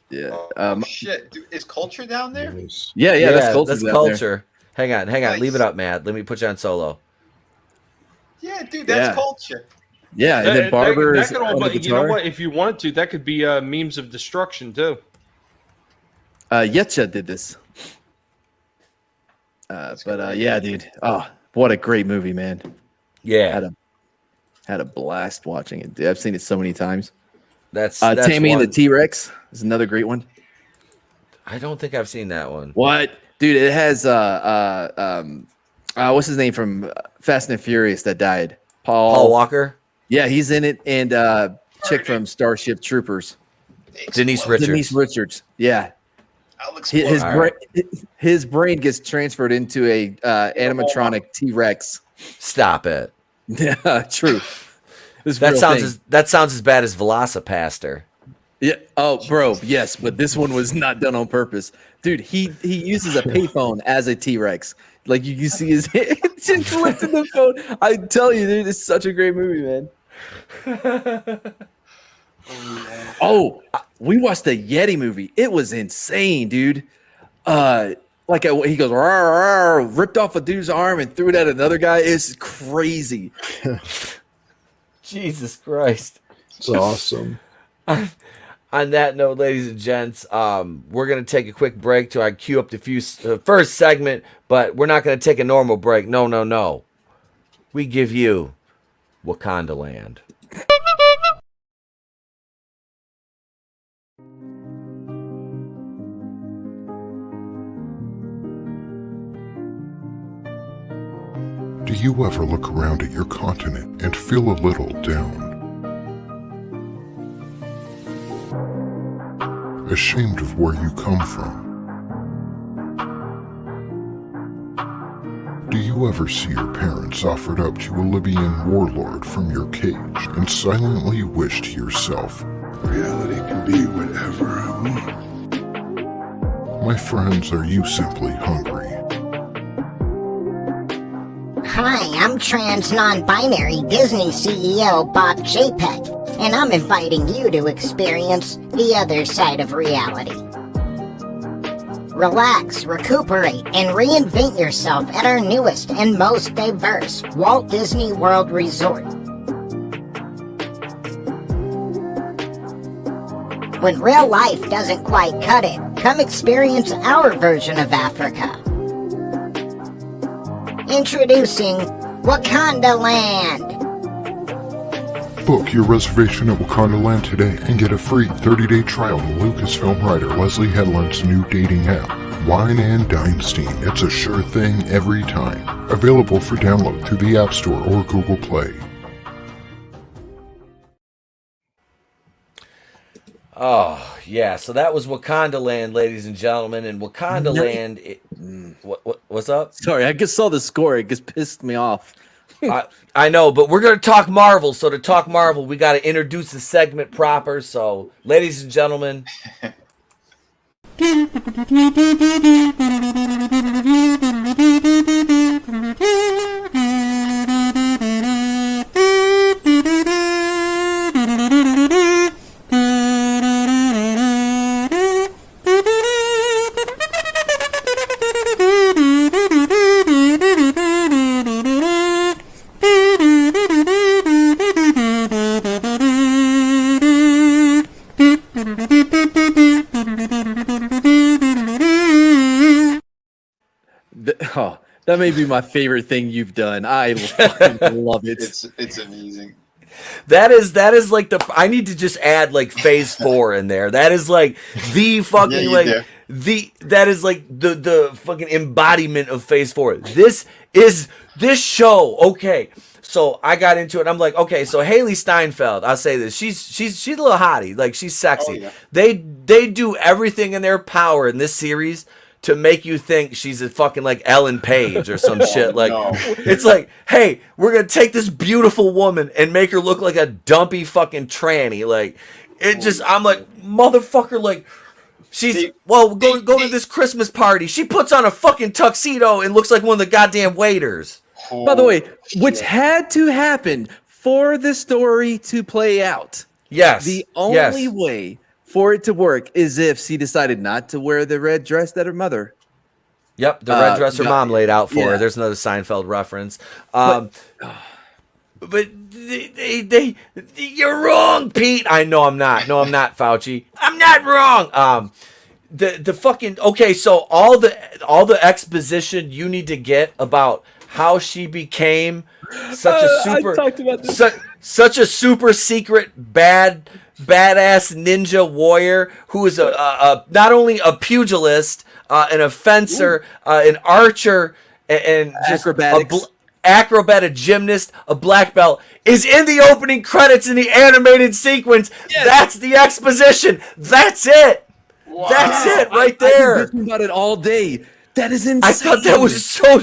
Yeah. Shit, dude, is Culture down there? Yeah, that's culture. That's culture. Hang on. Nice. Leave it up, Matt. Let me put you on solo. Yeah, dude, that's Yeah. Culture. Yeah, and then Barber is that could on the all, you know guitar. what? If you wanted to, that could be memes of destruction too. Yetcha did this. But yeah, dude. Oh, what a great movie, man. Yeah. Had a blast watching it. Dude, I've seen it so many times. That's Tammy and one. the T-Rex is another great one. I don't think I've seen that one. What? Dude, it has what's his name from Fast and Furious that died? Paul Walker? Yeah, he's in it, and chick from Starship Troopers. Denise Richards. Denise Richards. Yeah. Alex His brain gets transferred into a animatronic T-Rex. Stop it. Yeah, true. That sounds as bad as Velocipaster. Yeah. Oh, bro. Yes, but this one was not done on purpose, dude. He uses a payphone as a T-Rex. Like you can see his hand just lifting the phone. I tell you, dude, it's such a great movie, man. Oh, we watched the Yeti movie. It was insane, dude. He goes, "Rawr, rawr," ripped off a dude's arm and threw it at another guy. It's crazy. Jesus Christ. It's awesome. On that note, ladies and gents, we're going to take a quick break till I queue up the first segment, but we're not going to take a normal break. No. We give you Wakanda Land. Do you ever look around at your continent and feel a little down? Ashamed of where you come from? Do you ever see your parents offered up to a Libyan warlord from your cage and silently wish to yourself, reality can be whatever I want? My friends, are you simply hungry? Hi, I'm trans non-binary Disney CEO Bob Chapek, and I'm inviting you to experience the other side of reality. Relax, recuperate, and reinvent yourself at our newest and most diverse Walt Disney World Resort. When real life doesn't quite cut it, come experience our version of Africa. Introducing Wakanda Land. Book your reservation at Wakanda Land today and get a free 30-day trial to Lucasfilm writer Leslie Headland's new dating app, Wine and Dine Steam. It's a sure thing every time. Available for download through the App Store or Google Play. Oh, yeah. So that was Wakanda Land, ladies and gentlemen. And Wakanda Land... what's up? Sorry, I just saw the score. It just pissed me off. I know, but we're going to talk Marvel. So to talk Marvel, we got to introduce the segment proper. So, ladies and gentlemen... That may be my favorite thing you've done. I fucking love it. It's amazing. That is like I need to just add like phase 4 in there. That is like the fucking that is like the fucking embodiment of phase 4. This show. Okay. So I got into it. I'm like, okay, so Haley Steinfeld, I'll say this. She's a little hottie. Like, she's sexy. Oh, yeah. They do everything in their power in this series to make you think she's a fucking like Ellen Page or some shit. Like, it's like, hey, we're gonna take this beautiful woman and make her look like a dumpy fucking tranny. Like, it just, I'm like, motherfucker, like, she's go to this Christmas party. She puts on a fucking tuxedo and looks like one of the goddamn waiters. By the way, which had to happen for the story to play out. Yes. The only way for it to work is if she decided not to wear the red dress that her mother. Yep, the red dress her mom laid out for her. There's another Seinfeld reference. But they you're wrong, Pete. I know I'm not. No, I'm not, Fauci. I'm not wrong. The fucking okay. So all the exposition you need to get about how she became such a super secret badass ninja warrior who is a not only a pugilist, and a fencer, an archer, and just acrobatic gymnast, a black belt, is in the opening credits in the animated sequence. Yes. That's the exposition. That's it. Wow. That's it right there. I've been thinking about it all day. That is insane. I thought that was so.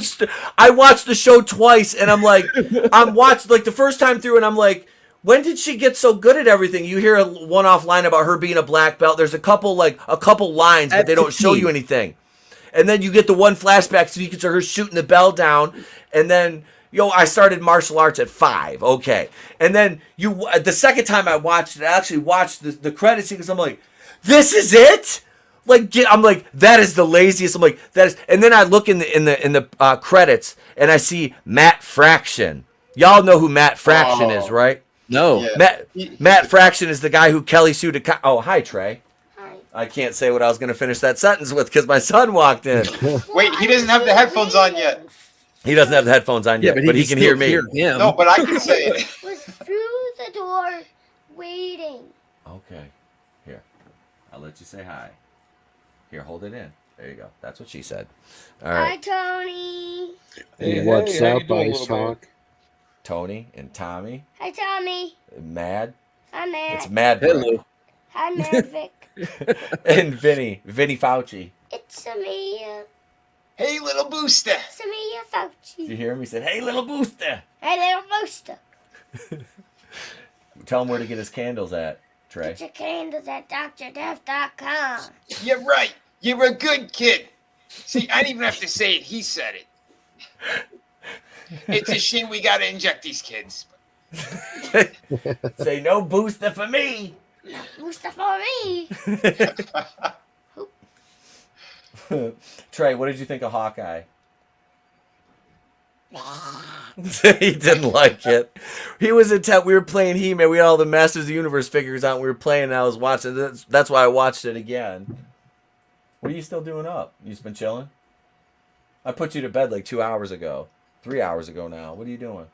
I watched the show twice, and I'm like, I'm watched like the first time through, and I'm like, when did she get so good at everything? You hear a one-off line about her being a black belt. There's a couple lines, but they don't show you anything. And then you get the one flashback sequence of her shooting the bell down, and then I started martial arts at 5. Okay, and then the second time I watched it, I actually watched the credits sequence. I'm like, this is it. I'm like, that is the laziest. I'm like, that is, and then I look in the credits and I see Matt Fraction. Y'all know who Matt Fraction is, right? No. Yeah. Matt Fraction is the guy who Kelly Sue to. Oh, hi, Trey. Hi. I can't say what I was going to finish that sentence with because my son walked in. Wait, he doesn't have the headphones on yet. He doesn't have the headphones on yet, but he can hear me. No, but I can say it. Was through the door waiting. Okay. Here. I'll let you say hi. Here, hold it in. There you go. That's what she said. All right. Hi, Tony. Hey, what's up, Ice Talk? Tony and Tommy. Hi, Tommy. Mad. Hi, Mad. It's Mad. Hello. Hi, Madvic. And Vinny Fauci. It's Amia. Hey, little booster. It's Amia Fauci. Did you hear him? He said, "Hey, little booster." Hey, little booster. Tell him where to get his candles at, Trey. Get your candles at DrDef.com. You're right. You're a good kid. See, I didn't even have to say it. He said it. It's a shame we got to inject these kids. Say no booster for me. No booster for me. Trey, what did you think of Hawkeye? He didn't like it. He was intent. We were playing He-Man. We had all the Masters of the Universe figures out. And we were playing, and I was watching. That's why I watched it again. What are you still doing up? You just been chilling? I put you to bed like 2 hours ago. 3 hours ago now. What are you doing?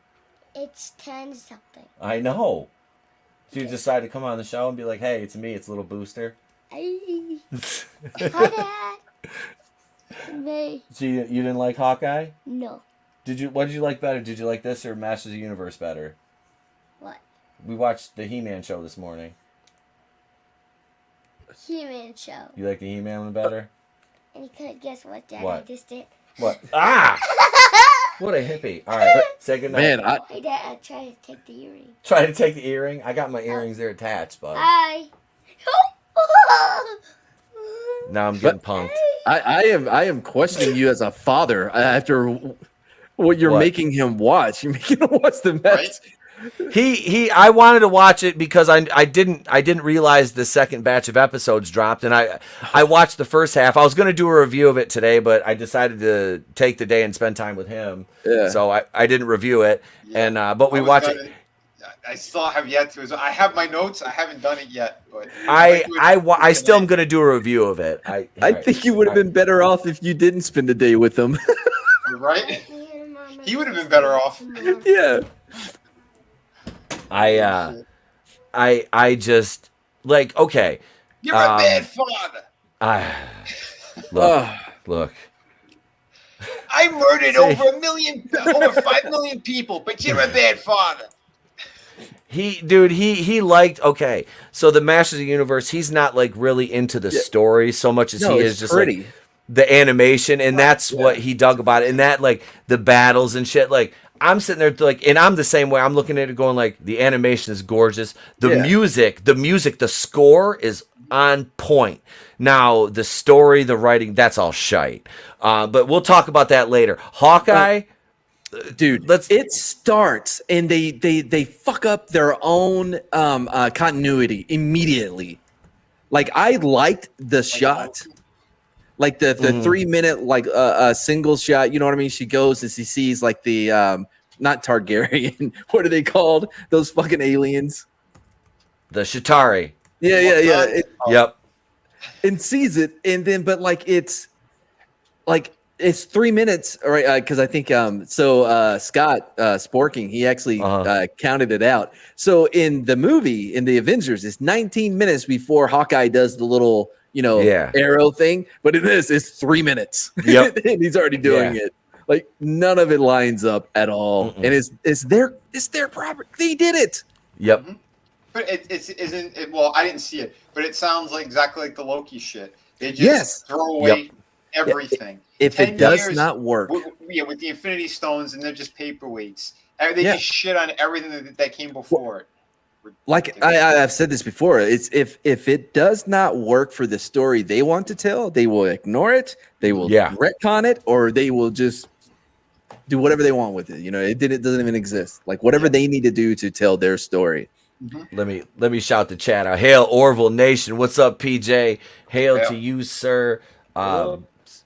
It's 10 something. I know. So you decided to come on the show and be like, hey, it's me. It's Little Booster. Hi, Dad. Me. So you didn't like Hawkeye? No. What did you like better? Did you like this or Masters of the Universe better? What? We watched the He-Man show this morning. He-Man show. You like the He-Man one better? And you couldn't guess what, Dad? What? I just did. What? Ah! What a hippie. All right, say goodnight. Man, Hey, Dad, I tried to take the earring. Try to take the earring? I got my earrings. They're attached, bud. Hi. Now I'm getting punked. I am questioning you as a father after what you're making him watch. You're making him watch the mess. Right? I wanted to watch it because I didn't realize the second batch of episodes dropped, and I watched the first half. I was going to do a review of it today, but I decided to take the day and spend time with him. Yeah. So I didn't review it, but we watched it. I still have yet to. I have my notes. I haven't done it yet, but I still am going to do a review of it. I think you would have been better off if you didn't spend the day with them. Right? He would have been better off. Yeah. I just like okay. You're a bad father. Look. I murdered over 5 million people, but you're a bad father. He liked okay. So the Masters of the Universe, he's not like really into the story so much as he is just pretty. like the animation, and that's what he dug about it. And that like the battles and shit. Like I'm sitting there like, and I'm the same way. I'm looking at it going like the animation is gorgeous. The music, the score is on point. Now the story, the writing, that's all shite. But we'll talk about that later. Hawkeye. Dude, it starts and they fuck up their own continuity immediately. Like I liked the shot, like the 3 minute like single shot. You know what I mean? She goes and she sees like the not Targaryen. What are they called? Those fucking aliens. The Shatari. Yeah. Yep. And sees it, and then but like it's 3 minutes, right? Because I think Scott Sporking, he actually counted it out. So in the movie, in the Avengers, it's 19 minutes before Hawkeye does the little arrow thing. But in this, it's 3 minutes. Yep. And he's already doing it. Like none of it lines up at all. And it's their property. They did it. Yep. Mm-hmm. But isn't it? Well, I didn't see it, but it sounds like exactly like the Loki shit. They just throw away everything. If it does not work, with the Infinity Stones, and they're just paperweights. They just shit on everything that came before it. Like I've said this before, it's if it does not work for the story they want to tell, they will ignore it, they will retcon it, or they will just do whatever they want with it. You know, it doesn't even exist. Like whatever they need to do to tell their story. Mm-hmm. Let me shout the chat out. Hail Orville Nation. What's up, PJ? Hail to you, sir.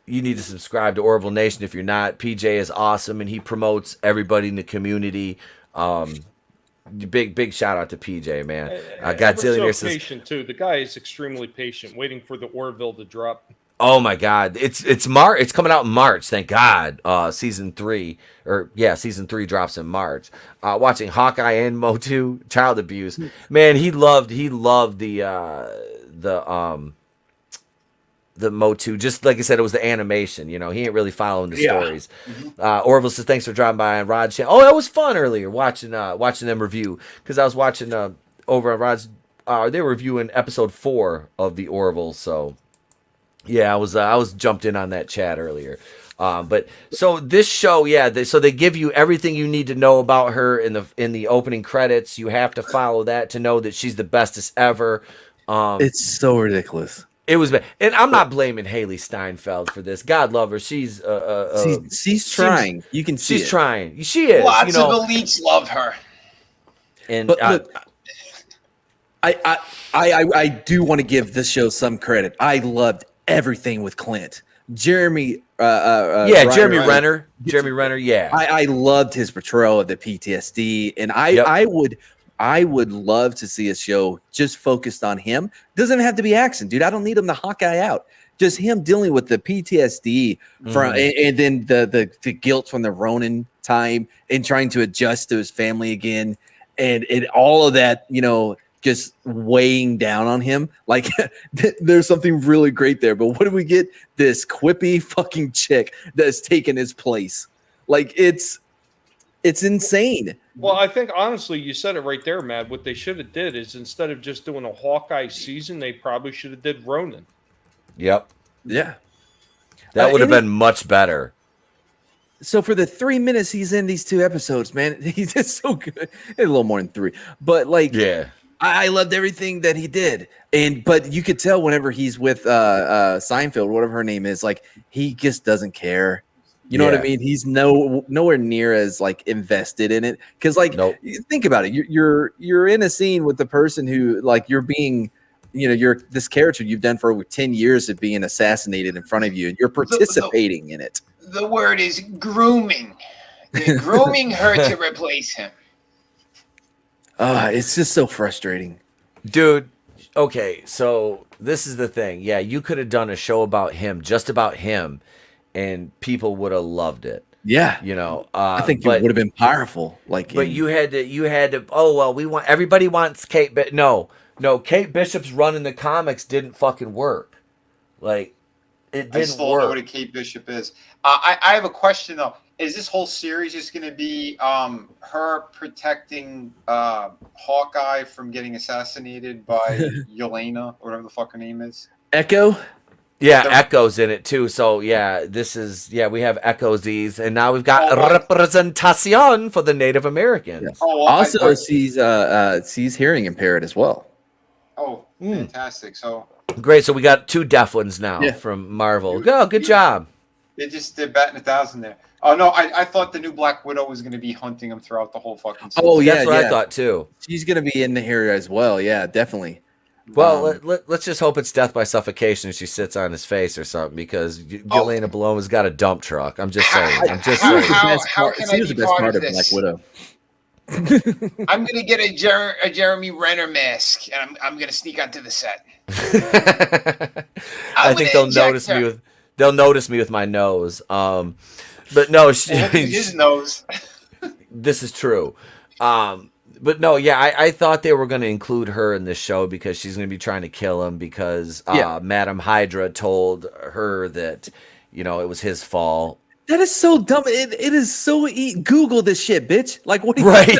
You need to subscribe to Orville Nation if you're not. PJ is awesome and he promotes everybody in the community. Big shout out to PJ, man. Godzilla so patient too. The guy is extremely patient, waiting for the Orville to drop. Oh my God, it's coming out in March. Thank God. Season 3 drops in March. Watching Hawkeye and MOTU child abuse. Man, he loved the MOTU. Just like I said, it was the animation. You know, he ain't really following the stories. Orville says thanks for dropping by on Rod's channel. Oh, that was fun earlier watching them review because I was watching over on Rod's. They were reviewing episode 4 of the Orville. So. Yeah, I was jumped in on that chat earlier. But so this show, so they give you everything you need to know about her in the opening credits. You have to follow that to know that she's the bestest ever. It's so ridiculous. It was bad. And I'm not blaming Haley Steinfeld for this. God love her. She's trying. You can see she's trying. She is. Lots of elites love her. And but look, I do want to give this show some credit. I loved everything with Clint. Jeremy Renner. Jeremy Renner, I loved his portrayal of the PTSD, and I would love to see a show just focused on him. Doesn't have to be action, dude. I don't need him to Hawkeye out. Just him dealing with the PTSD from and then the guilt from the Ronin time and trying to adjust to his family again, and all of that, you know, just weighing down on him. Like there's something really great there. But what do we get? This quippy fucking chick that's taken his place. Like it's insane. Well, I think honestly, you said it right there, Mad. What they should have did is instead of just doing a Hawkeye season, they probably should have did Ronin. Yep. Yeah. That would have been much better. So for the 3 minutes he's in these 2 episodes, man, he's just so good. A little more than 3. But like I loved everything that he did. But you could tell whenever he's with Seinfeld, whatever her name is, like he just doesn't care. You know what I mean? He's nowhere near as like invested in it. Because like think about it. You're in a scene with the person who like you're being, you know, you're this character you've done for over 10 years of being assassinated in front of you, and you're participating in it. The word is grooming. They're grooming her to replace him. It's just so frustrating. Dude, okay, so this is the thing. Yeah, you could have done a show about him, just about him, and people would have loved it. Yeah, You know, I think but it would have been powerful. Like, but you had to. Oh well, everybody wants Kate, but no, Kate Bishop's run in the comics didn't fucking work. Like, it I didn't still don't know what work. a Kate Bishop is. I have a question though. Is this whole series just going to be her protecting Hawkeye from getting assassinated by Yelena, or whatever the fuck her name is? Echo. Yeah, The- Echo's in it too. So yeah, we have Echo Z's, and now we've got Oh, what? representation for the Native Americans. Oh, Also, sees hearing impaired as well. Oh, fantastic! So Great. So we got 2 deaf ones now Yeah. from Marvel. Good job. they're batting 1,000 there. Oh no, I thought the new Black Widow was going to be hunting him throughout the whole fucking season. Oh yeah, That's what I thought too. She's gonna be in here as well. Yeah, definitely. Well, let's just hope it's death by suffocation and she sits on his face or something, because Yelena Belloma's got a dump truck. I'm just saying. I'm just saying. How can I She was be the best part part of of Black this? Widow. I'm gonna get a Jeremy Renner mask, and I'm gonna sneak onto the set. I think they'll notice me with my nose. But no, his nose. This is true. But no, yeah, I thought they were going to include her in this show because she's going to be trying to kill him because Madam Hydra told her that, it was his fault. That is so dumb. It is so Google this shit, bitch. Like, what? Right.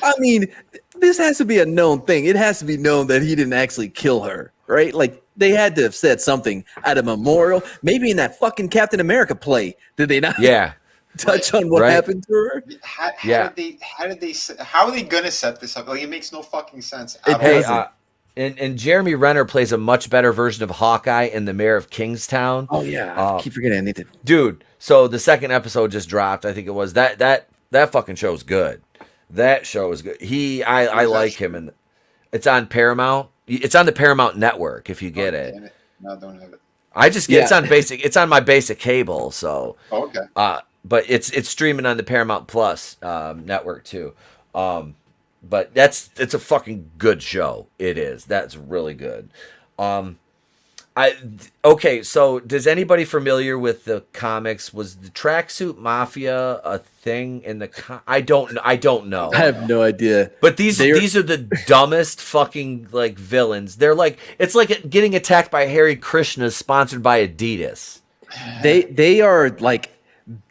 I mean, this has to be a known thing. It has to be known that he didn't actually kill her, right? Like, they had to have said something at a memorial. Maybe in that fucking Captain America play, did they not? Yeah. Touch on what happened to her. How are they gonna set this up? Like, it makes no fucking sense. And Jeremy Renner plays a much better version of Hawkeye in The Mayor of Kingstown. Oh yeah, I keep forgetting. I need to. Dude, so the second episode just dropped. I think it was that fucking show's good. That show is good. I like him, and it's on Paramount. It's on the Paramount Network if you get it. Damn it. No, I don't have it. I just get it's on basic. It's on my basic cable. So. Oh, okay. But it's streaming on the Paramount Plus network too. But it's a fucking good show. It is. That's really good. Okay, so does anybody familiar with the comics? Was the Tracksuit Mafia a thing in the I don't know. I have no idea. But these are the dumbest fucking like villains. They're like, it's like getting attacked by Hare Krishna sponsored by Adidas. They are like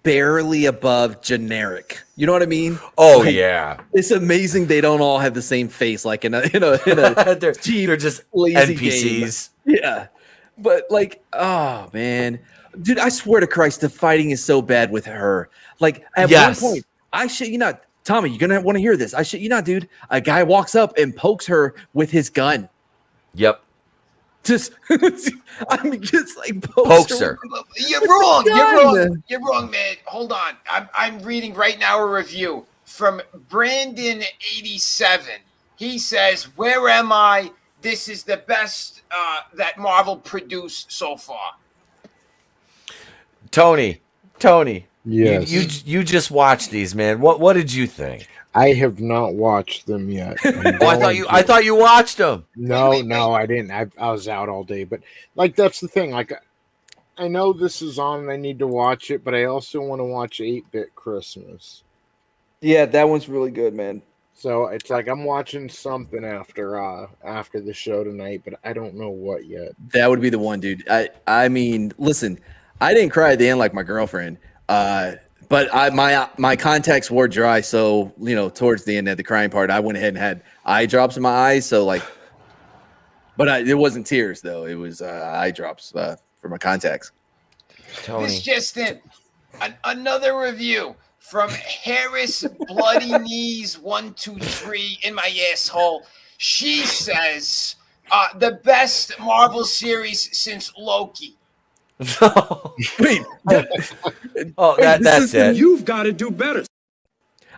barely above generic. You know what I mean? Oh like, yeah. It's amazing they don't all have the same face like in a they're just lazy NPCs. Game. Yeah. But like, oh man. Dude, I swear to Christ, the fighting is so bad with her. Like at one point, I shit you not, Tommy, you're gonna want to hear this. I shit you not, dude. A guy walks up and pokes her with his gun. Yep. Just I mean, just like pokes her. You're wrong. You're wrong, man. Hold on. I'm reading right now a review from Brandon87. He says, "Where am I? This is the best that Marvel produced so far." Tony. Yes. You just watched these, man. What did you think? I have not watched them yet. I thought you watched them. No, I didn't. I was out all day, but like that's the thing. Like, I know this is on, and I need to watch it, but I also want to watch 8-Bit Christmas. Yeah, that one's really good, man. So it's like I'm watching something after the show tonight, but I don't know what yet. That would be the one, dude. I mean, listen, I didn't cry at the end like my girlfriend. But my contacts were dry, so towards the end of the crying part, I went ahead and had eye drops in my eyes. So like, but it wasn't tears though; it was eye drops for my contacts. Tony. This just in, another review from Harris Bloody Knees 123 in my asshole. She says the best Marvel series since Loki. Wait. That's it. You've got to do better.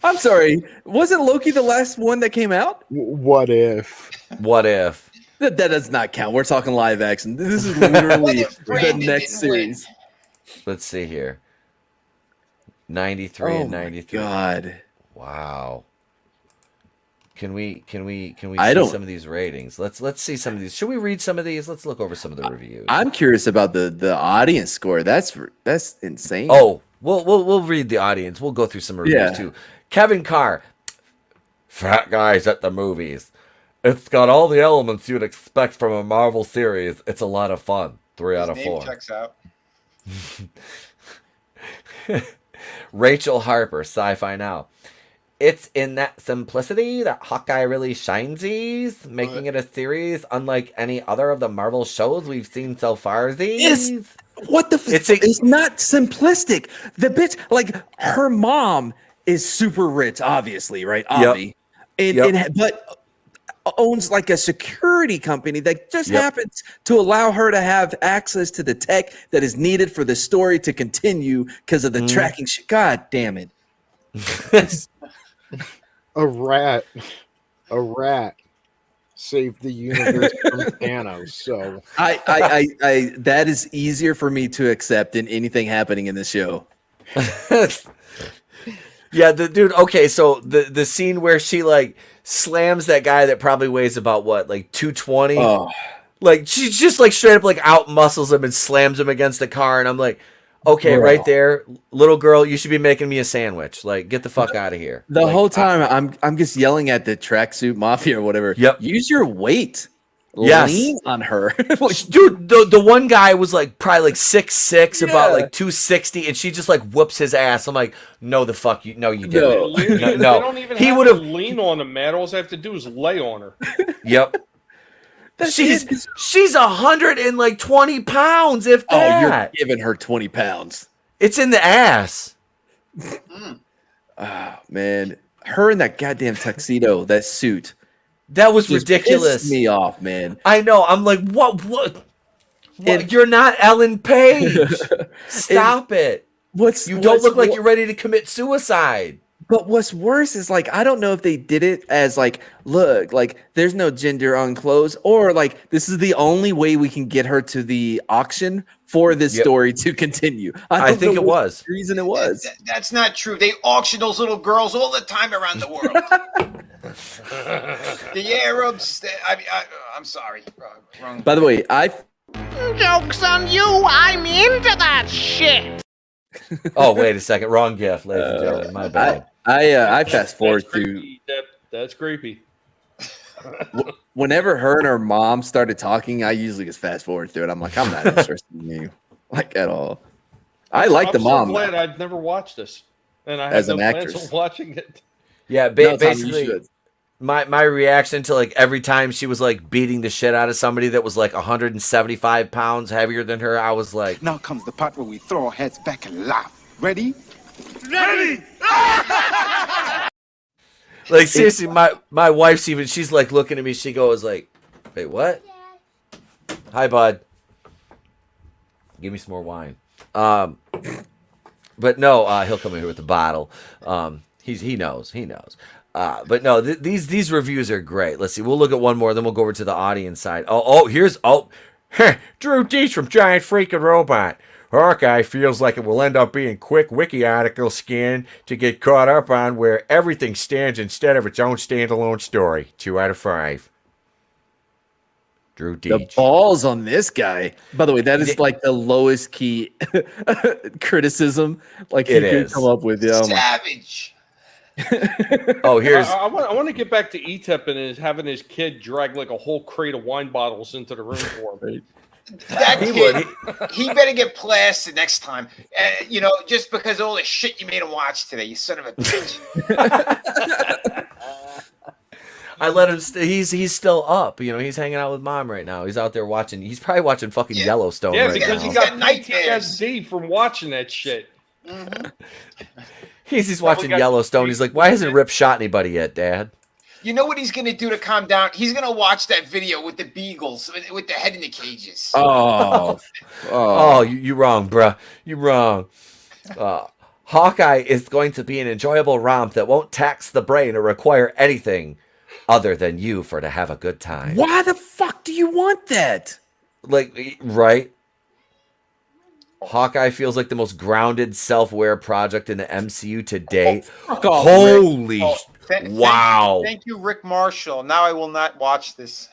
I'm sorry. Wasn't Loki the last one that came out? What if? That does not count. We're talking live action. This is literally the next series. Let's see here. 93 and 93. God. Wow. Can we I see don't- some of these ratings? Let's see some of these. Should we read some of these? Let's look over some of the reviews. I'm curious about the audience score. That's insane. Oh, we'll read the audience. We'll go through some reviews Yeah. too. Kevin Carr, fat guys at the movies. It's got all the elements you'd expect from a Marvel series. It's a lot of fun. 3 out of His name 4. checks out. Rachel Harper, Sci-Fi Now. It's in that simplicity that Hawkeye really shines, making it a series unlike any other of the Marvel shows we've seen so far. What the? It's not simplistic. The bitch, like her mom, is super rich, obviously, right? Avi, but owns like a security company that just happens to allow her to have access to the tech that is needed for the story to continue because of the tracking shit. God damn it! A rat saved the universe from Thanos. So I that is easier for me to accept than anything happening in the show. Yeah, the dude. Okay, so the scene where she like slams that guy that probably weighs about what, like 220. Oh. Like she just like straight up like out muscles him and slams him against the car, and I'm like, okay, Bro. right there, little girl, you should be making me a sandwich. Like, get the fuck out of here. The Like, whole time I'm just yelling at the tracksuit mafia or whatever. Yep. Use your weight. Yes. Lean on her. Dude, the one guy was like probably like 6'6", about like 260, and she just like whoops his ass. I'm like, no, the fuck you, no, you didn't. They No, don't even he have would to have. lean on him, Matt. All they have to do is lay on her. Yep. She's 120 pounds, if Oh, that. you're giving her 20 pounds. It's in the ass. Oh, man. Her in that goddamn tuxedo, that suit. That was just ridiculous. pissed me off, man. I know. I'm like, what? You're not Ellen Page. Stop it. You don't look like you're ready to commit suicide. But what's worse is like, I don't know if they did it as like, look, like there's no gender on clothes, or like this is the only way we can get her to the auction for this story to continue. I think it was. The reason it was. That's not true. They auction those little girls all the time around the world. The Arabs. I'm sorry. Wrong. By the way, Joke's on you. I'm into that shit. Oh, wait a second. Wrong gift, ladies and gentlemen. My bad. I fast forward through. That's creepy. Whenever her and her mom started talking, I usually just fast forward through it. I'm like, I'm not interested in you, like at all. I like the mom. I'm so glad I've never watched this, and I have As no an plans actress. on watching it. Yeah, No, Tom, you basically, should. my reaction to like every time she was like beating the shit out of somebody that was like 175 pounds heavier than her, I was like, Now comes the part where we throw our heads back and laugh. Ready? Ready? like seriously, my wife's even, she's like looking at me, she goes like, wait, what? Hi, bud. Give me some more wine. But no, he'll come in here with the bottle. He knows. But no, these reviews are great. Let's see. We'll look at one more, then we'll go over to the audience side. Here's Drew Deach from Giant Freaking Robot. Hawkeye feels like it will end up being quick wiki article scan to get caught up on, where everything stands instead of its own standalone story. 2 out of 5. Drew The Deach. balls on this guy. By the way, that is like the lowest key criticism like It he could is. come up with. Yeah, Savage. Oh, here's I want to get back to ETEP and having his kid drag like a whole crate of wine bottles into the room for him. That kid, he better get blasted next time. Just because of all the shit you made him watch today, you son of a bitch. I let him. He's still up. He's hanging out with mom right now. He's out there watching. He's probably watching fucking Yellowstone Yeah, right because now. he got nightmares. PTSD from watching that shit. He's watching Yellowstone. He's like, why hasn't Rip shot anybody yet, Dad? You know what he's gonna do to calm down? He's gonna watch that video with the beagles, with the head in the cages. You wrong, bruh. You wrong. Hawkeye is going to be an enjoyable romp that won't tax the brain or require anything other than you to have a good time. Why the fuck do you want that? Like, right? Hawkeye feels like the most grounded, self-aware project in the MCU to date. Fuck off, Holy, Rick. Wow. Thank you, Rick Marshall. Now I will not watch this.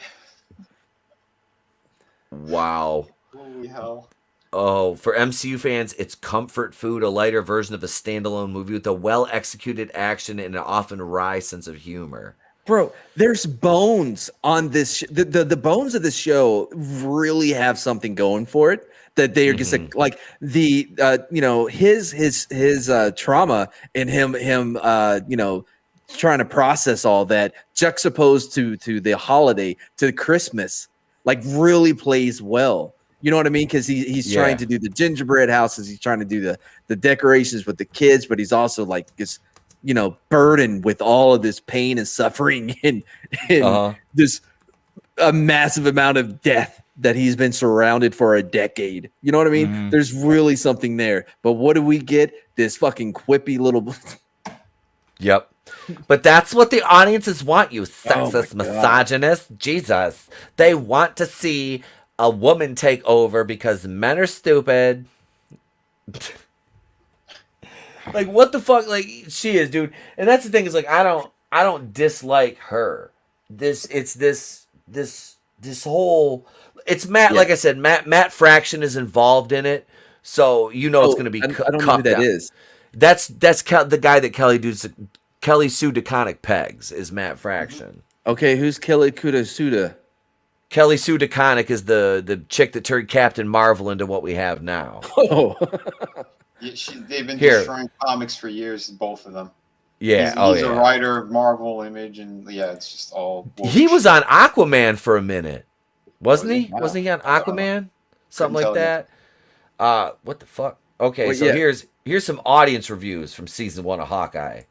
Wow. Holy hell. Oh, for MCU fans, it's comfort food, a lighter version of a standalone movie with a well-executed action and an often wry sense of humor. Bro, there's bones on this. The bones of this show really have something going for it. That they are just like the his trauma and him trying to process all that juxtaposed to the holiday, to Christmas, like really plays well. You know what I mean? Because he's trying to do the gingerbread houses, he's trying to do the decorations with the kids, but he's also like this, burdened with all of this pain and suffering and this a massive amount of death that he's been surrounded for a decade. You know what I mean? There's really something there. But what do we get? This fucking quippy little. Yep. But that's what the audiences want, you sexist, my God. misogynist. Jesus. They want to see a woman take over because men are stupid. Like, what the fuck? Like, she is, dude. And that's the thing, is like, I don't dislike her. This whole, it's Matt. Like I said, Matt Fraction is involved in it, so it's going to be. I don't know who that is. That's the guy that Kelly Sue DeConnick pegs is Matt Fraction. Okay, who's Kelly Suda? Kelly Sue DeConnick is the chick that turned Captain Marvel into what we have now. Oh. Yeah, they've been destroying comics for years, both of them. Yeah, he's a writer of Marvel, Image, and it's just all. He was on Aquaman for a minute, wasn't he? Wow. Wasn't he on Aquaman? Something like that. What the fuck? Okay, so here's some audience reviews from season 1 of Hawkeye.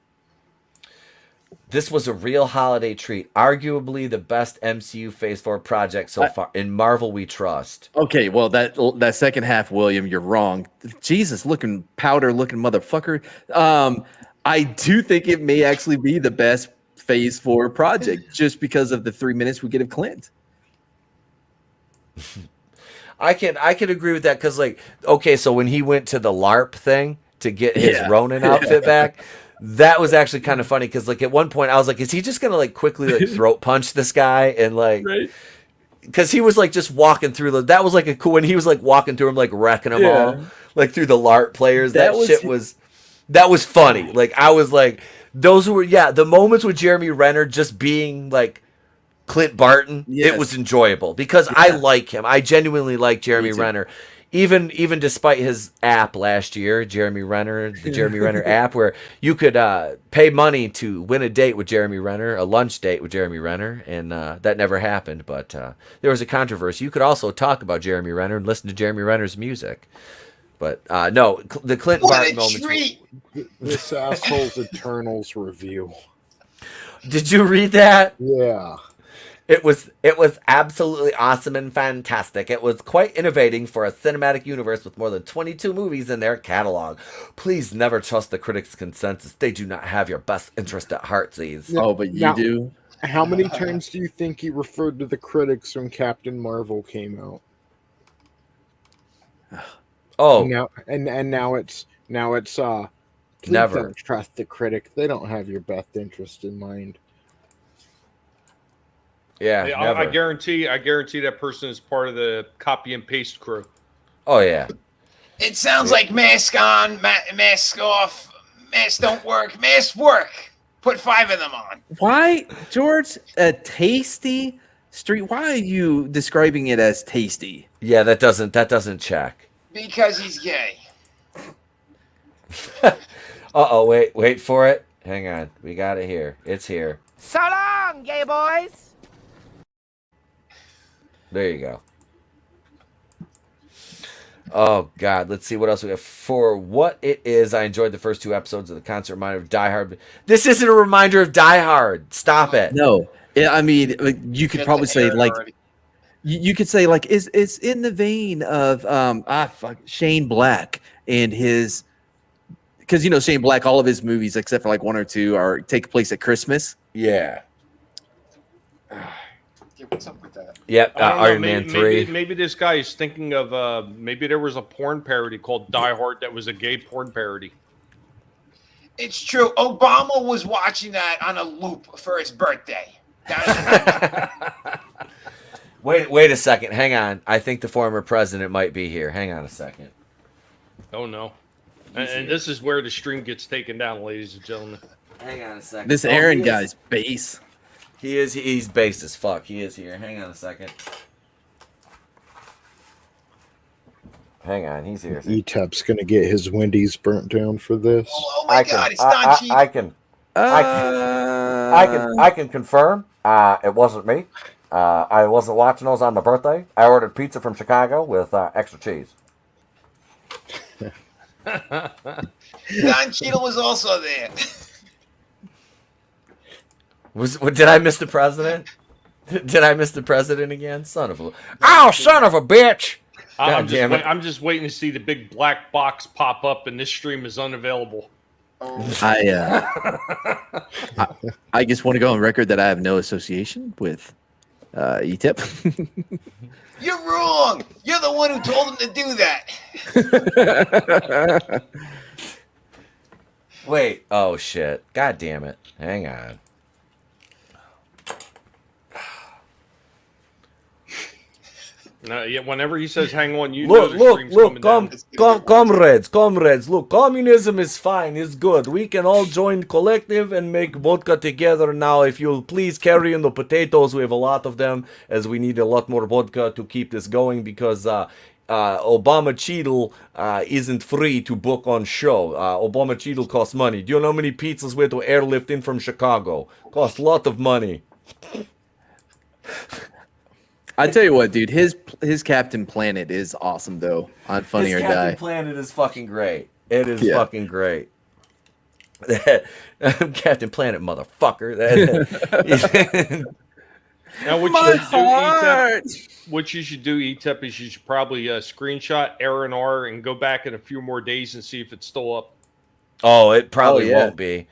This was a real holiday treat, arguably the best MCU Phase 4 project so far. In Marvel, we trust. Okay, well, that second half, William, you're wrong. Jesus, powder looking motherfucker. I do think it may actually be the best Phase 4 project just because of the 3 minutes we get of Clint. I can agree with that, because so when he went to the LARP thing to get his Ronin outfit back. That was actually kind of funny, because at one point I was like, is he just gonna quickly throat punch this guy and because he was just walking through that was a cool when he was walking through him wrecking them all through the LARP players. That was funny. I was those were the moments with Jeremy Renner just being Clint Barton. It was enjoyable because I like him. I genuinely like Jeremy Renner. Even despite his app last year, the Jeremy Renner app, where you could pay money to win a date with Jeremy Renner, a lunch date with Jeremy Renner, and that never happened. But there was a controversy. You could also talk about Jeremy Renner and listen to Jeremy Renner's music. But no, the Clint Barton moments. This asshole's Eternals review. Did you read that? Yeah. It was absolutely awesome and fantastic. It was quite innovating for a cinematic universe with more than 22 movies in their catalog. Please never trust the critics' consensus. They do not have your best interest at heart, Z's. Oh, but you do? How many times do you think he referred to the critics when Captain Marvel came out? Oh. Now it's please never don't trust the critic. They don't have your best interest in mind. Yeah, I guarantee that person is part of the copy and paste crew. Oh yeah. It sounds like mask on, mask off, masks don't work, masks work. Put 5 of them on. Why, George? A tasty street? Why are you describing it as tasty? Yeah, that doesn't check. Because he's gay. Wait for it. Hang on, we got it here. It's here. So long, gay boys. There you go. Oh, God. Let's see what else we have. For what it is, I enjoyed the first 2 episodes of the concert reminder of Die Hard. This isn't a reminder of Die Hard. Stop it. No. Yeah, I mean, you could probably say, you could say, it's in the vein of Shane Black and his... Because, Shane Black, all of his movies, except for 1 or 2, take place at Christmas. Yeah. What's up with that? Yep, Iron Man 3. Maybe this guy is thinking of maybe there was a porn parody called Die Hard that was a gay porn parody. It's true. Obama was watching that on a loop for his birthday. Wait a second. Hang on. I think the former president might be here. Hang on a second. Oh no. And this is where the stream gets taken down, ladies and gentlemen. Hang on a second. This Aaron guy's base. He is. He's based as fuck. He is here. Hang on a second. Hang on. He's here. ETEP's gonna get his Wendy's burnt down for this. Oh my God, it's Don Cheadle. I can confirm. It wasn't me. I wasn't watching those on my birthday. I ordered pizza from Chicago with extra cheese. Don Cheadle was also there. Did I miss the president? Did I miss the president again? Son of a bitch! I'm just waiting to see the big black box pop up, and this stream is unavailable. I just want to go on record that I have no association with ETIP. You're wrong. You're the one who told him to do that. Wait. Oh shit. God damn it. Hang on. Yeah, whenever he says "hang on," you know the stream's coming down. Comrades, look, communism is fine, it's good. We can all join collective and make vodka together now. If you'll please carry in the potatoes, we have a lot of them, as we need a lot more vodka to keep this going, because Obama Cheadle isn't free to book on show. Obama Cheadle costs money. Do you know how many pizzas we had to airlift in from Chicago? Cost a lot of money. I tell you what, dude, his Captain Planet is awesome though. On Funny or Die. Captain Planet is fucking great. It is fucking great. Captain Planet, motherfucker. Now, what you should do, ETEP, is you should probably screenshot R&R and go back in a few more days and see if it's still up. Oh, it probably won't be.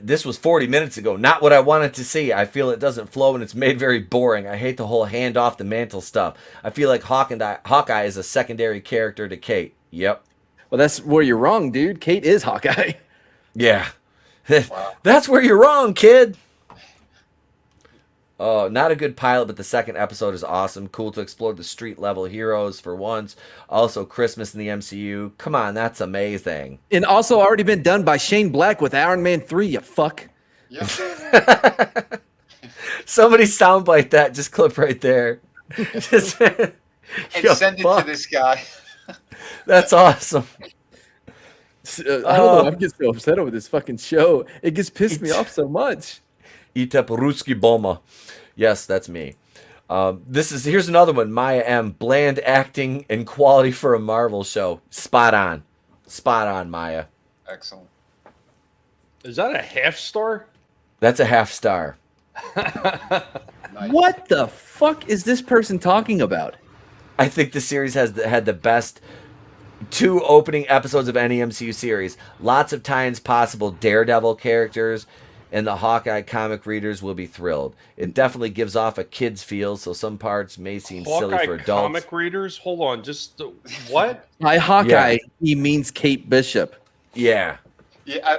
This was 40 minutes ago. Not what I wanted to see. I feel it doesn't flow and it's made very boring. I hate the whole hand off the mantle stuff. I feel like Hawkeye is a secondary character to Kate. Yep. Well, that's where you're wrong, dude. Kate is Hawkeye. Yeah. That's where you're wrong, kid. Oh, not a good pilot, but the second episode is awesome. Cool to explore the street level heroes for once. Also, Christmas in the MCU. Come on, that's amazing. And also already been done by Shane Black with Iron Man 3, you fuck. Yep. Somebody soundbite that. Just clip right there. And send it to this guy. That's awesome. I don't know. I'm just so upset over this fucking show. It just pissed me off so much. Itep Ruski Boma. Yes, that's me. Here's another one. Maya M. Bland acting and quality for a Marvel show. Spot on. Spot on, Maya. Excellent. Is that a half star? That's a half star. Nice. What the fuck is this person talking about? I think the series had the best 2 opening episodes of any MCU series. Lots of tie-ins possible. Daredevil characters. And the Hawkeye comic readers will be thrilled. It definitely gives off a kid's feel, so some parts may seem silly for adults. Comic readers? Hold on, just what? By Hawkeye, he means Kate Bishop. Yeah. Yeah,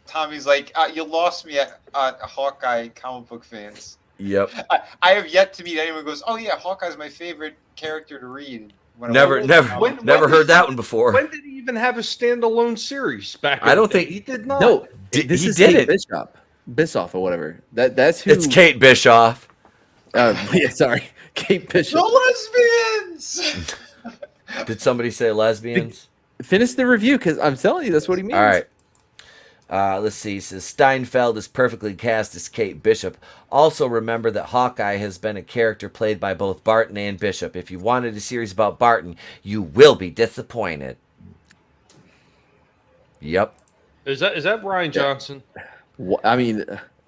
Tommy's like, you lost me at Hawkeye comic book fans. Yep. I have yet to meet anyone who goes, oh yeah, Hawkeye's my favorite character to read. Never heard that one before. When did he even have a standalone series back? I don't think he did not. No, this is Kate Bischoff or whatever. That's who. It's Kate Bischoff. Yeah, sorry, Kate Bishop. The lesbians. Did somebody say lesbians? Finish the review, because I'm telling you, that's what he means. All right. Let's see. He says Steinfeld is perfectly cast as Kate Bishop. Also remember that Hawkeye has been a character played by both Barton and Bishop. If you wanted a series about Barton, you will be disappointed. Yep. Is that Ryan Johnson? I mean,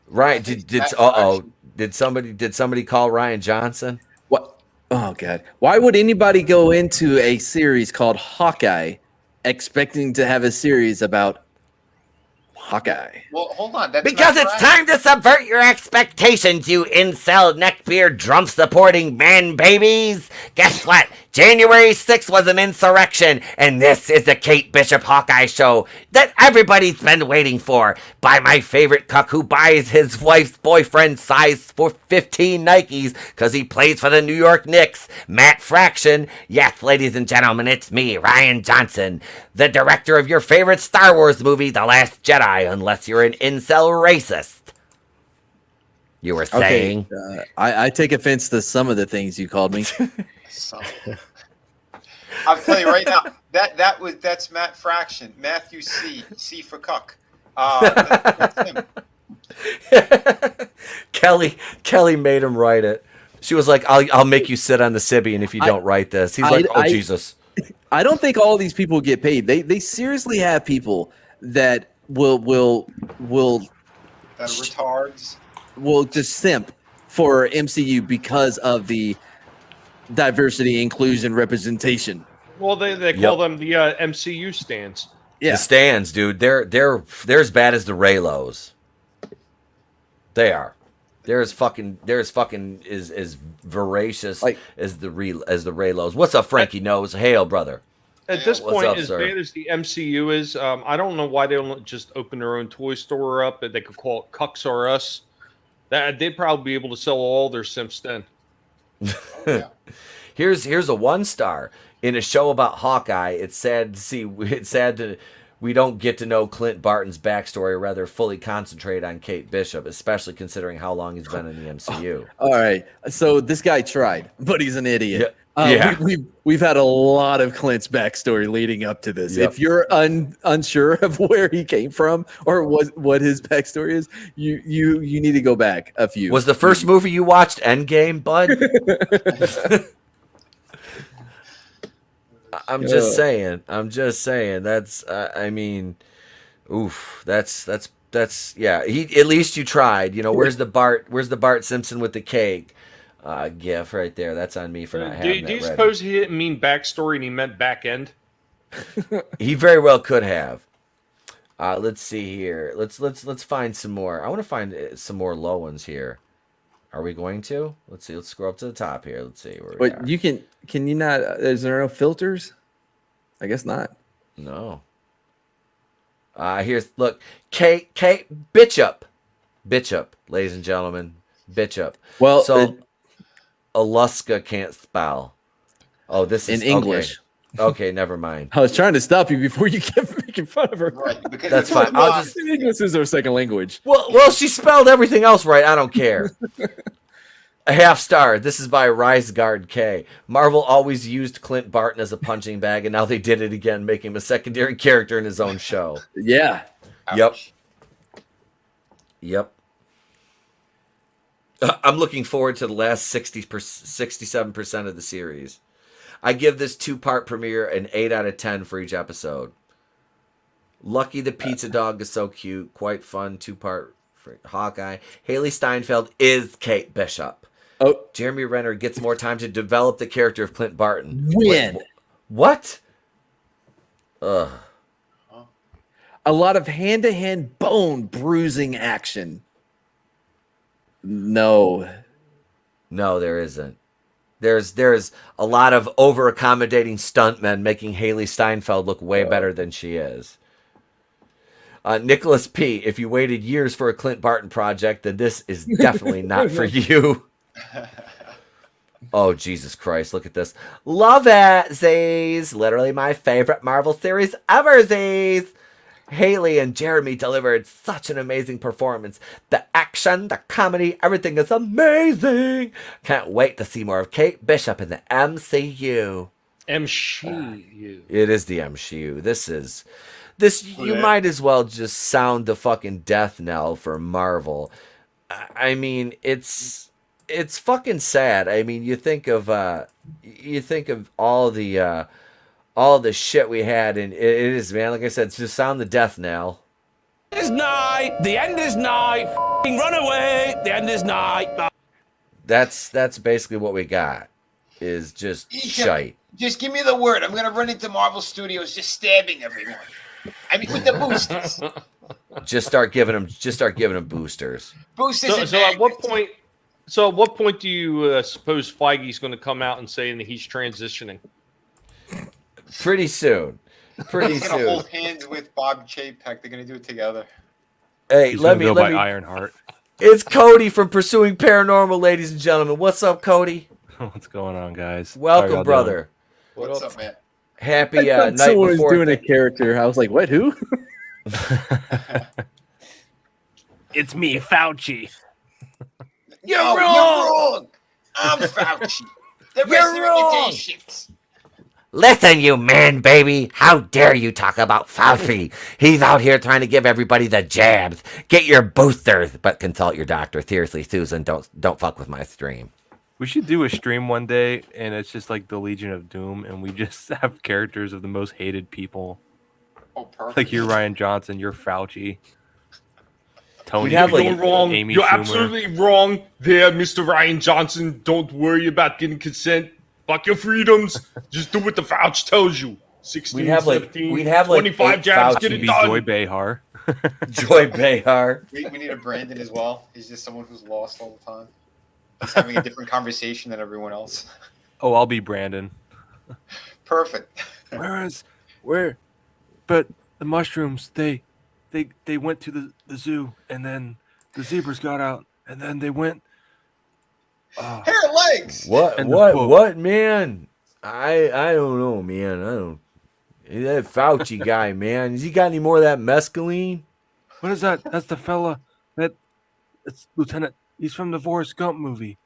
Ryan did somebody call Ryan Johnson? What? Oh god. Why would anybody go into a series called Hawkeye expecting to have a series about Hawkeye? Well, hold on. That's because it's time to subvert your expectations, you incel neckbeard drum supporting man babies. Guess what? January 6th was an insurrection, and this is the Kate Bishop Hawkeye show that everybody's been waiting for by my favorite cuck who buys his wife's boyfriend size for 15 Nikes because he plays for the New York Knicks, Matt Fraction. Yes, ladies and gentlemen, it's me, Ryan Johnson, the director of your favorite Star Wars movie, The Last Jedi, unless you're an incel racist. You were saying? Okay, I take offense to some of the things you called me. I'll tell you right now, that's Matt Fraction, Matthew C for cuck. That's him. Kelly made him write it. She was like, "I'll make you sit on the Sybian if you don't write this." He's like, "Oh Jesus." I don't think all these people get paid. They seriously have people that will That retards. Will just simp for MCU because of the diversity, inclusion, representation. Well, they call them the MCU stands. Yeah, the stands, dude. They're as bad as the Raylos. They are. They're as fucking as voracious as the Raylos. What's up, Frankie Nose? Hail, brother. At this What's point, up, as sir? bad as the MCU is, I don't know why they don't just open their own toy store up that they could call it Cucks R Us. That they'd probably be able to sell all their simps then. Here's a 1-star in a show about Hawkeye. It's sad to see. We don't get to know Clint Barton's backstory, or rather fully concentrate on Kate Bishop, especially considering how long he's been in the MCU. All right, so this guy tried, but he's an idiot. Yeah. We've had a lot of Clint's backstory leading up to this. Yep. If you're unsure of where he came from or what his backstory is, you need to go back a few. Was the first movie you watched Endgame, bud? I'm just saying. That's I mean, oof. That's yeah. At least you tried. You know, where's the Bart Simpson with the cake? GIF right there. That's on me for not having that. Do you ready. suppose he didn't mean backstory and he meant back end? He very well could have. Let's see here. Let's find some more. I want to find some more low ones here. Are we going to? Let's see. Let's scroll up to the top here. Let's see where we are. But you can you not? Is there no filters? I guess not. No. Here's look. Kate Bishop, ladies and gentlemen, Bishop. Well, so Aluska can't spell. Oh, this is in English. Okay, never mind. I was trying to stop you before you kept making fun of her. Right, because That's fine. I'll just. English is her second language. Well, she spelled everything else right. I don't care. A 1/2-star. This is by RiseGuard K. Marvel always used Clint Barton as a punching bag, and now they did it again, making him a secondary character in his own show. Yeah. Ouch. Yep. I'm looking forward to the last 67% of the series. I give this 2-part premiere an 8 out of 10 for each episode. Lucky the Pizza Dog is so cute. Quite fun. 2-part for Hawkeye. Haley Steinfeld is Kate Bishop. Oh, Jeremy Renner gets more time to develop the character of Clint Barton. When? What? Ugh. A lot of hand-to-hand bone bruising action. No, there isn't. There's a lot of over-accommodating stuntmen making Haley Steinfeld look way better than she is. Nicholas P., if you waited years for a Clint Barton project, then this is definitely not for you. Oh, Jesus Christ, look at this. Love it, Z's. Literally my favorite Marvel series ever, Z's. Haley and Jeremy delivered such an amazing performance. The action, the comedy, everything is amazing. Can't wait to see more of Kate Bishop in the MCU. MCU. It is the MCU. This. You might as well just sound the fucking death knell for Marvel. I mean, it's fucking sad. I mean, you think of all the shit we had, and it is, man. Like I said, it's just sound the death knell. The end is nigh. The end is nigh. F***ing run away. The end is nigh. That's basically what we got. Is just shite. Just give me the word. I'm gonna run into Marvel Studios, just stabbing everyone. I mean, with the boosters. Just start giving them boosters. Boosters. So at what point? So, at what point do you suppose Feige's going to come out and say that he's transitioning? Pretty soon. Pretty He's gonna soon. hold hands with Bob Chapek. They're gonna do it together. Hey, He's let gonna me go let by me. Ironheart. It's Cody from Pursuing Paranormal, ladies and gentlemen. What's up, Cody? What's going on, guys? Welcome, brother. What's up, man? Happy I thought night someone was before. doing a character. I was like, what? Who? It's me, Fauci. You're wrong. I'm Fauci. The rest You're of your wrong. day shifts. Listen, you man baby. How dare you talk about Fauci? He's out here trying to give everybody the jabs. Get your boosters, but consult your doctor. Seriously, Susan, don't fuck with my stream. We should do a stream one day, and it's just like the Legion of Doom, and we just have characters of the most hated people. Oh, perfect. Like you're Ryan Johnson, you're Fauci. Tony, We'd have, like, You're wrong. Amy You're Schumer. absolutely wrong there, Mr. Ryan Johnson. Don't worry about getting consent. Fuck your freedoms. Just do what the Fauci tells you. 16, We'd have, like- 17, we'd have, like, 25 8 jabs, Fauci. get it Be done. Joy Behar. Joy Behar. We need a Brandon as well. He's just someone who's lost all the time. He's having a different conversation than everyone else. Oh, I'll be Brandon. Perfect. Where? But the mushrooms, they went to the zoo, and then the zebras got out, and then they went. Hair legs. What? And the What? book. What, man? I don't know, man. I don't. That Fauci guy, man. Has he got any more of that mescaline? What is that? That's the fella. It's Lieutenant. He's from the Forrest Gump movie.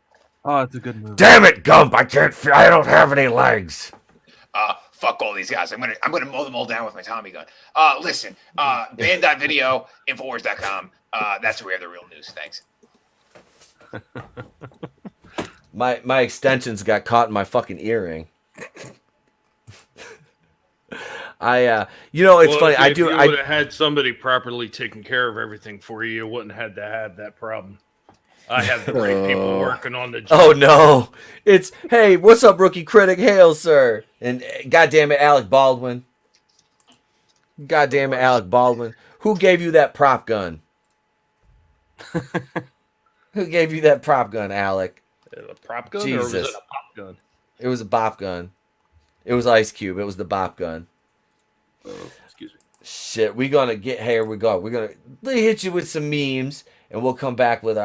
Oh, it's a good movie. Damn it, Gump! I don't have any legs. Fuck all these guys. I'm gonna mow them all down with my Tommy gun. Listen, band.video, Infowars.com. That's where we have the real news. Thanks. My extensions got caught in my fucking earring. It's funny. If you would have had somebody properly taking care of everything for you, you wouldn't have had to have that problem. I have the right people working on the job. Oh no! It's hey, what's up, rookie critic? Hail, sir! And goddamn it, Alec Baldwin. Goddamn it, Alec Baldwin. Who gave you that prop gun? Who gave you that prop gun, Alec? A prop gun, Jesus. or was it a pop gun? It was a bop gun. It was Ice Cube. It was the bop gun. Excuse me. Shit, here we go. We're gonna hit you with some memes, and we'll come back with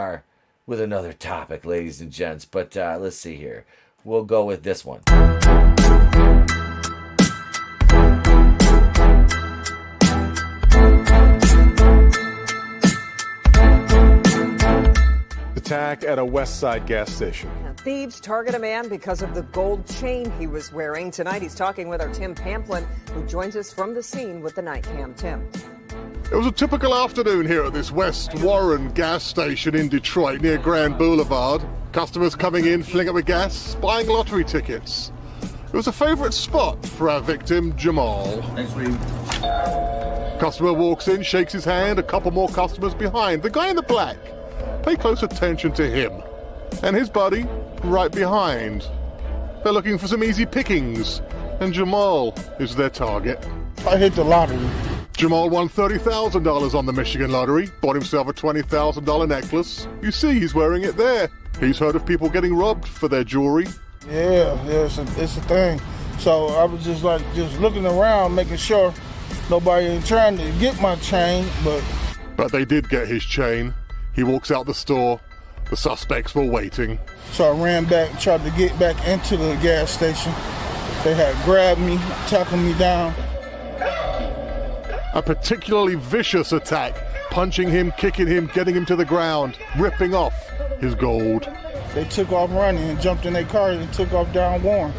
another topic, ladies and gents. But let's see here. We'll go with this one. Attack at a West Side gas station. Thieves target a man because of the gold chain he was wearing. Tonight he's talking with our Tim Pamplin, who joins us from the scene with the night cam. Tim. It was a typical afternoon here at this West Warren gas station in Detroit near Grand Boulevard. Customers coming in, filling up with gas, buying lottery tickets. It was a favorite spot for our victim, Jamal. Next week. Customer walks in, shakes his hand, a couple more customers behind. The guy in the black. Pay close attention to him. And his buddy, right behind. They're looking for some easy pickings. And Jamal is their target. I hit the lottery. Jamal won $30,000 on the Michigan lottery, bought himself a $20,000 necklace. You see he's wearing it there. He's heard of people getting robbed for their jewelry. Yeah, it's a thing. So I was just looking around, making sure nobody ain't trying to get my chain, But they did get his chain. He walks out the store. The suspects were waiting. so I ran back and tried to get back into the gas station. They had grabbed me, tackled me down. A particularly vicious attack, punching him, kicking him, getting him to the ground, ripping off his gold. They took off running and jumped in their car and took off down Warren.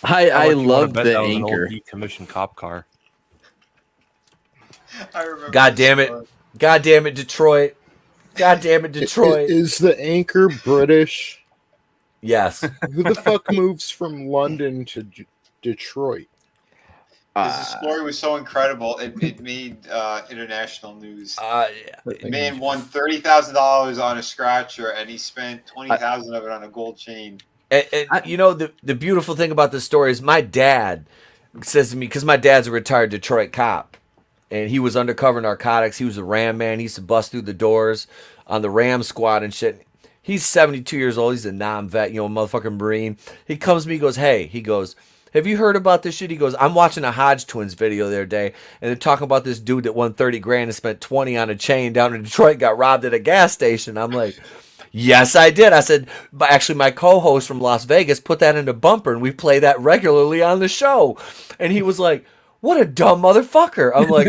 I love bet the that was an old anchor. decommissioned cop car. I remember. God damn it! God damn it, Detroit! God damn it, Detroit! Is the anchor British? Yes. Who the fuck moves from London to Detroit? This story was so incredible. It made international news. The man won $30,000 on a scratcher, and he spent $20,000 of it on a gold chain. And the beautiful thing about this story is my dad says to me, because my dad's a retired Detroit cop, and he was undercover narcotics. He was a Ram man. He used to bust through the doors on the Ram squad and shit. He's 72 years old. He's a non-vet, motherfucking Marine. He comes to me, he goes, hey, he goes, have you heard about this shit? He goes, I'm watching a Hodge Twins video the other day, and they're talking about this dude that won 30 grand and spent 20 on a chain down in Detroit, got robbed at a gas station. I'm like, yes, I did. I said, but actually, my co-host from Las Vegas put that in a bumper, and we play that regularly on the show. And he was like, what a dumb motherfucker. I'm like,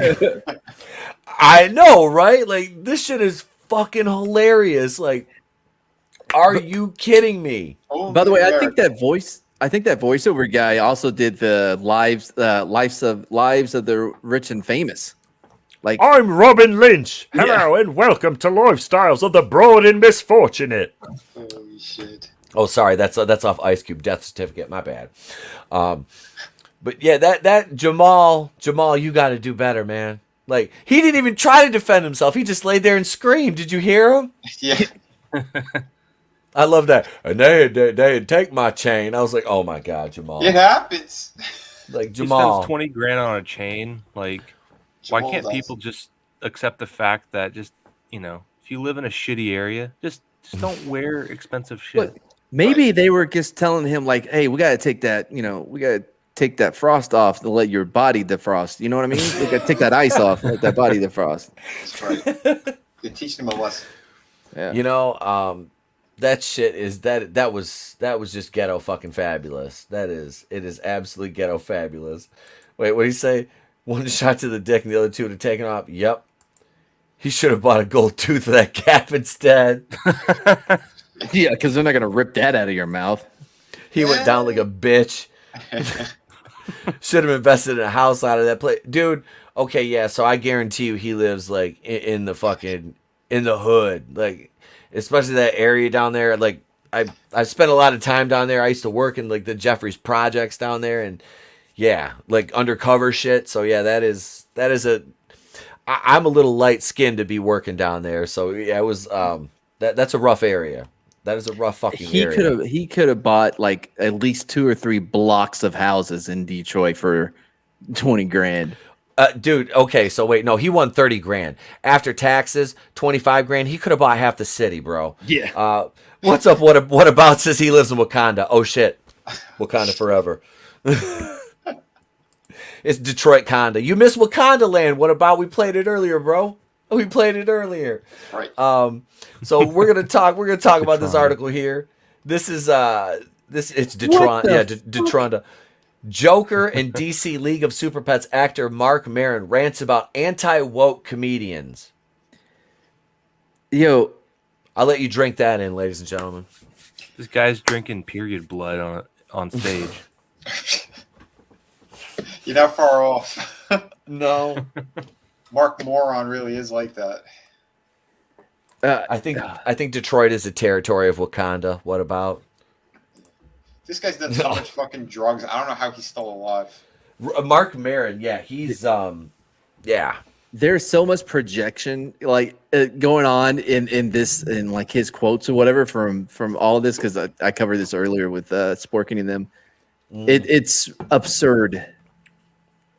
I know, right? Like, this shit is fucking hilarious. Like, are you kidding me? By the way, I think that voiceover guy also did the lives of the rich and famous. Like, I'm Robin Lynch. Hello and welcome to Lifestyles of the Broad and Misfortunate. Holy shit. Oh, sorry, that's off Ice Cube Death Certificate. My bad. But yeah, that Jamal, you got to do better, man. Like, he didn't even try to defend himself. He just laid there and screamed. Did you hear him? Yeah. I love that. And they'd take my chain. I was like, oh my God, Jamal. It happens. Like, He Jamal. spends 20 grand on a chain. Like, why Jamal can't does. people just accept the fact that if you live in a shitty area, just don't wear expensive shit. maybe they were just telling him like, hey, we got to take that, we got to take that frost off to let your body defrost. You know what I mean? We got to take that ice off and let that body defrost. That's right. They teach them a lesson. Yeah. That shit is that was just ghetto fucking fabulous. It is absolutely ghetto fabulous. Wait, what did he say? One shot to the dick and the other two to taken off. Yep. He should have bought a gold tooth for that cap instead. Yeah, because they're not gonna rip that out of your mouth. He went down like a bitch. Should have invested in a house out of that place. Dude, okay, yeah, so I guarantee you he lives like in the hood. Like, especially that area down there. Like, I spent a lot of time down there. I used to work in like the Jeffries projects down there, and yeah, like undercover shit. So yeah, that is I'm a little light skinned to be working down there. So yeah, it was that's a rough area. That is a rough fucking area. He could have bought like at least 2 or 3 blocks of houses in Detroit for 20 grand. Dude, okay, so wait, no, he won 30 grand. After taxes, 25 grand. He could have bought half the city, bro. Yeah. What's up? What about says he lives in Wakanda? Oh shit. Wakanda forever. It's Detroit Conda. You missed Wakanda Land. What about we played it earlier, bro? We played it earlier. Right. So we're gonna talk about this article here. This is it's Detroit. Yeah, Detroit. Joker and DC League of Super Pets actor Mark Maron rants about anti-woke comedians. Yo, I'll let you drink that in, ladies and gentlemen. This guy's drinking period blood on stage. You're not far off. No. Mark Moron really is like that. I think Detroit is the territory of Wakanda. What about? This guy's done so much fucking drugs. I don't know how he's still alive. Mark Maron, yeah, he's yeah. There's so much projection like going on in like his quotes or whatever from all of this, because I covered this earlier with Sporking and them. It's absurd.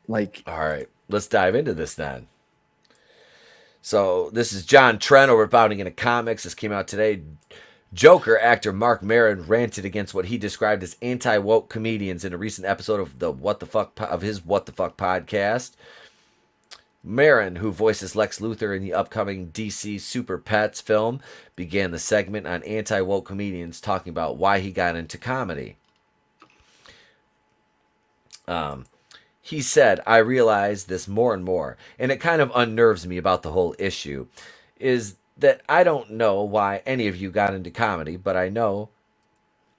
Like, all right, let's dive into this then. So this is John Trent over at Bounding into Comics. This came out today. Joker actor Mark Maron ranted against what he described as anti-woke comedians in a recent episode of his What the Fuck podcast. Maron, who voices Lex Luthor in the upcoming DC Super Pets film, began the segment on anti-woke comedians, talking about why he got into comedy. He said, I realize this more and more, and it kind of unnerves me about the whole issue, is that I don't know why any of you got into comedy, but I know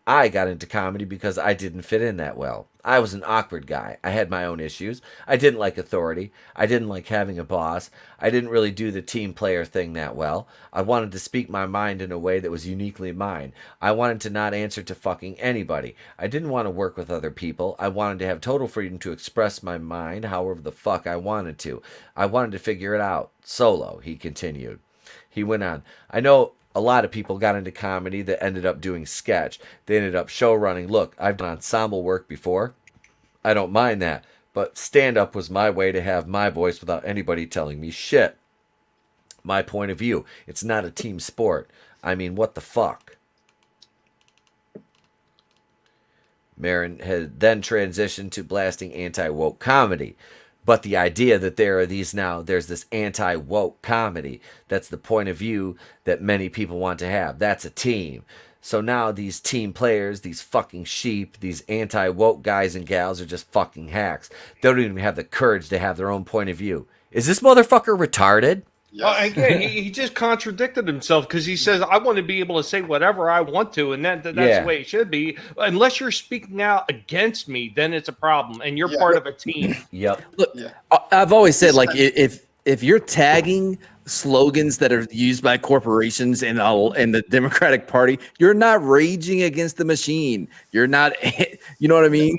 I got into comedy because I didn't fit in that well. I was an awkward guy. I had my own issues. I didn't like authority. I didn't like having a boss. I didn't really do the team player thing that well. I wanted to speak my mind in a way that was uniquely mine. I wanted to not answer to fucking anybody. I didn't want to work with other people. I wanted to have total freedom to express my mind however the fuck I wanted to. I wanted to figure it out solo, he continued. He went on, I know a lot of people got into comedy that ended up doing sketch. They ended up show running. Look, I've done ensemble work before. I don't mind that. But stand-up was my way to have my voice without anybody telling me shit. My point of view. It's not a team sport. I mean, what the fuck? Marin had then transitioned to blasting anti-woke comedy. But the idea that there's this anti-woke comedy, that's the point of view that many people want to have. That's a team. So now these team players, these fucking sheep, these anti-woke guys and gals are just fucking hacks. They don't even have the courage to have their own point of view. Is this motherfucker retarded? Again, he just contradicted himself because he says, I want to be able to say whatever I want to, and that's the way it should be. Unless you're speaking out against me, then it's a problem, and you're part of a team. Yep. Look, I've always said, like, if you're tagging slogans that are used by corporations and the Democratic Party, you're not raging against the machine. You're not, you know what I mean?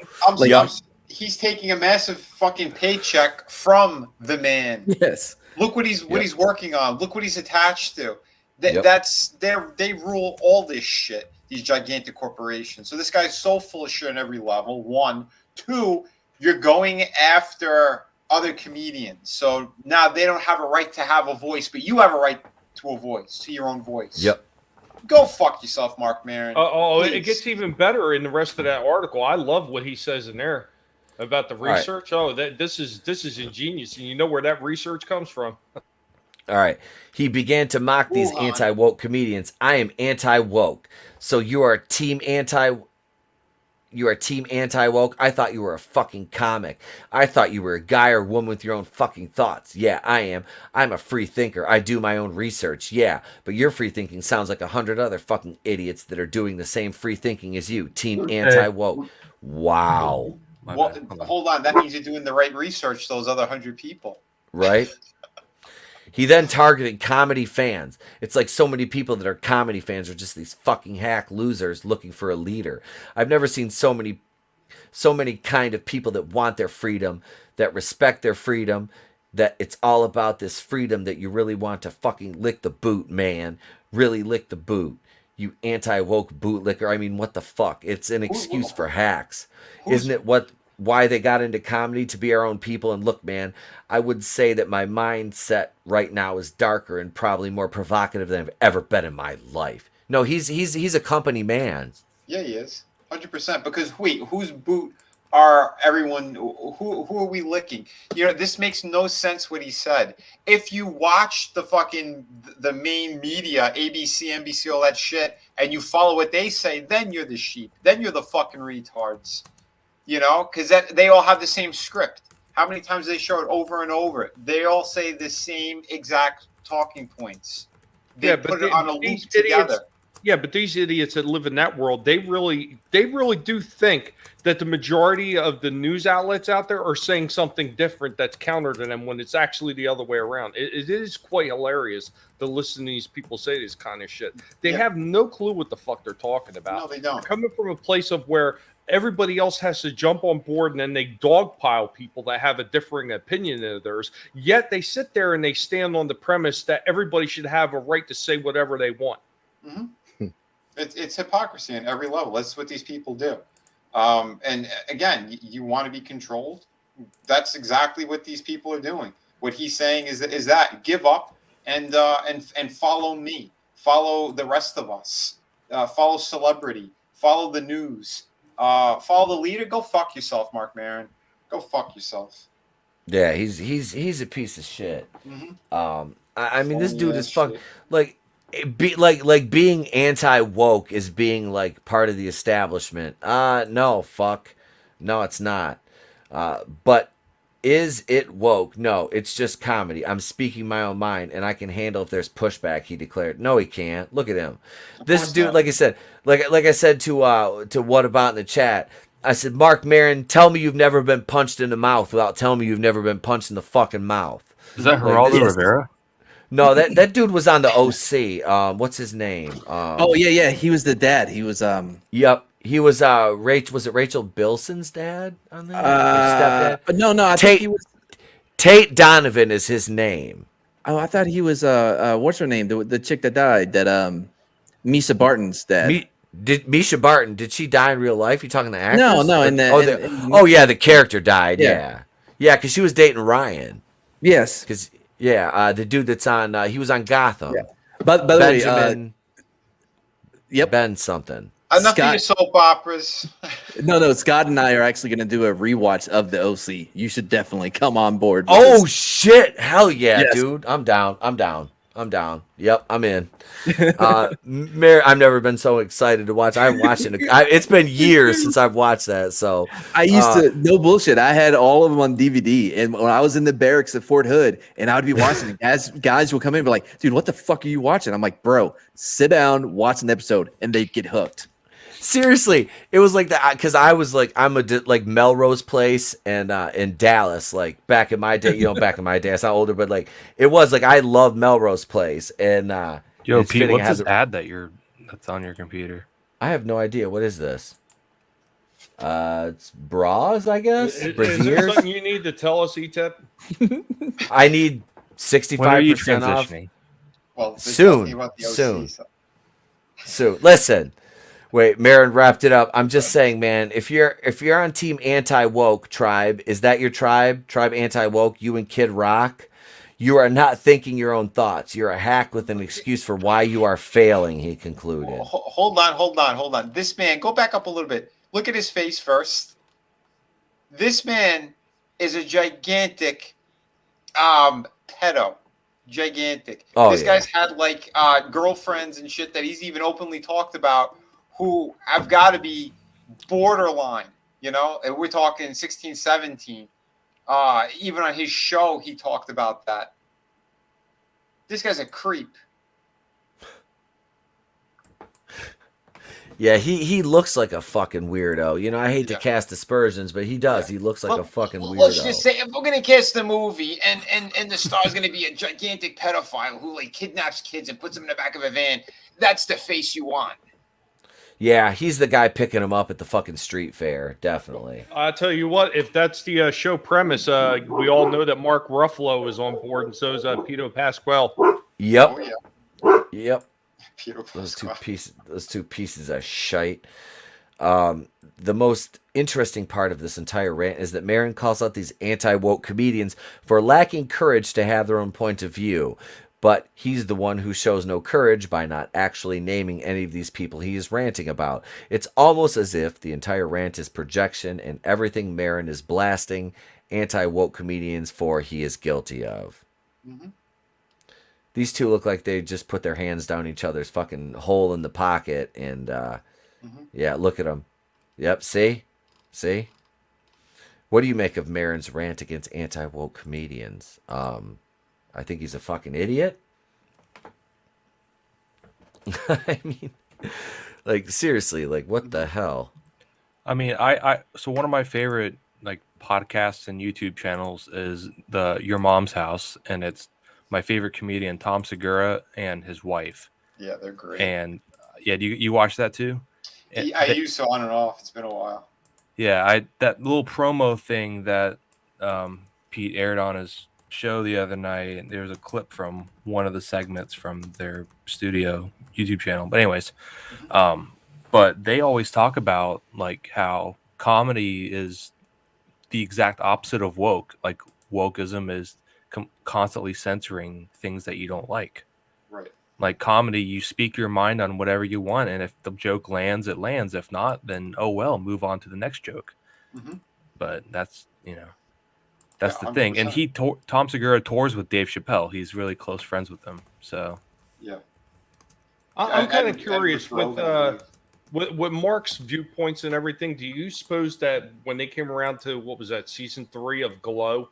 He's taking a massive fucking paycheck from the man. Yes. Look what he's working on. Look what he's attached to. They rule all this shit. These gigantic corporations. So this guy's so full of shit on every level. 1, 2. You're going after other comedians. So now they don't have a right to have a voice, but you have a right to a voice, to your own voice. Yep. Go fuck yourself, Mark Maron. It gets even better in the rest of that article. I love what he says in there about the research. Right. This is ingenious, and you know where that research comes from. All right. He began to mock these anti-woke comedians. I am anti-woke. So you are team anti-woke. I thought you were a fucking comic. I thought you were a guy or woman with your own fucking thoughts. Yeah, I am. I'm a free thinker. I do my own research. Yeah, but your free thinking sounds like 100 other fucking idiots that are doing the same free thinking as you. Team anti-woke. Wow. Well, hold on. That means you're doing the right research, those other 100 people. Right? He then targeted comedy fans. It's like so many people that are comedy fans are just these fucking hack losers looking for a leader. I've never seen so many kind of people that want their freedom, that respect their freedom, that it's all about this freedom that you really want to fucking lick the boot, man. Really lick the boot. You anti-woke bootlicker. I mean, what the fuck? It's an excuse for hacks. Isn't it why they got into comedy, to be our own people? And look, man, I would say that my mindset right now is darker and probably more provocative than I've ever been in my life. No, he's a company man. Yeah, he is. 100%. Because wait, whose boot are everyone? Who are we licking? You know, this makes no sense what he said. If you watch the main media, ABC, NBC, all that shit, and you follow what they say, then you're the sheep. Then you're the fucking retards. You know, because they all have the same script. How many times they show it over and over? They all say the same exact talking points. They put it on a loop together. Yeah, but these idiots that live in that world, they really do think that the majority of the news outlets out there are saying something different that's counter to them when it's actually the other way around. It is quite hilarious to listen to these people say this kind of shit. They have no clue what the fuck they're talking about. No, they don't. They're coming from a place of where everybody else has to jump on board, and then they dogpile people that have a differing opinion than theirs. Yet they sit there and they stand on the premise that everybody should have a right to say whatever they want. Mm-hmm. It's hypocrisy on every level. That's what these people do. And again, you want to be controlled. That's exactly what these people are doing. What he's saying is that give up and follow me, follow the rest of us, follow celebrity, follow the news, follow the leader. Go fuck yourself, Mark Maron. Go fuck yourself. Yeah, he's a piece of shit. Mm-hmm. I mean, this dude is fuck like. Being anti-woke is being like part of the establishment. No, fuck. No, it's not. But is it woke? No, it's just comedy. I'm speaking my own mind, and I can handle if there's pushback, he declared. No, he can't. Look at him. This dude, like I said, like I said to What About in the chat, I said, Mark Maron, tell me you've never been punched in the mouth without telling me you've never been punched in the fucking mouth. Is that Geraldo Rivera? No, that dude was on the OC. What's his name? Yeah. He was the dad. He was Yep. He was was it Rachel Bilson's dad on that? Stepdad? No, I Tate, think he was Tate Donovan is his name. Oh, I thought he was what's her name? The chick that died, that Misha Barton's dad. Misha Barton, did she die in real life? You talking the actress? No, the character died, yeah. Yeah, because she was dating Ryan. Yes. Because the dude that's on, he was on Gotham. Yeah. But by the way, Benjamin. Yep. Ben something. Enough of your soap operas. No, Scott and I are actually going to do a rewatch of the OC. You should definitely come on board. Oh shit! Hell yeah, Yes. dude! I'm down. Yep, I'm in. Mary, I've never been so excited to watch. I'm watching it. It's been years since I've watched that. So I used to, no bullshit. I had all of them on DVD, and when I was in the barracks at Fort Hood, and I would be watching it, guys will come in and be like, "Dude, what the fuck are you watching?" I'm like, "Bro, sit down, watch an episode," and they get hooked. seriously, it was like that because I was like, I'm like Melrose Place and in Dallas, like back in my day. Back in my day, I sound older, but like it was like I love Melrose Place. And Yo, it's Pete, fitting what's it has this ad that's on your computer? I have no idea. What is this? It's bras, I guess. Is there Brassieres? something you need to tell us, ETEP? I need When are you 65% off. transitioning? Well, they told me Soon. about the OC, Soon. so- So listen. Wait, Marin wrapped it up. I'm just saying, man, if you're on team anti-woke tribe, is that your tribe? Tribe anti-woke, you and Kid Rock? You are not thinking your own thoughts. You're a hack with an excuse for why you are failing, he concluded. Hold on. This man, go back up a little bit. Look at his face first. This man is a gigantic pedo. Gigantic. Oh, This yeah. guy's had like girlfriends and shit that he's even openly talked about who have got to be borderline, and we're talking 16, 17. Even on his show, he talked about that. This guy's a creep. Yeah, he looks like a fucking weirdo. I hate to cast aspersions, but he does. He looks like a fucking weirdo. Let's just say if we're gonna cast the movie and the star's gonna be a gigantic pedophile who like kidnaps kids and puts them in the back of a van, that's the face you want. Yeah, he's the guy picking him up at the fucking street fair. Definitely. I tell you what, if that's the show premise, we all know that Mark Ruffalo is on board, and so is Peter Pasquale. Yep. Oh, yeah. Yep. Peter Those two Pasquale. pieces of shite. The most interesting part of this entire rant is that Marin calls out these anti-woke comedians for lacking courage to have their own point of view. But he's the one who shows no courage by not actually naming any of these people he is ranting about. It's almost as if the entire rant is projection and everything Marin is blasting anti-woke comedians for he is guilty of. Mm-hmm. These two look like they just put their hands down each other's fucking hole in the pocket. And yeah, look at them. Yep, see? What do you make of Marin's rant against anti-woke comedians? I think he's a fucking idiot. I mean, like, seriously, like, what the hell? I mean, so one of my favorite like podcasts and YouTube channels is the Your Mom's House, and it's my favorite comedian Tom Segura and his wife. Yeah, they're great. And yeah, do you watch that too? I used to on and off. It's been a while. Yeah, that little promo thing that Pete aired on his show the other night, and there's a clip from one of the segments from their studio YouTube channel. But anyways, but they always talk about like how comedy is the exact opposite of woke. Like wokeism is constantly censoring things that you don't like. Right. Like comedy, you speak your mind on whatever you want, and if the joke lands, it lands. If not, then oh well, move on to the next joke. Mm-hmm. But that's that's the thing. And Tom Segura tours with Dave Chappelle. He's really close friends with them. So yeah, I'm kind of curious with Mark's viewpoints and everything. Do you suppose that when they came around to what was that season 3 of Glow,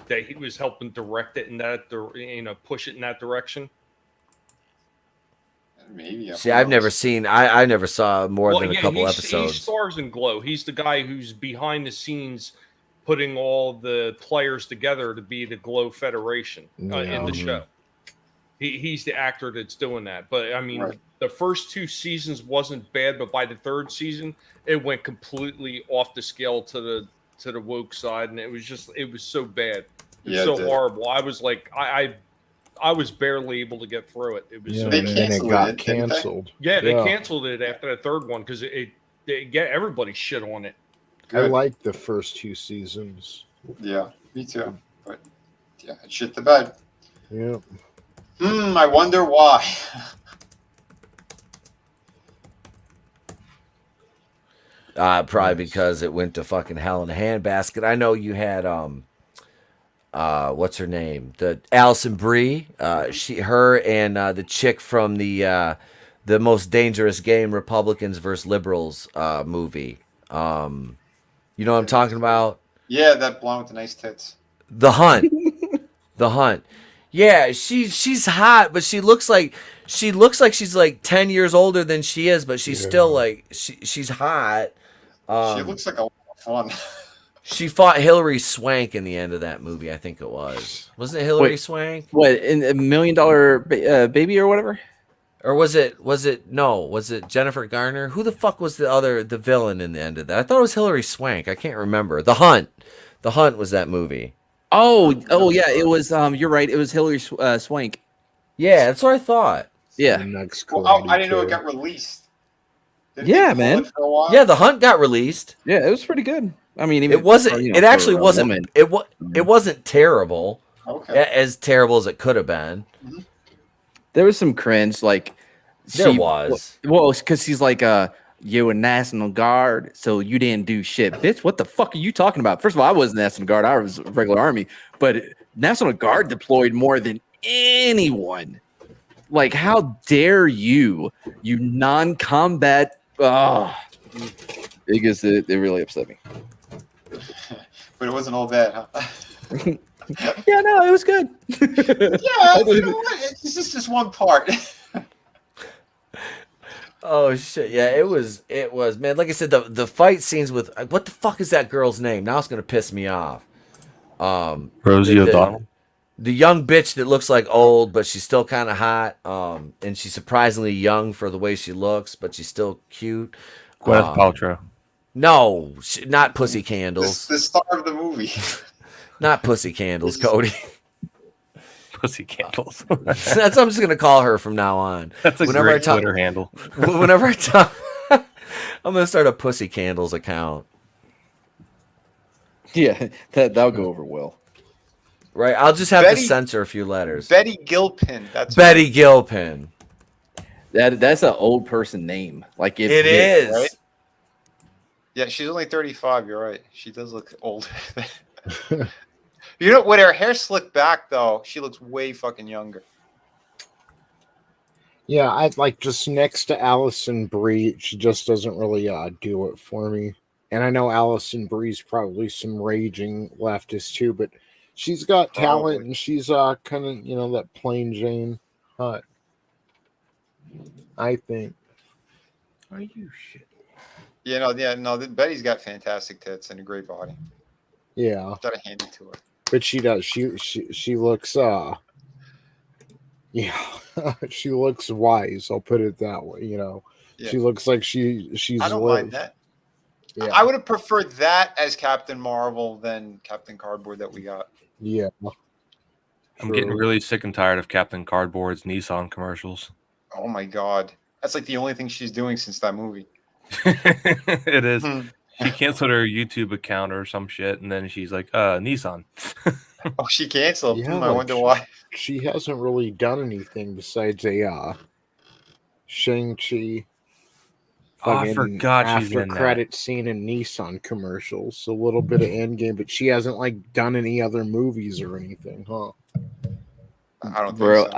that he was helping direct it in that, push it in that direction? Maybe. See, I've never seen. I never saw more than a couple episodes. He stars in Glow. He's the guy who's behind the scenes, putting all the players together to be the Glow Federation in the show. He's the actor that's doing that. But I mean, the first 2 seasons wasn't bad, but by the 3rd season, it went completely off the scale to the woke side, and it was so bad. It was so horrible. I was like, I was barely able to get through it. It was so bad. And it got canceled. Yeah, they canceled it after the 3rd one because everybody shit on it. I liked the first 2 seasons. Yeah, me too. But yeah, it shit the bed. Yeah. I wonder why. Probably because it went to fucking hell in a handbasket. I know you had what's her name? The Allison Brie. Her and the chick from the Most Dangerous Game, Republicans versus Liberals movie. You know what I'm talking about? Yeah, that blonde with the nice tits. The Hunt. The Hunt. Yeah, she's hot, but she looks like she's like 10 years older than she is, but she's still like she's hot. She looks like a lot of fun. She fought Hillary Swank in the end of that movie, I think it was. Wasn't it Hillary Swank? What, in $1 Million Baby or whatever? Or was it Jennifer Garner? Who the fuck was the villain in the end of that? I thought it was Hillary Swank. I can't remember. The Hunt. The Hunt was that movie. Oh yeah, it was you're right. It was Hillary Swank. Yeah, that's what I thought. Yeah. Well, I didn't know it got released. Yeah, man. Yeah, The Hunt got released. Yeah, it was pretty good. I mean, it wasn't. It actually wasn't. Woman. It wasn't terrible. Okay. As terrible as it could have been. There was some cringe, like there was. Well, because he's like, "You a National Guard, so you didn't do shit, bitch. What the fuck are you talking about?" First of all, I wasn't National Guard; I was regular Army. But National Guard deployed more than anyone. Like, how dare you non-combat? Oh, because it really upset me. But it wasn't all bad, huh? Yeah, no, it was good. Yeah, you know what? It's just one part. Oh shit! Yeah, it was man. Like I said, the fight scenes with what the fuck is that girl's name? Now it's gonna piss me off. Rosie O'Donnell. The young bitch that looks like old, but she's still kind of hot. And she's surprisingly young for the way she looks, but she's still cute. Gwyneth Paltrow. No, not Pussy Candles. The star of the movie. Not Pussy Candles, Cody. Pussy Candles. That's what I'm just gonna call her from now on. That's a great Twitter handle. Whenever I talk, I'm gonna start a Pussy Candles account. Yeah, that'll go over well. Right, I'll just have to censor a few letters. Betty Gilpin. That's Betty Gilpin. That's an old person name. Like it is. Right? Yeah, she's only 35. You're right. She does look old. You know, with her hair slicked back though, she looks way fucking younger. Yeah, I'd like just next to Allison Brie, she just doesn't really do it for me. And I know Allison Brie's probably some raging leftist too, but she's got talent and she's kind of, you know, that plain Jane hot. I think. Are you shit? No. Betty's got fantastic tits and a great body. Yeah. Gotta hand it to her. But she does. She looks yeah. She looks wise, I'll put it that way, you know. Yeah. She looks like she's I don't mind that. Yeah. I would have preferred that as Captain Marvel than Captain Cardboard that we got. Yeah. I'm getting really sick and tired of Captain Cardboard's Nissan commercials. Oh my god. That's like the only thing she's doing since that movie. It is. She canceled her YouTube account or some shit, and then she's like, Nissan. Oh, she canceled? Yeah, I wonder why. She hasn't really done anything besides a Shang-Chi. Oh, I forgot she's after in that. credit scene in Nissan commercials. A little bit of Endgame, but she hasn't like done any other movies or anything, huh? I don't think Bro, so.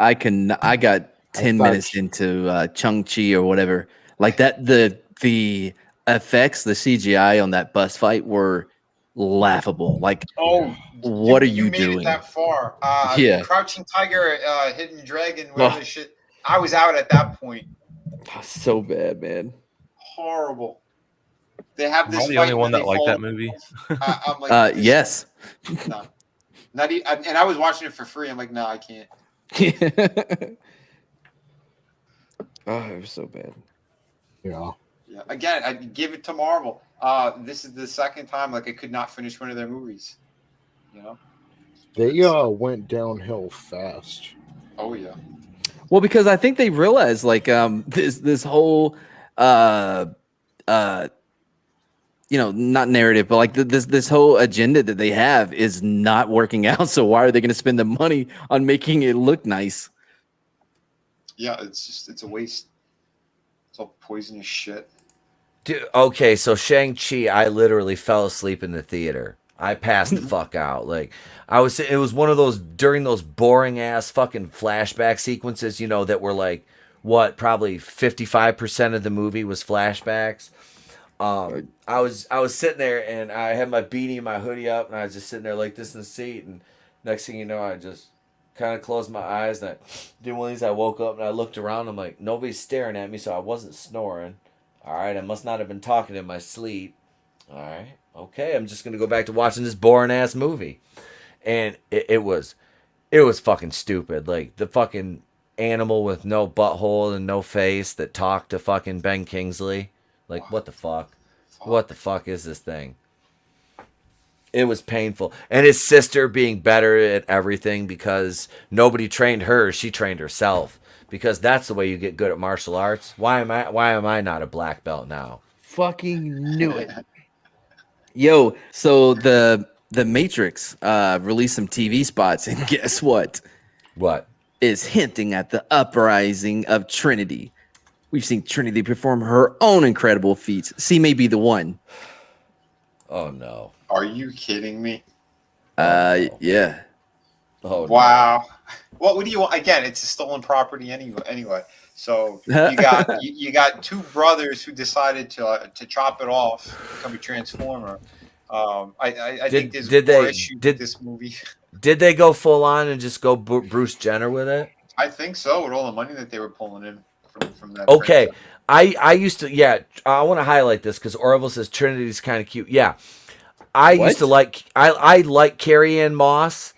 I got 10 minutes into Chung-Chi or whatever. Like that, the effects, the CGI on that bus fight were laughable. Like, what are you made doing? It that far? Yeah. Crouching Tiger, Hidden Dragon, whatever shit. I was out at that point. So bad, man. Horrible. They have this. Am I the fight only one where that they liked fall- that movie? I'm like, Yes. No, not even. And I was watching it for free. I'm like, no, I can't. Oh, it was so bad. Yeah. Yeah. Again, I give it to Marvel. This is the second time like I could not finish one of their movies. You know. They went downhill fast. Oh yeah. Well, because I think they realized like this whole not narrative, but like this whole agenda that they have is not working out. So why are they going to spend the money on making it look nice? Yeah, it's a waste. It's all poisonous shit. Dude, okay, so Shang-Chi, I literally fell asleep in the theater. I passed the fuck out. Like, it was one of those, during those boring ass fucking flashback sequences, that were like, probably 55% of the movie was flashbacks. I was sitting there and I had my beanie and my hoodie up and I was just sitting there like this in the seat, and next thing you know, I just kind of closed my eyes and I did one of these. I woke up and I looked around. I'm like, nobody's staring at me, so I wasn't snoring. All right, I must not have been talking in my sleep. All right, okay, I'm just gonna go back to watching this boring ass movie, and it was fucking stupid. Like the fucking animal with no butthole and no face that talked to fucking Ben Kingsley. Like, what the fuck? What the fuck is this thing? It was painful. And his sister being better at everything because nobody trained her. She trained herself. Because that's the way you get good at martial arts. Why am I not a black belt now? Fucking knew it. Yo, so the Matrix released some TV spots, and guess what? What? Is hinting at the uprising of Trinity. We've seen Trinity perform her own incredible feats. She may be the one. Oh no. Are you kidding me? Yeah. Oh wow. No. Well, what do you want? Again, it's a stolen property anyway. So you got you got two brothers who decided to chop it off, become a transformer. I think there's more issue with this movie. Did they go full on and just go Bruce Jenner with it? I think so, with all the money that they were pulling in from that. Okay. I used to, I want to highlight this because Orville says Trinity's kind of cute. Yeah. I used to I like Carrie Ann Moss.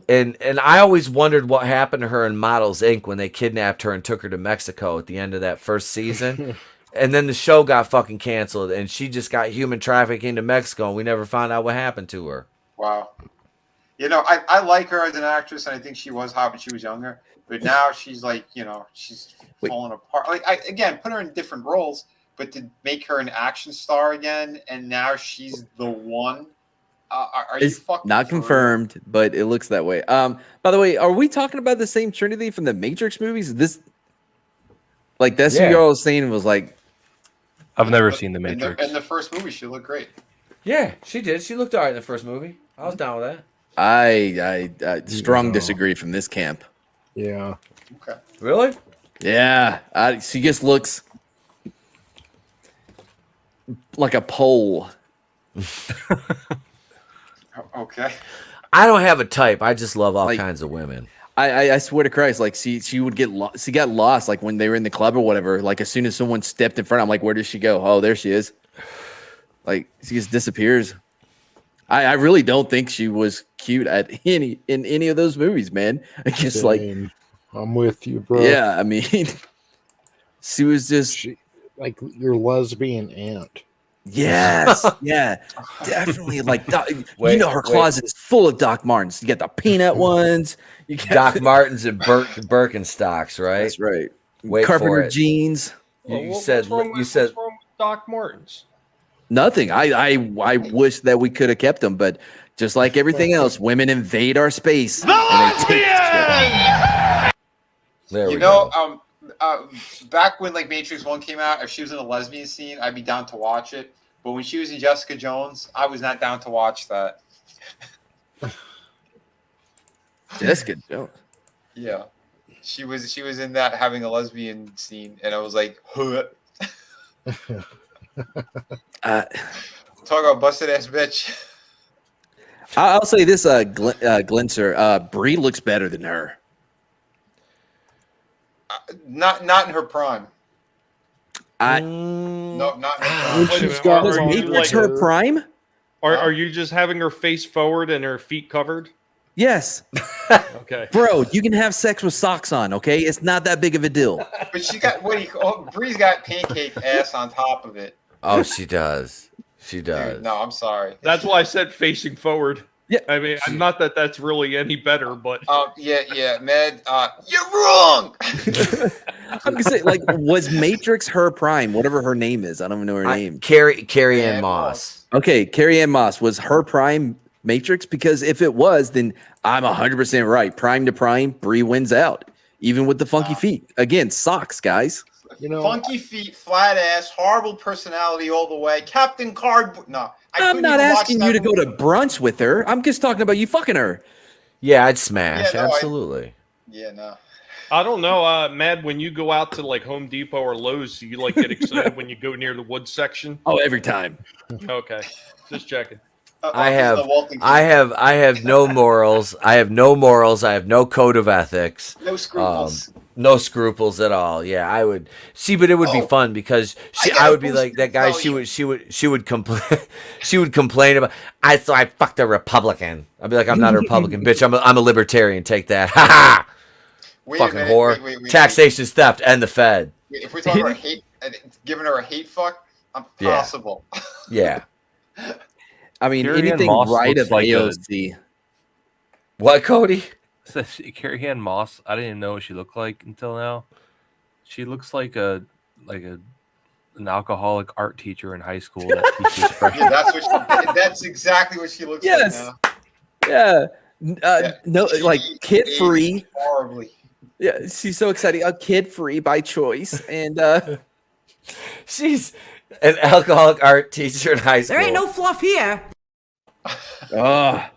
And I always wondered what happened to her in Models Inc. when they kidnapped her and took her to Mexico at the end of that first season. And then the show got fucking canceled and she just got human trafficking to Mexico and we never found out what happened to her. Wow. I like her as an actress and I think she was hot when she was younger. But now she's like, she's falling apart. Like, again, put her in different roles, but to make her an action star again and now she's the one. Are you fucking not confirmed, but it looks that way. By the way, are we talking about the same Trinity from the Matrix movies? That's who y'all was saying was like. I've never seen the Matrix. In the first movie, she looked great. Yeah, she did. She looked all right in the first movie. I was down with that. I strong disagree from this camp. Yeah. Okay. Really? Yeah. She just looks like a pole. Okay. I don't have a type. I just love all kinds of women. I swear to Christ, like she would get lost. She got lost, like when they were in the club or whatever. Like as soon as someone stepped in front, I'm like, where does she go? Oh, there she is. Like she just disappears. I really don't think she was cute in any of those movies, man. I guess I'm with you, bro. Yeah, I mean, she was just like your lesbian aunt. Yes, yeah, definitely. Like, her closet is full of Doc Martens. You got the peanut ones, you got Doc Martens and Birkenstocks, right? That's right. Wait Carpenter for it. jeans. You What's said wrong with Doc Martens? Nothing. I wish that we could have kept them, but just like everything else, women invade our space. There we go. Back when like Matrix 1 came out, if she was in a lesbian scene, I'd be down to watch it. But when she was in Jessica Jones, I was not down to watch that. Jessica Jones. Yeah. She was in that having a lesbian scene, and I was like, huh. Talk about busted ass bitch. I'll say this, Glinser, Brie looks better than her. Not in her prime. No, not in her prime. She's got her prime? Are you just having her face forward and her feet covered? Yes. Okay. Bro, you can have sex with socks on, okay? It's not that big of a deal. But she got Bree's got pancake ass on top of it. Oh, she does. She does. Dude, no, I'm sorry. That's why I said facing forward. Yeah. I mean, not that that's really any better, but yeah, Mad, you're wrong. I'm gonna say, like, was Matrix her prime, whatever her name is? I don't even know her name. Carrie Ann Moss. Okay, Carrie Ann Moss was her prime Matrix, because if it was, then I'm 100% right. Prime to prime, Brie wins out, even with the funky feet. Again, socks, guys. Funky feet, flat ass, horrible personality all the way. Captain Cardboard. No, I'm not asking you to go to brunch with her. I'm just talking about you fucking her. Yeah, I'd smash. Yeah, no, absolutely. Yeah, no. I don't know, Mad. When you go out to like Home Depot or Lowe's, do you like get excited when you go near the wood section? Oh, every time. Okay, just checking. I have no morals. I have no morals. I have no code of ethics. No scruples. No scruples at all. Yeah, I would see, but it would be fun because I would be like that guy. She would complain. She would complain about. I fucked a Republican. I'd be like, I'm not a Republican, bitch. I'm a libertarian. Take that. Ha ha. Fucking whore. Taxation's theft and the Fed. If we're talking about hate, giving her a hate fuck, I'm possible. Yeah. I mean, Carrie Ann anything Moss right looks of like AOC. What, Cody? Carrie Ann Moss. I didn't even know what she looked like until now. She looks like an alcoholic art teacher in high school that teaches freshmen. Yeah, that's exactly what she looks like now. Yeah. No, like kid free. Horribly. Yeah, she's so excited. Kid free by choice, and she's an alcoholic art teacher in high school. There ain't no fluff here. I've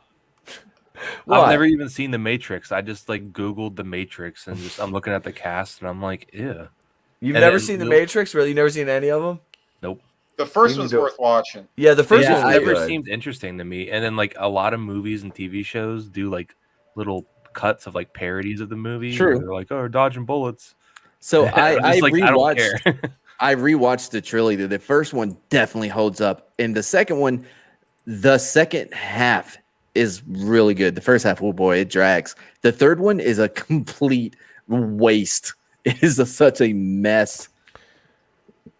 never even seen The Matrix. I just like Googled The Matrix and I'm looking at the cast and I'm like, ew. You've never seen The Matrix? Really? You've never seen any of them? Nope. The first one's worth watching. Yeah, the first one never seemed interesting to me. And then like a lot of movies and TV shows do like little cuts of like parodies of the movie. True. They're like, oh, dodging bullets. So I rewatched. I don't care. I rewatched the trilogy. The first one definitely holds up, and the second one, the second half is really good. The first half, oh boy, it drags. The third one is a complete waste. It is such a mess.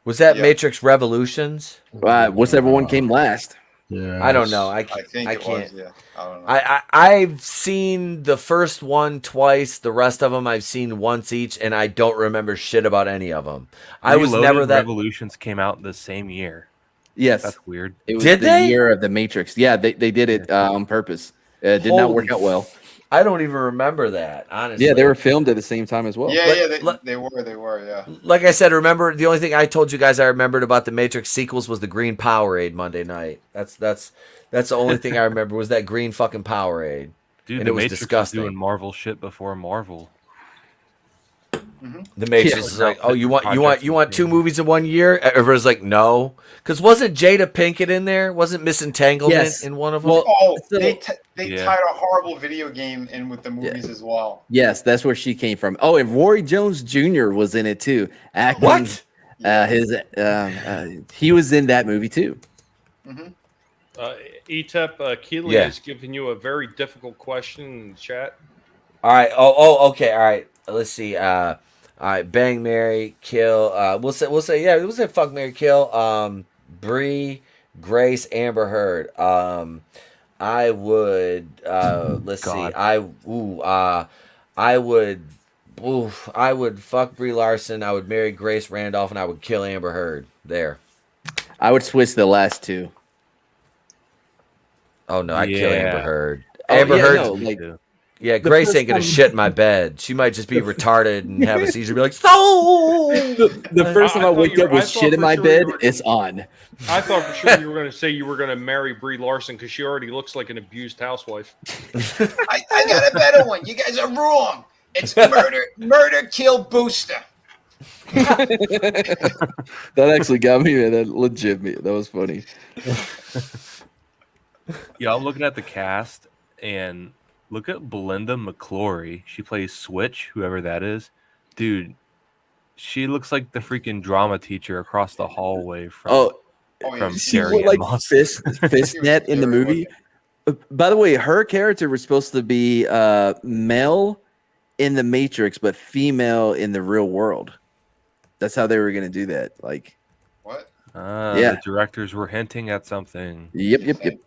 Was that Matrix Revolutions? Whichever one came last. Yeah, I don't know. I think it can't. was. Yeah, I don't know. I've seen the first one twice. The rest of them I've seen once each, and I don't remember shit about any of them. I was never that. Revolutions came out the same year. Yes, that's weird. It was Did the they? year of the Matrix. Yeah, they did it on purpose. It did not work out well. I don't even remember that, honestly. Yeah, they were filmed at the same time as well. They were, yeah. Like I said, remember the only thing I told you guys I remembered about the Matrix sequels was the green Powerade Monday night. That's the only thing I remember was that green fucking Powerade. Dude, and the it was Matrix disgusting. was doing Marvel shit before Marvel. The Matrix is like, oh, you want two movies in 1 year? Everyone's like, no, because wasn't Jada Pinkett in there? Wasn't Miss Entanglement in one of them? They tied a horrible video game in with the movies as well. Yes, that's where she came from. Oh, and Roy Jones Jr. was in it too. Acting, what? He was in that movie too. ETEP, Keely is giving you a very difficult question in the chat. All right. Okay. All right. Let's see. All right. Bang, marry, kill. We'll say fuck, marry, kill. Bree, Grace, Amber Heard. I would. Let's see. I would fuck Brie Larson. I would marry Grace Randolph, and I would kill Amber Heard. There. I would switch the last two. Oh no, I'd kill Amber Heard. Heard. Grace ain't gonna shit in my bed. She might just be retarded and have a seizure. And be like, the first time I wake up with shit in my bed, it's on. I thought for sure you were going to say you were going to marry Brie Larson because she already looks like an abused housewife. I got a better one. You guys are wrong. It's murder, kill, booster. That actually got me, man. That legit me. That was funny. Yeah, I'm looking at the cast and look at Belinda McClory. She plays Switch, whoever that is. Dude, she looks like the freaking drama teacher across the hallway from she looked like Fistnet in the movie. By the way, her character was supposed to be male in the Matrix, but female in the real world. That's how they were going to do that. Like, what? The directors were hinting at something. Yep.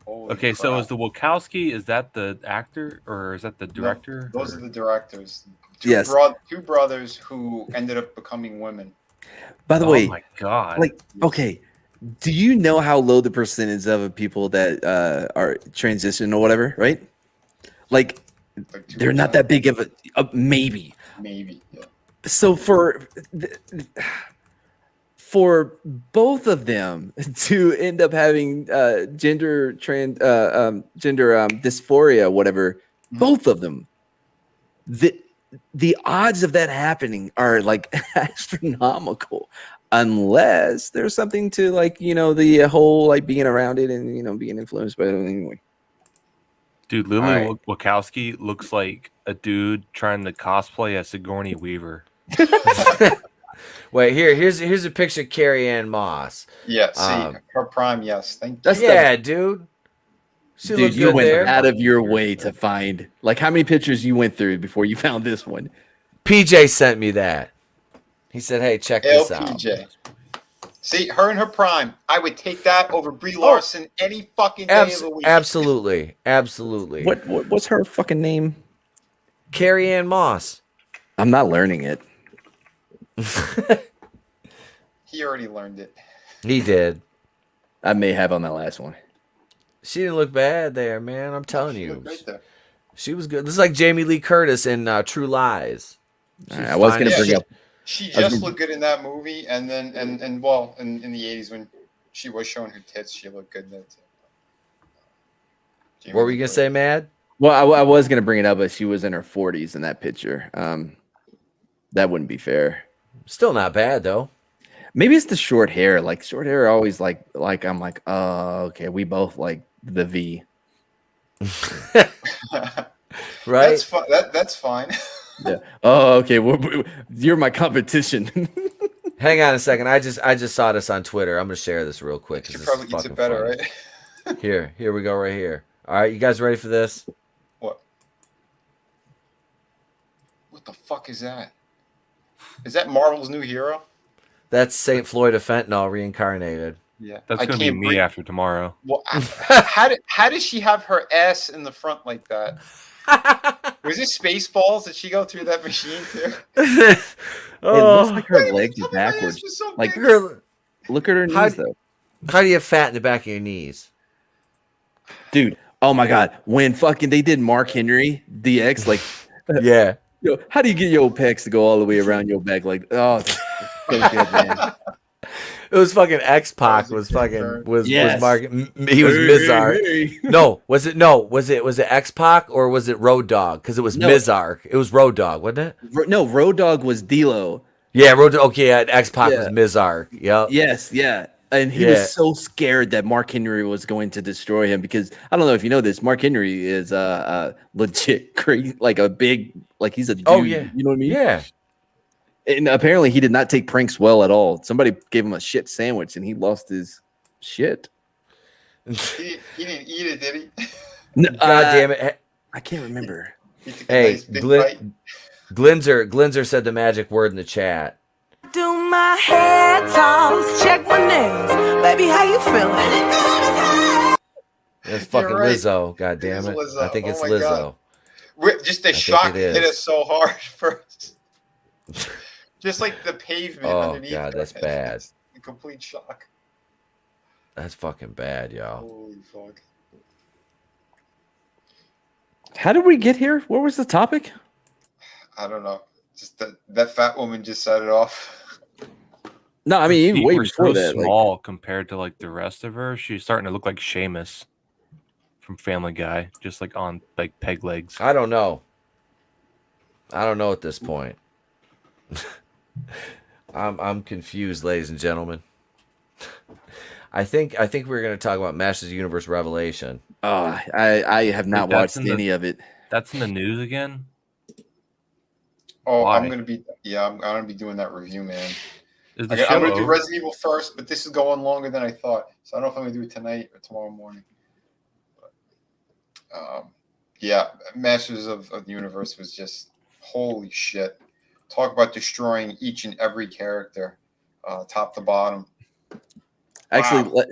Okay, so is the Wachowski, is that the actor or is that the director? Those are the directors. two brothers who ended up becoming women. By the way, my God. like, okay, do you know how low the percentage of people that are transition or whatever, right? Like they're not that big of a maybe. Maybe, yeah. So for both of them to end up having gender dysphoria, whatever, both of them, the odds of that happening are like astronomical, unless there's something to like, you know, the whole like being around it and, you know, being influenced by it anyway. Dude, Lily Wachowski looks like a dude trying to cosplay as Sigourney Weaver. Wait, here's a picture of Carrie Ann Moss. Yeah, see, her prime, yes. Thank you. Yeah, dude. Dude, you went out of your way to find, like, how many pictures you went through before you found this one? PJ sent me that. He said, "Hey, check this out." LPJ. See, her in her prime. I would take that over Brie Larson any fucking day of the week. Absolutely. What's her fucking name? Carrie Ann Moss. I'm not learning it. He already learned it. He did. I may have on that last one. She didn't look bad there, man. I'm telling you. Right there. She was good. This is like Jamie Lee Curtis in True Lies. Right, I was going to bring up. She just looked good in that movie, and then in the 80s when she was showing her tits, she looked good there too. What were you gonna say, Mad? Well, I was going to bring it up, but she was in her 40s in that picture. That wouldn't be fair. Still not bad though. Maybe it's the short hair. Like short hair, always like I'm like, oh, okay, we both like the V. Right? That's fine. Yeah. Oh, okay. You're my competition. Hang on a second. I just saw this on Twitter. I'm gonna share this real quick. She probably eats it better, right? Here we go right here. All right, you guys ready for this? What the fuck is that? Is that Marvel's new hero? That's Saint Floyd of Fentanyl reincarnated. Yeah, that's gonna be me after tomorrow. Well, how does she have her ass in the front like that? Was it Spaceballs? Did she go through that machine too? It looks like her legs are backwards. Like her, look at her knees though. How do you have fat in the back of your knees, dude? Oh my god, when fucking they did Mark Henry DX, like, yeah. Yo, how do you get your pecs to go all the way around your back? Like, oh, so good, man. It was fucking X-Pac was Mark. He was Mizark. Hey. No, was it X-Pac or was it Road Dogg? Because it was Mizark. It was Road Dogg, wasn't it? No, Road Dogg was D-Lo. Yeah, X-Pac was Mizark. Yep. Yes, yeah. And he was so scared that Mark Henry was going to destroy him because I don't know if you know this. Mark Henry is legit crazy, like a big, like he's a dude. Oh yeah, you know what I mean? Yeah. And apparently he did not take pranks well at all. Somebody gave him a shit sandwich and he lost his shit. He didn't eat it, did he? No, God damn it! I can't remember. Hey, Glinzer said the magic word in the chat. Do my hair toss, check my nails. Baby, how you feeling? It's fucking right. Lizzo. God damn it! Lizzo. I think it's Oh my Lizzo. God. Just the shock hit us so hard first. Just like the pavement underneath. Oh god, that's bad. A complete shock. That's fucking bad, y'all. Holy fuck. How did we get here? What was the topic? I don't know. Just that fat woman just set it off. No, I mean, even way before that. Small compared to like the rest of her. She's starting to look like Seamus from Family Guy, just like on like peg legs. I don't know at this point. I'm confused, ladies and gentlemen. I think we're going to talk about Masters of the Universe Revelation. Oh, I have not watched any of it. That's in the news again. Oh, Why? I'm gonna be doing that review, man. Is the I'm gonna show do over? Resident Evil first, but this is going longer than I thought. So I don't know if I'm gonna do it tonight or tomorrow morning. But, yeah, Masters of the Universe was just holy shit. Talk about destroying each and every character, top to bottom. Actually,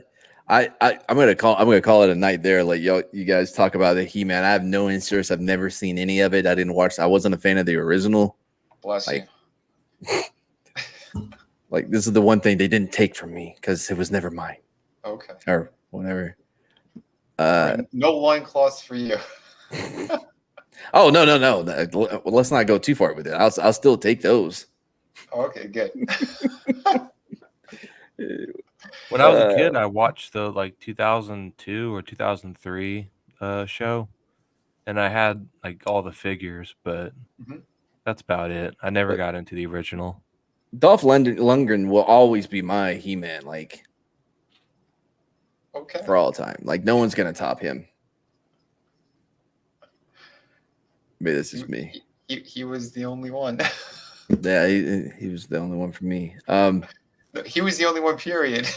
I'm gonna call it a night there. Like you guys talk about the He-Man. I have no interest. I've never seen any of it. I didn't watch. I wasn't a fan of the original. Bless you. Like this is the one thing they didn't take from me because it was never mine. Okay. Or whatever. No loincloths for you. Oh no. Let's not go too far with it. I'll still take those. Okay, good. When I was a kid, I watched the 2002 or 2003 show, and I had all the figures, but that's about it. I never got into the original. Dolph Lundgren will always be my He-Man, for all time. No one's gonna top him. Maybe this is me. He was the only one. Yeah, he was the only one for me. He was the only one. Period.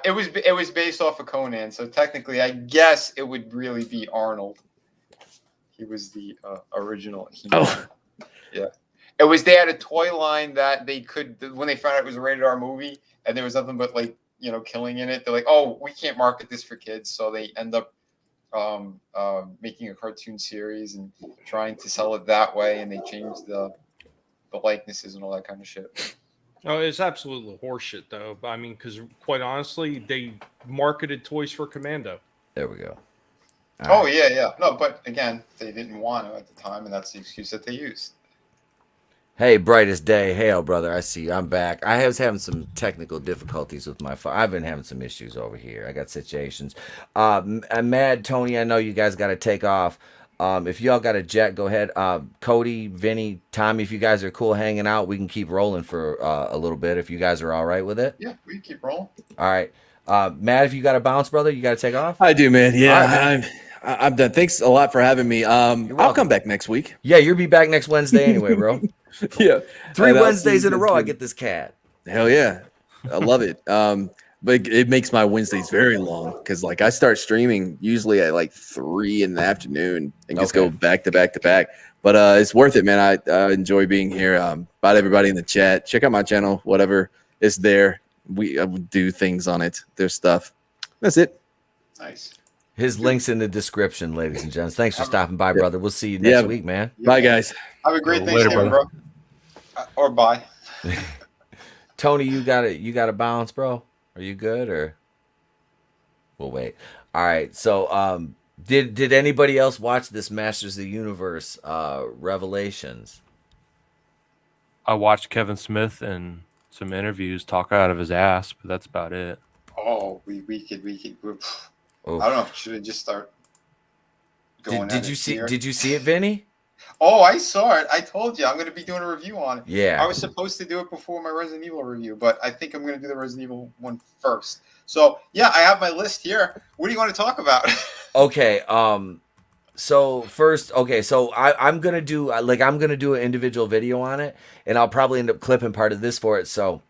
It was based off of Conan, so technically, I guess it would really be Arnold. He was the original. Yeah. It was. They had a toy line that they could, when they found out it was a rated R movie, and there was nothing but killing in it. They're like, oh, we can't market this for kids, so they end up making a cartoon series and trying to sell it that way, and they changed the likenesses and all that kind of shit. Oh, it's absolutely horseshit, though. I mean, because quite honestly, they marketed toys for Commando. There we go. Oh, yeah. No, but again, they didn't want to at the time, and that's the excuse that they used. Hey, brightest day. Hail, brother. I see you. I'm back. I was having some technical difficulties with my phone. I've been having some issues over here. I got situations. Mad, Tony, I know you guys got to take off. If y'all got a jet, go ahead. Cody, Vinny, Tommy, if you guys are cool hanging out, we can keep rolling for a little bit if you guys are all right with it. Yeah, we can keep rolling. All right. Matt, if you got to bounce, brother, you got to take off? I do, man. Yeah, right, man. I'm done. Thanks a lot for having me. I'll come back next week. Yeah, you'll be back next Wednesday anyway, bro. Yeah. 3 Wednesdays in a row, I get this cat. Hell yeah. I love it. But it makes my Wednesdays very long because I start streaming usually at 3 in the afternoon and just go back to back to back. But it's worth it, man. I enjoy being here. About everybody in the chat. Check out my channel, whatever is there. We do things on it. There's stuff. That's it. Nice. His link's in the description, ladies and gents. Thanks for stopping by, brother. We'll see you next week, man. Bye, guys. Have a great Thanksgiving, bro. Or bye. Tony, you got a bounce, bro? Are you good or we'll wait? All right. So did anybody else watch this Masters of the Universe Revelations? I watched Kevin Smith in some interviews talk out of his ass, but that's about it. Oh, we could. I don't know. Should I just start going? Did you see it, Vinny? Oh, I saw it. I told you I'm going to be doing a review on it. Yeah. I was supposed to do it before my Resident Evil review, but I think I'm going to do the Resident Evil one first. So yeah, I have my list here. What do you want to talk about? Okay. So first, so I'm gonna do an individual video on it, and I'll probably end up clipping part of this for it. So,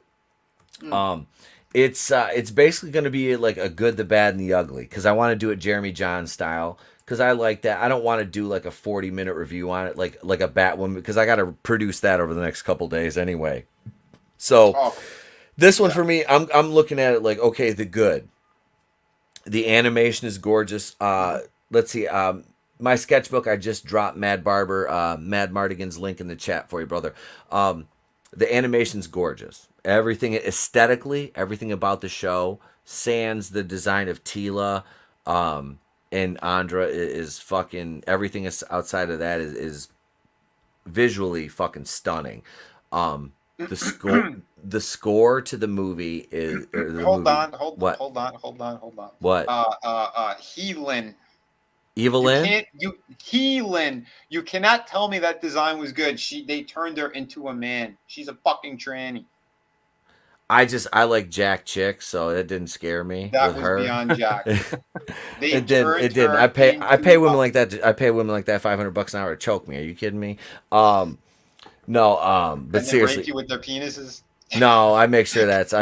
it's basically gonna be a good, the bad, and the ugly, because I want to do it Jeremy John style, because I like that. I don't want to do a 40-minute review on it like a Batwoman, because I got to produce that over the next couple days anyway. So this one for me, I'm looking at it okay, the good. The animation is gorgeous. Let's see. My sketchbook, I just dropped MadBarber, Mad Martigan's link in the chat for you, brother. The animation's gorgeous. Everything aesthetically, everything about the show, sans the design of Tila and Andra is fucking, everything is outside of that is visually fucking stunning. The score to the movie is Hold on. What? What? Heelin. Evelyn? Heelin. You cannot tell me that design was good. They turned her into a man. She's a fucking tranny. I like Jack chick, so it didn't scare me. That with was her. beyond Jack. It didn't. I pay women like that. I pay women like that $500 an hour to choke me. Are you kidding me? No. But and seriously, rape you with their penises. No, I make sure that's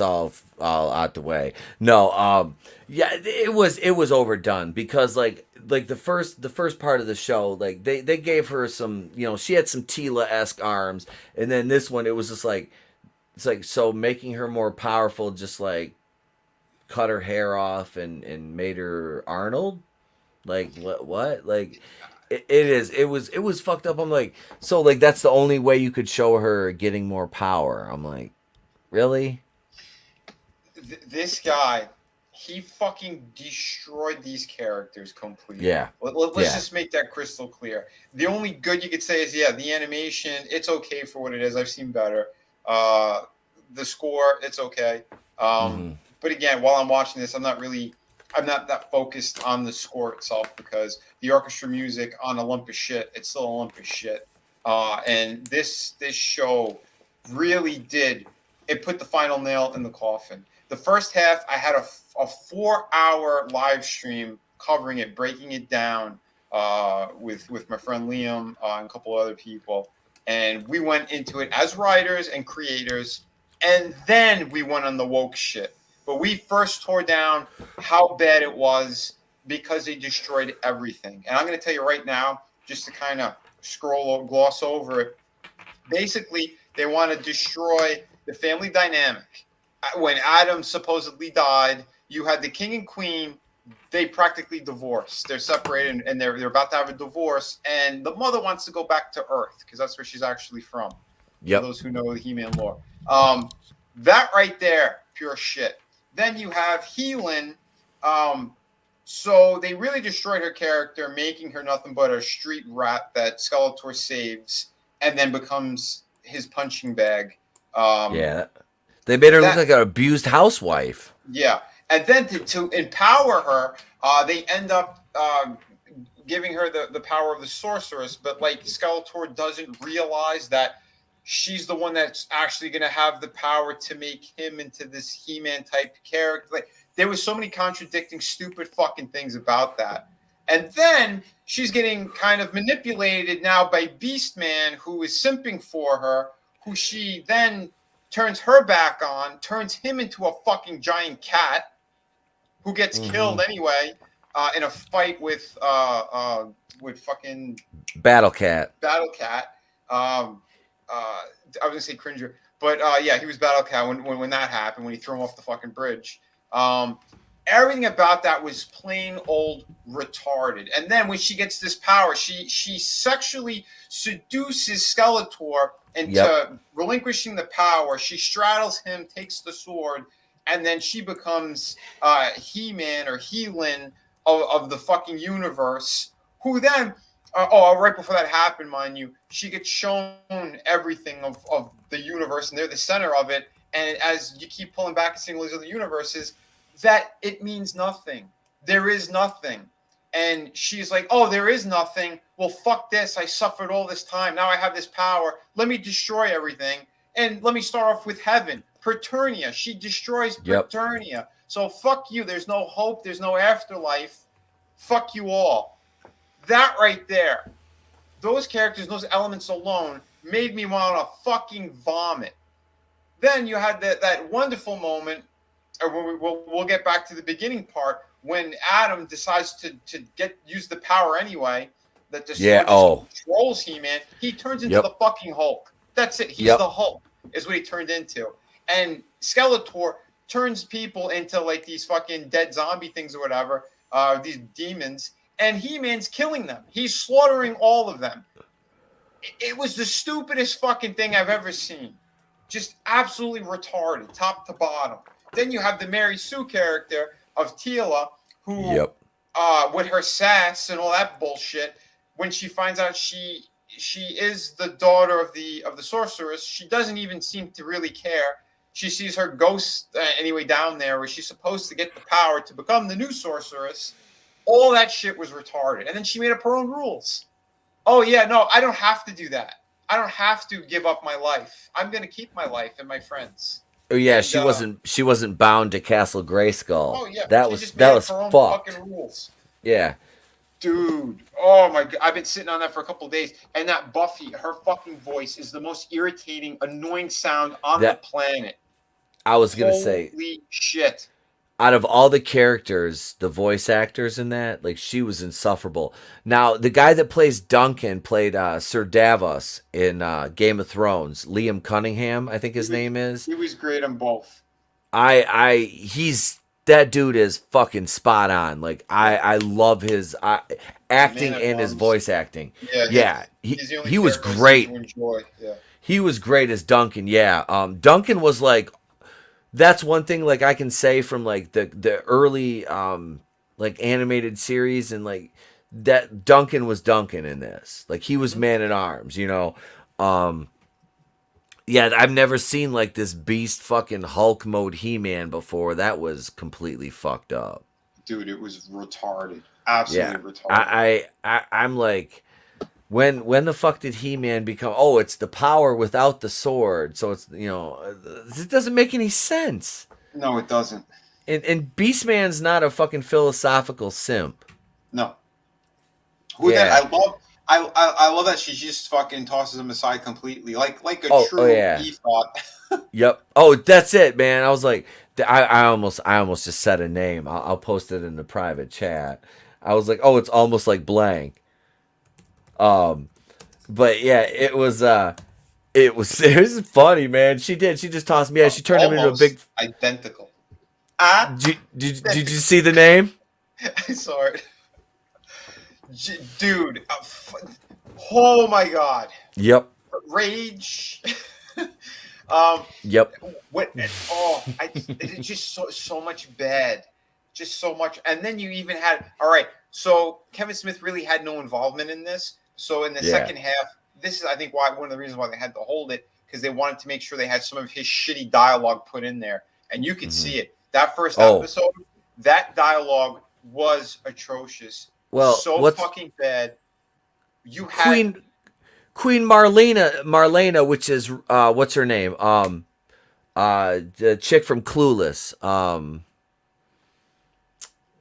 all out the way. No, yeah, it was overdone because the first part of the show, they gave her some, she had some Tila-esque arms, and then this one it was just it's so making her more powerful, just cut her hair off and made her Arnold. Like what? Like it was fucked up. I'm like, so like that's the only way you could show her getting more power. I'm like, really? This guy, he fucking destroyed these characters completely. Yeah. Let's just make that crystal clear. The only good you could say is, the animation, it's okay for what it is. I've seen better. The score, it's okay. But again, while I'm watching this, I'm not that focused on the score itself because the orchestra music on a lump of shit, it's still a lump of shit. And this show really did, it put the final nail in the coffin. The first half, I had a 4-hour live stream covering it, breaking it down with my friend Liam and a couple other people. And we went into it as writers and creators, and then we went on the woke shit. But we first tore down how bad it was because they destroyed everything. And I'm going to tell you right now, just to kind of gloss over it, basically, they want to destroy the family dynamic. When Adam supposedly died, you had the king and queen. They practically divorced. They're separated, and they're about to have a divorce. And the mother wants to go back to Earth because that's where she's actually from. Yep. For those who know the He-Man lore. That right there, pure shit. Then you have Heelin. So they really destroyed her character, making her nothing but a street rat that Skeletor saves and then becomes his punching bag. They made her look like an abused housewife. Yeah. And then to empower her, they end up giving her the power of the sorceress. But like Skeletor doesn't realize that she's the one that's actually going to have the power to make him into this He-Man type character. Like, there was so many contradicting, stupid fucking things about that. And then she's getting kind of manipulated now by Beastman, who is simping for her, who she then turns her back on, turns him into a fucking giant cat, who gets killed anyway in a fight with fucking Battle Cat. I was gonna say Cringer, but he was Battle Cat when that happened, when he threw him off the fucking bridge. Everything about that was plain old retarded. And then when she gets this power, she sexually seduces Skeletor into relinquishing the power. She straddles him, takes the sword, and then she becomes He-Man or Heelin of the fucking universe, who then right before that happened, mind you, she gets shown everything of the universe, and they're the center of it. And as you keep pulling back and seeing all these other universes, that it means nothing. There is nothing. And she's like, oh, there is nothing. Well, fuck this. I suffered all this time. Now I have this power. Let me destroy everything. And let me start off with heaven. Preternia. She destroys Preternia. So fuck you. There's no hope. There's no afterlife. Fuck you all. That right there, those characters, those elements alone made me want to fucking vomit. Then you had that wonderful moment, or we'll get back to the beginning part, when Adam decides to use the power anyway, that controls He-Man. He turns into the fucking Hulk. That's it. He's the Hulk, is what he turned into. And Skeletor turns people into like these fucking dead zombie things or whatever, these demons. And He-Man's killing them. He's slaughtering all of them. It was the stupidest fucking thing I've ever seen. Just absolutely retarded, top to bottom. Then you have the Mary Sue character of Teela, who, with her sass and all that bullshit, when she finds out she is the daughter of the sorceress, she doesn't even seem to really care. She sees her ghost anyway down there, where she's supposed to get the power to become the new sorceress. All that shit was retarded. And then she made up her own rules. Oh, yeah, no, I don't have to do that. I don't have to give up my life. I'm going to keep my life and my friends. Oh yeah, and, she wasn't bound to Castle Grayskull. Oh yeah, that was fucked. Fucking rules. Yeah. Dude, oh my god, I've been sitting on that for a couple of days, and that Buffy, her fucking voice is the most irritating, annoying sound on the planet. I was gonna say, holy shit. Out of all the characters, the voice actors in that, like, she was insufferable. Now, the guy that plays Duncan played Sir Davos in Game of Thrones. Liam Cunningham, I think his name is. He was great on both. He's that dude is fucking spot on. Like I love his acting Man at and his Arms. voice acting. Yeah, he he's the only he was character I seem great. to enjoy. Yeah. He was great as Duncan. Yeah, Duncan was like, that's one thing like I can say from like the early like animated series, and like that Duncan was Duncan in this. Like he was Man at Arms, you know. Yeah, I've never seen like this beast fucking Hulk mode He-Man before. That was completely fucked up. Dude, it was retarded. Absolutely Yeah, retarded. I'm like, when the fuck did He-Man become? Oh, it's the power without the sword. So it's, you know, it doesn't make any sense. No, it doesn't. And Beastman's not a fucking philosophical simp. No. I love that she just fucking tosses him aside completely, like a true thought. Yep. Oh, that's it, man. I was like, I almost just said a name. I'll post it in the private chat. I was like, oh, it's almost like blank. But yeah, it was funny, man. She just tossed me. Yeah, she turned him into a big identical. Did you see the name? I saw it. Dude, oh my god. Yep. Rage. Yep. It's just so much bad. Just so much. And then you even had, all right, so Kevin Smith really had no involvement in this. So in the second half, this is, I think, why one of the reasons why they had to hold it, because they wanted to make sure they had some of his shitty dialogue put in there. And you could see it. That first episode, that dialogue was atrocious. Well, so fucking bad. You had Queen Marlena, which is what's her name? The chick from Clueless.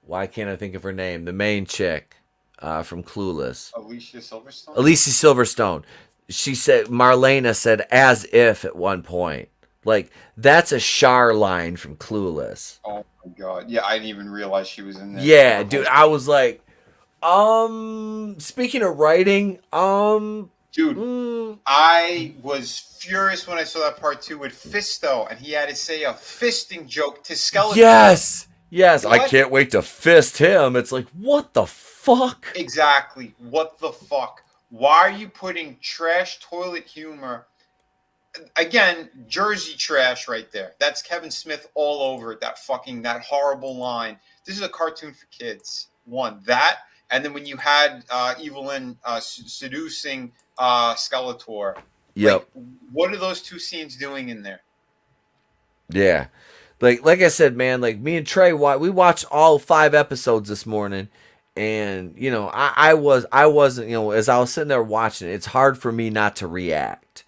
Why can't I think of her name? The main chick from Clueless. Alicia Silverstone. Alicia Silverstone. She said Marlena said as if at one point. Like that's a Char line from Clueless. Oh my god. Yeah, I didn't even realize she was in there. Yeah, dude, I was like, speaking of writing, dude, I was furious when I saw that part 2 with Fisto, and he had to say a fisting joke to Skeletor. Yes, What? I can't wait to fist him. It's like, what the fuck? Exactly. What the fuck? Why are you putting trash toilet humor? Again, Jersey trash right there. That's Kevin Smith all over it. That horrible line. This is a cartoon for kids. One, that. And then when you had Evelyn seducing Skeletor, Yep. like, what are those two scenes doing in there? Yeah, like I said, man. Like me and Trey, we watched all 5 episodes this morning, and you know, I wasn't, you know, as I was sitting there watching it, it's hard for me not to react,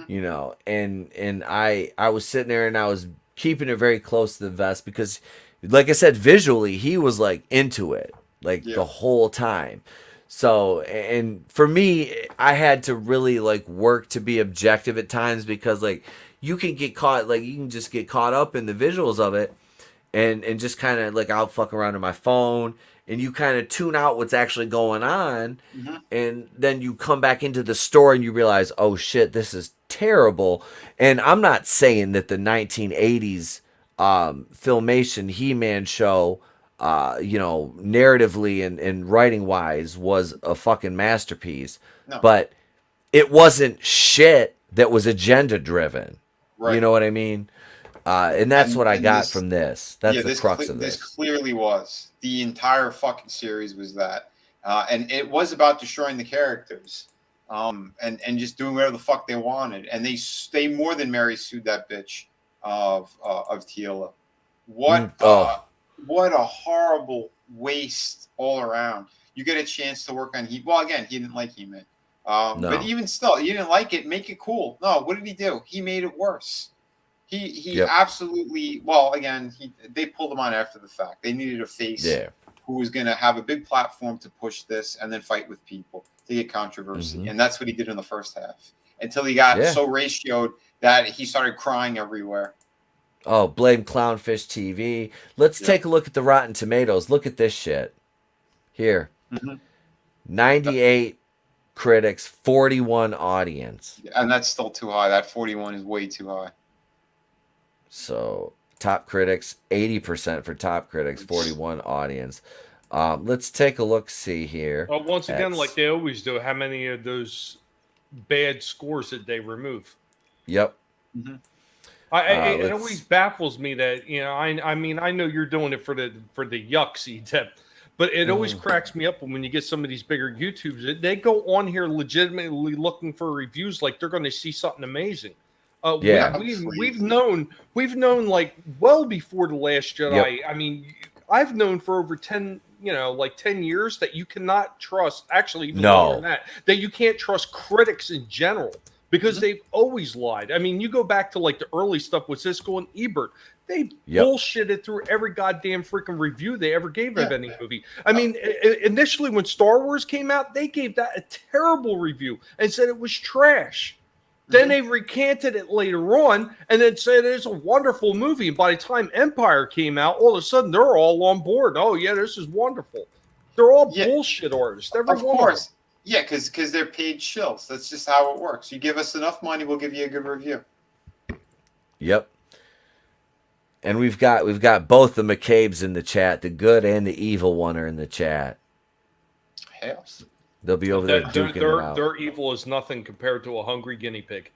you know, and I was sitting there and I was keeping it very close to the vest because, like I said, visually he was like into it. Like the whole time. So, and for me, I had to really like work to be objective at times because like you can just get caught up in the visuals of it and just kind of like I'll fuck around on my phone and you kind of tune out what's actually going on. And then you come back into the story and you realize, oh shit, this is terrible. And I'm not saying that the 1980s Filmation He-Man show, you know, narratively and writing wise was a fucking masterpiece. No. But it wasn't shit that was agenda driven. Right. You know what I mean? And that's what I got from this. That's the crux of This clearly was. The entire fucking series was that. And it was about destroying the characters. And just doing whatever the fuck they wanted. And they more than Mary sued that bitch of Teela. What a horrible waste all around. You get a chance to work on Well, again, he didn't like He-Man. No. But even still, you didn't like it, make it cool. No, what did he do? He made it worse. He absolutely, well, again, they pulled him on after the fact. They needed a face who was going to have a big platform to push this and then fight with people to get controversy. And that's what he did in the first half. Until he got so ratioed that he started crying everywhere. Oh, blame Clownfish TV. Let's take a look at the Rotten Tomatoes. Look at this shit. Here. 98 critics, 41 audience. And that's still too high. That 41 is way too high. So, top critics, 80% for top critics, 41 audience. Let's take a look. See here. Once again, like they always do, how many of those bad scores did they remove? Yep. It always baffles me that I mean I know you're doing it for the yucks, Edep, but it always cracks me up when you get some of these bigger YouTubers. They go on here legitimately looking for reviews like they're going to see something amazing. We've known like well before The Last Jedi. I mean, I've known for over 10 years that you cannot trust, actually even longer than that you can't trust critics in general because they've always lied. I mean, you go back to like the early stuff with Siskel and Ebert. They bullshitted through every goddamn freaking review they ever gave of any movie. I mean, initially when Star Wars came out, they gave that a terrible review and said it was trash. Then they recanted it later on and then said it's a wonderful movie. And by the time Empire came out, all of a sudden they're all on board. Oh, yeah, this is wonderful. They're all bullshit artists. Of course. Yeah, because they're paid shills. That's just how it works. You give us enough money, we'll give you a good review. Yep. And we've got both the McCabe's in the chat. The good and the evil one are in the chat. Hells. They'll be over there duking it out. Their evil is nothing compared to a hungry guinea pig.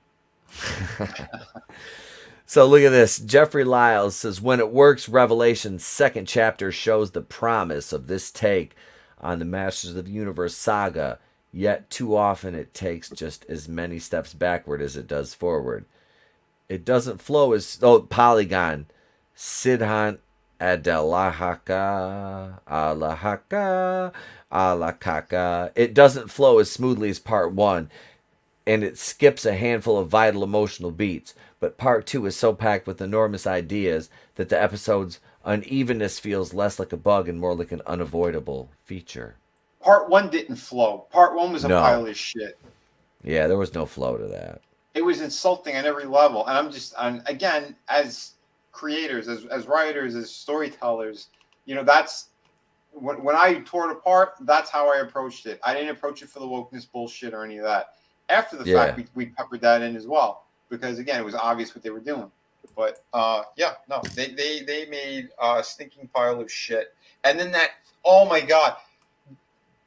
So look at this. Jeffrey Lyles says, when it works, Revelations' second chapter shows the promise of this take on the Masters of the Universe saga, yet too often it takes just as many steps backward as it does forward. It doesn't flow as... Oh, Polygon. Sidhant Adalahaka, Alakaka. It doesn't flow as smoothly as part 1, and it skips a handful of vital emotional beats. But part 2 is so packed with enormous ideas that the episode's unevenness feels less like a bug and more like an unavoidable feature. Part 1 didn't flow. Part 1 was a pile of shit. Yeah, there was no flow to that. It was insulting on every level. And I'm again, as creators, as writers, as storytellers, that's when I tore it apart, that's how I approached it. I didn't approach it for the wokeness bullshit or any of that. After the fact, we peppered that in as well. Because again, it was obvious what they were doing. But they made a stinking pile of shit. And then oh my God,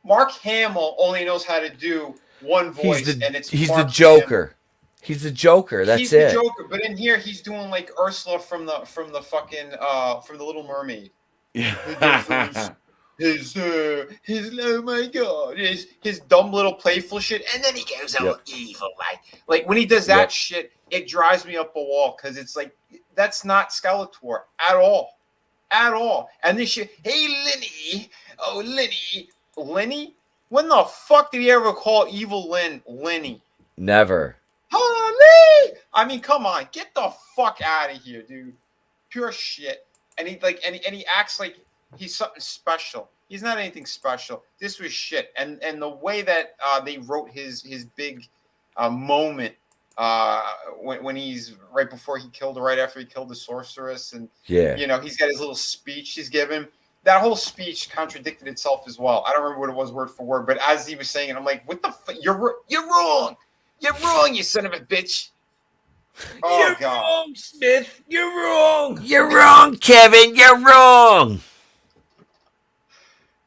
Mark Hamill only knows how to do one voice, and it's he's Mark the Joker. Hamill. He's the Joker. That's he's it. He's the Joker. But in here, he's doing like Ursula from the fucking from the Little Mermaid. Yeah. His oh my God, his dumb little playful shit, and then he goes all evil like when he does that shit, it drives me up a wall because it's like that's not Skeletor at all. And this shit, hey Lenny, Lenny, when the fuck did he ever call evil Lenny? Never. Holy! I mean, come on, get the fuck out of here, dude. Pure shit. And he acts like he's something special. He's not anything special. This was shit. And the way that they wrote his big moment when he's right before he killed her, right after he killed the sorceress, and he's got his little speech he's given. That whole speech contradicted itself as well. I don't remember what it was word for word, but as he was saying it, I'm like, what the fuck? You're wrong. You're wrong, you son of a bitch. Oh, You're God. wrong, Smith. You're wrong. You're wrong, Kevin. You're wrong.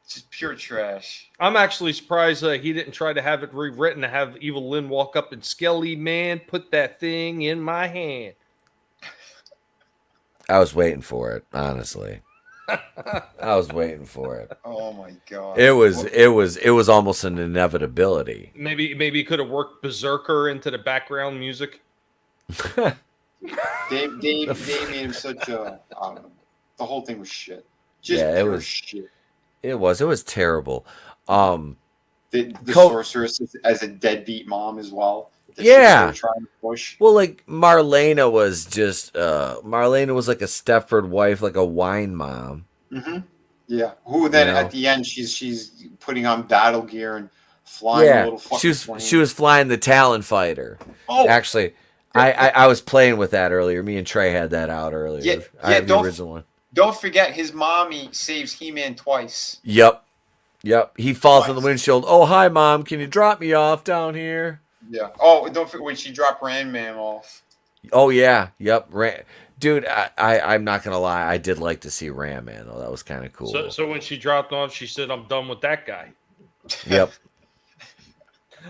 Just pure trash. I'm actually surprised he didn't try to have it rewritten to have Evil Lynn walk up and Skelly, man, put that thing in my hand. I was waiting for it, honestly. I was waiting for it. Oh my God. It was almost an inevitability. Maybe he could have worked Berserker into the background music. They made him such a the whole thing was shit. Just it pure was shit. It was terrible. The sorceress as a deadbeat mom as well. Yeah. Trying to push. Well, like Marlena was just Marlena was like a Stepford wife, like a wine mom. Mm-hmm. Yeah. Who then at the end she's putting on battle gear and flying a little fucking plane. She was flying the Talon fighter. Oh, actually, I was playing with that earlier. Me and Trey had that out earlier. Yeah, I have the original one. Don't forget his mommy saves He-Man twice. Yep. He falls on the windshield. Oh, hi, Mom. Can you drop me off down here? Yeah. Oh, don't forget when she dropped Ran Man off. Oh yeah, yep. Dude, I'm not gonna lie. I did like to see Ram Man though. That was kind of cool. So when she dropped off, she said, "I'm done with that guy." Yep.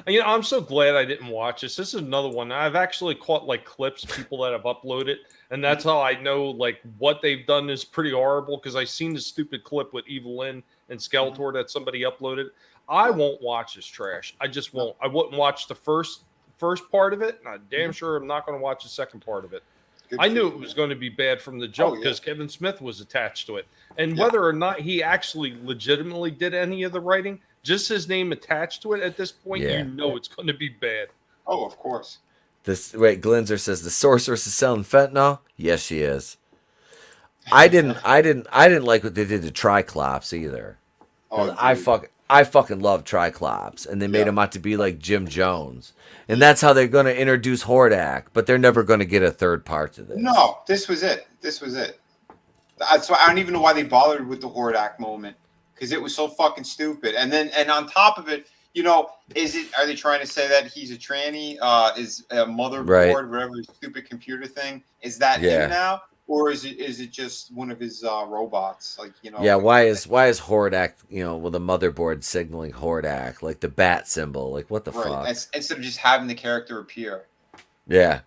You know, I'm so glad I didn't watch this. This is another one. I've actually caught like clips, people that have uploaded, and that's how I know like what they've done is pretty horrible because I seen the stupid clip with Evelyn and Skeletor that somebody uploaded. I won't watch this trash. I just won't. I wouldn't watch the first part of it, and I'm damn sure I'm not going to watch the second part of it. I knew it was going to be bad from the jump because Kevin Smith was attached to it, and whether or not he actually legitimately did any of the writing. Just his name attached to it at this point, you know it's going to be bad. Oh, of course. Glinzer says the sorceress is selling fentanyl. Yes, she is. I didn't like what they did to Triclops either. Oh, I fucking love Triclops, and they made him out to be like Jim Jones, and that's how they're going to introduce Hordak. But they're never going to get a third part to this. No, this was it. That's why I don't even know why they bothered with the Hordak moment. Because it was so fucking stupid, and on top of it, you know, are they trying to say that he's a tranny? Is a motherboard, whatever stupid computer thing? Is that him now, or is it just one of his robots? Like, you know? Yeah. Why is Hordak, you know, with a motherboard signaling Hordak, like the bat symbol? Like what the fuck? Instead of just having the character appear. Yeah.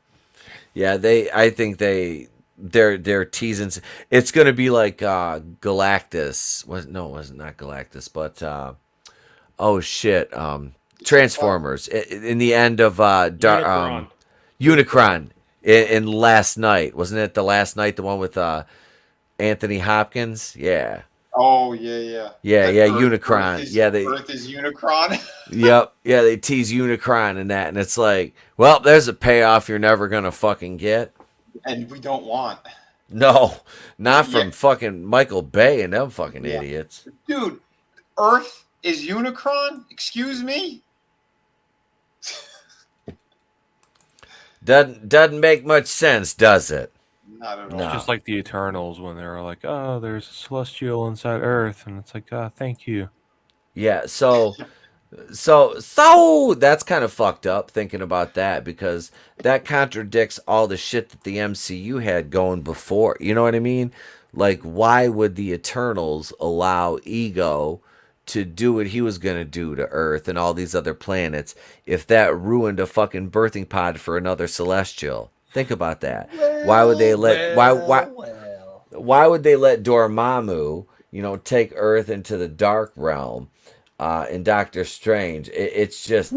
I think they're teasing. It's gonna be like Galactus. No, it wasn't not Galactus, but Transformers. In the end of Unicron in Last Night, wasn't it? The Last Night, the one with Anthony Hopkins. Yeah. Oh yeah. Unicron. Earth is Unicron. Yep. Yeah, they tease Unicron and that, and it's like, well, there's a payoff you're never gonna fucking get. And we don't want. No, not from fucking Michael Bay and them fucking idiots. Dude, Earth is Unicron? Excuse me? Doesn't make much sense, does it? Not at all. No. Just like the Eternals when they were like, oh, there's a celestial inside Earth. And it's like, thank you. Yeah, so that's kind of fucked up thinking about that because that contradicts all the shit that the MCU had going before. You know what I mean? Like, why would the Eternals allow Ego to do what he was going to do to Earth and all these other planets if that ruined a fucking birthing pod for another Celestial? Think about that. Why would they let why would they let Dormammu, you know, take Earth into the dark realm in Doctor Strange? It's just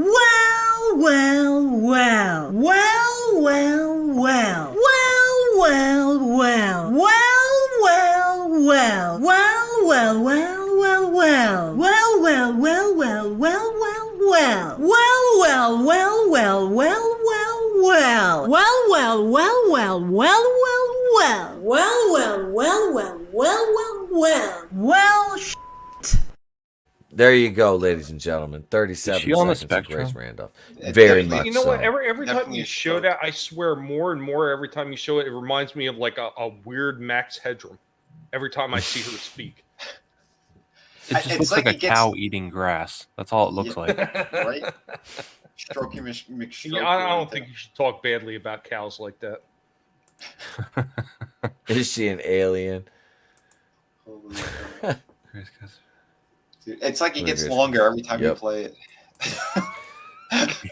There you go, ladies and gentlemen. 37 Is she on the seconds of Grace spectrum? Randolph. Very much You know so. what? Every time you show that, I swear more and more every time you show it, it reminds me of like a weird Max Headroom. Every time I see her speak. It just looks like a cow eating grass. That's all it looks like. Right? Strokey McStrokey. Yeah, I don't think you should talk badly about cows like that. Is she an alien? Dude, it's like it gets longer every time you play it.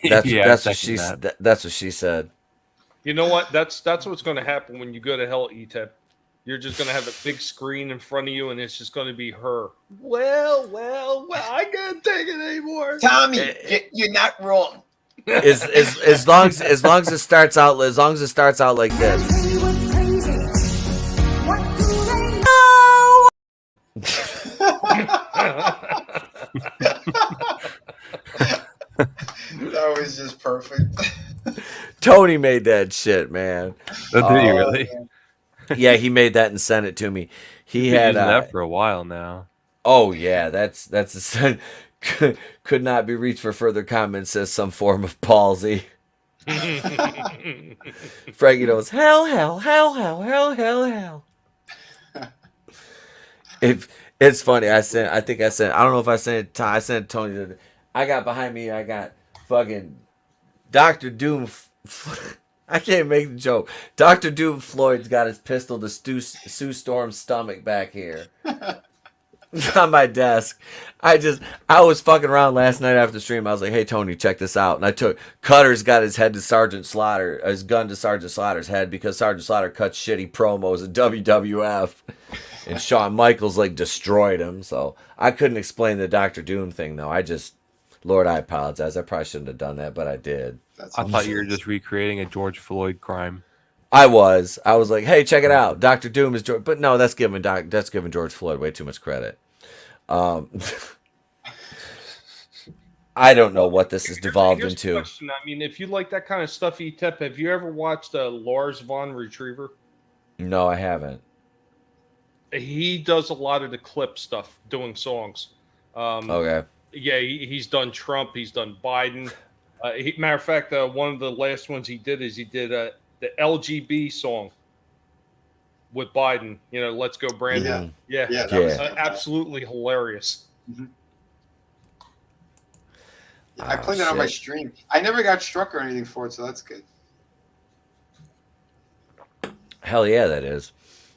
That's what she said. You know what? That's what's going to happen when you go to hell, ETEP. You're just going to have a big screen in front of you, and it's just going to be her. Well, I can't take it anymore. Tommy, you're not wrong. As long as it starts out like this. That was just perfect. Tony made that shit, man. Did he really? Yeah, he made that and sent it to me. He had that for a while now. Oh yeah, that's could not be reached for further comment. Says some form of palsy. Frankie knows hell. It's funny. I don't know if I sent it. I sent Tony. I got behind me. I got fucking Dr. Doom. I can't make the joke. Dr. Doom Floyd's got his pistol to Sue Storm's stomach back here. On my desk. I was fucking around last night after the stream. I was like, hey Tony, check this out. And I took Cutter's got his head to Sergeant Slaughter, his gun to Sergeant Slaughter's head because Sergeant Slaughter cut shitty promos at WWF. And Shawn Michaels like destroyed him. So I couldn't explain the Dr. Doom thing though. Lord, I apologize. I probably shouldn't have done that, but I did. I thought you were just recreating a George Floyd crime. I was like, hey, check it out. Dr. Doom is George, but no, that's giving George Floyd way too much credit. I don't know what this has devolved Here's into. a question. I mean, if you like that kind of stuff, Etep, have you ever watched Lars von Retriever? No, I haven't. He does a lot of the clip stuff, doing songs. Okay. Yeah, he's done Trump. He's done Biden. Matter of fact, one of the last ones he did the LGB song with Biden. You know, Let's Go Brandon. Yeah. That was absolutely hilarious. Mm-hmm. I played it on my stream. I never got struck or anything for it, so that's good. Hell yeah, that is.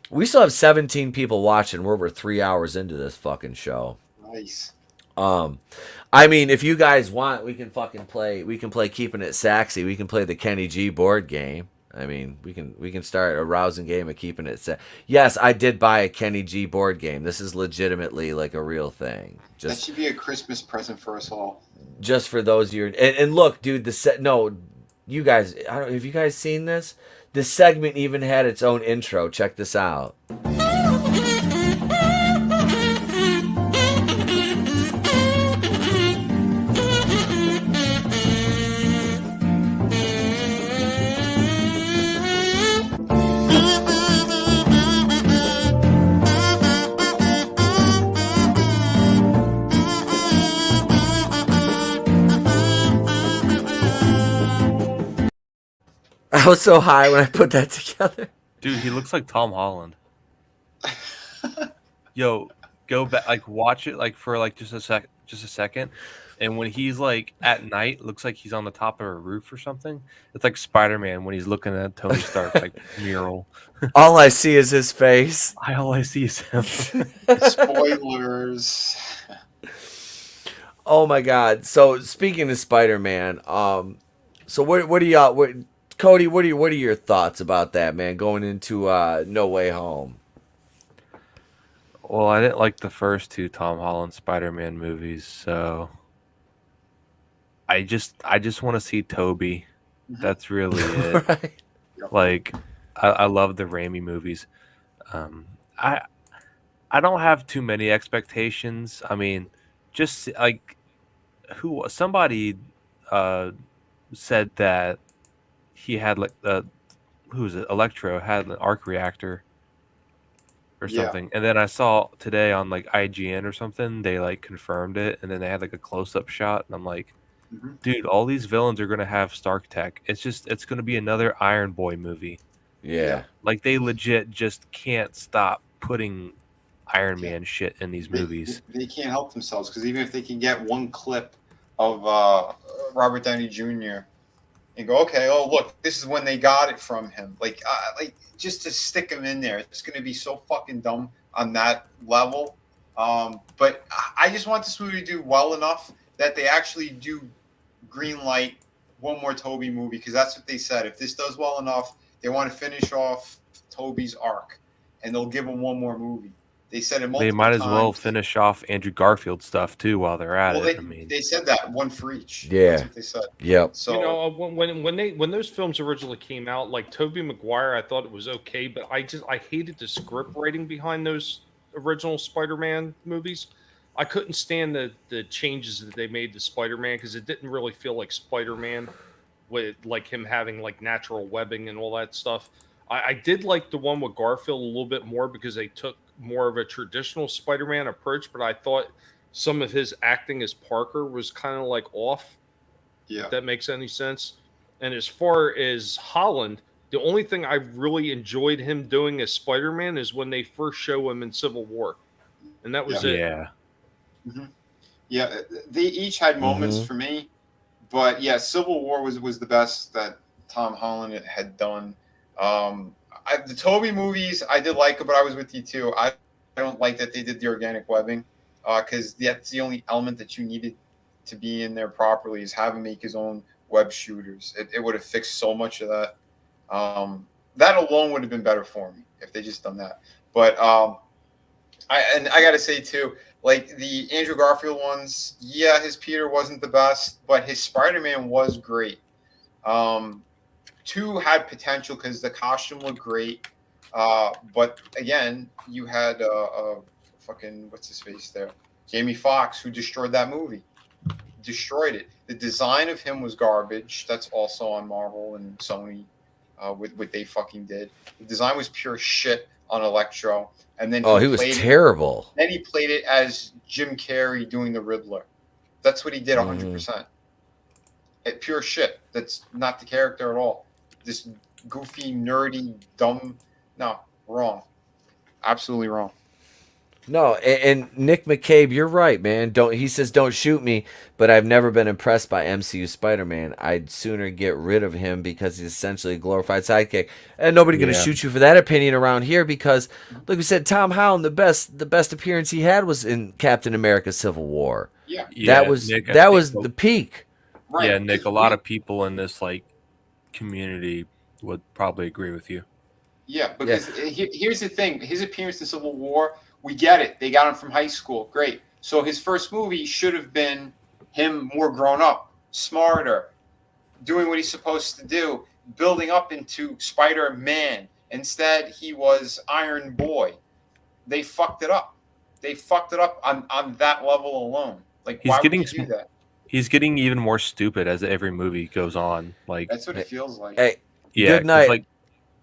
We still have 17 people watching. We're 3 hours into this fucking show. Nice. I mean, if you guys want, we can fucking play. We can play Keeping It Saxy. We can play the Kenny G board game. I mean, we can start a rousing game of Keeping It Saxy. Yes, I did buy a Kenny G board game. This is legitimately like a real thing. That should be a Christmas present for us all. Just for those of you. And look, dude, you guys. Have you guys seen this? This segment even had its own intro. Check this out. I was so high when I put that together. Dude, he looks like Tom Holland. Yo, go back, like watch it, like for like just a second, and when he's like at night, looks like he's on the top of a roof or something. It's like Spider-Man when he's looking at Tony Stark's like mural. All I see is his face. All I see is him. Spoilers. Oh my god! So speaking of Spider-Man, so what do y'all? Cody, what are your thoughts about that, man? Going into No Way Home. Well, I didn't like the first two Tom Holland Spider-Man movies, so I just want to see Toby. That's really it. Right. Like, I love the Raimi movies. I don't have too many expectations. I mean, just like somebody said that he had like Electro had an arc reactor or something, and then I saw today on like IGN or something they like confirmed it, and then they had like a close-up shot, and I'm like, dude, all these villains are gonna have Stark tech. It's gonna be another Iron Boy movie. Yeah, like they legit just can't stop putting Iron Man shit in these movies. They can't help themselves, because even if they can get one clip of Robert Downey Jr. and go, okay, oh look, this is when they got it from him. Like just to stick him in there, it's going to be so fucking dumb on that level. But I just want this movie to do well enough that they actually do green light one more Toby movie, because that's what they said. If this does well enough, they want to finish off Toby's arc, and they'll give him one more movie. They said it multiple They might as times. well finish off Andrew Garfield stuff too while they're at Well, it. I mean, they said that one for each. Yeah. That's what they said. Yep. So You know, when those films originally came out, like Tobey Maguire, I thought it was okay, but I hated the script writing behind those original Spider-Man movies. I couldn't stand the changes that they made to Spider-Man, because it didn't really feel like Spider-Man, with like him having like natural webbing and all that stuff. I did like the one with Garfield a little bit more, because they took more of a traditional Spider-Man approach, but I thought some of his acting as Parker was kind of like off. Yeah. If that makes any sense. And as far as Holland, the only thing I really enjoyed him doing as Spider-Man is when they first show him in Civil War. And that was it. yeah. Mhm. They each had moments for me, but yeah, Civil War was the best that Tom Holland had done. The Toby movies, I did like it, but I was with you too. I don't like that they did the organic webbing because that's the only element that you needed to be in there properly is have him make his own web shooters. It would have fixed so much of that. That alone would have been better for me if they just done that. But I got to say too, like the Andrew Garfield ones, yeah, his Peter wasn't the best, but his Spider-Man was great. 2 had potential because the costume looked great. But again, you had fucking what's his face there, Jamie Foxx, who destroyed that movie. Destroyed it. The design of him was garbage. That's also on Marvel and Sony with what they fucking did. The design was pure shit on Electro. And then he was terrible. Then he played it as Jim Carrey doing the Riddler. That's what he did 100%. Pure shit. That's not the character at all. This goofy, nerdy, dumb. No, wrong. Absolutely wrong. No, and Nick McCabe, you're right, man. He says don't shoot me, but I've never been impressed by MCU Spider-Man. I'd sooner get rid of him because he's essentially a glorified sidekick. And nobody's gonna shoot you for that opinion around here because, like we said, Tom Holland, the best appearance he had was in Captain America: Civil War. Yeah, that was the peak. Right. Yeah, Nick. A lot of people in this community would probably agree with you. Yeah, because here's the thing: his appearance in Civil War. We get it. They got him from high school. Great. So his first movie should have been him more grown up, smarter, doing what he's supposed to do, building up into Spider-Man. Instead, he was Iron Boy. They fucked it up. They fucked it up on that level alone. Like, why would you do that? He's getting even more stupid as every movie goes on. That's what it feels like. Hey, yeah, good night.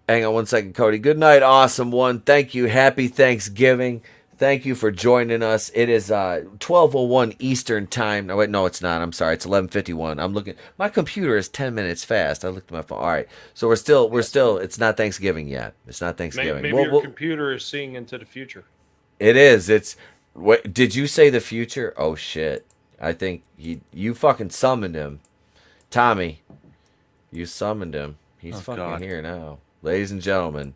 Hang on one second, Cody. Good night, awesome one. Thank you. Happy Thanksgiving. Thank you for joining us. It is 12:01 Eastern time. No, wait, no, it's not. I'm sorry. It's 11:51. I'm looking. My computer is 10 minutes fast. I looked at my phone. All right. So we're still. It's not Thanksgiving yet. It's not Thanksgiving. Maybe your computer is seeing into the future. It is. It's. What did you say? The future? Oh shit! I think you fucking summoned him, Tommy. You summoned him. He's fucking here now. Ladies and gentlemen,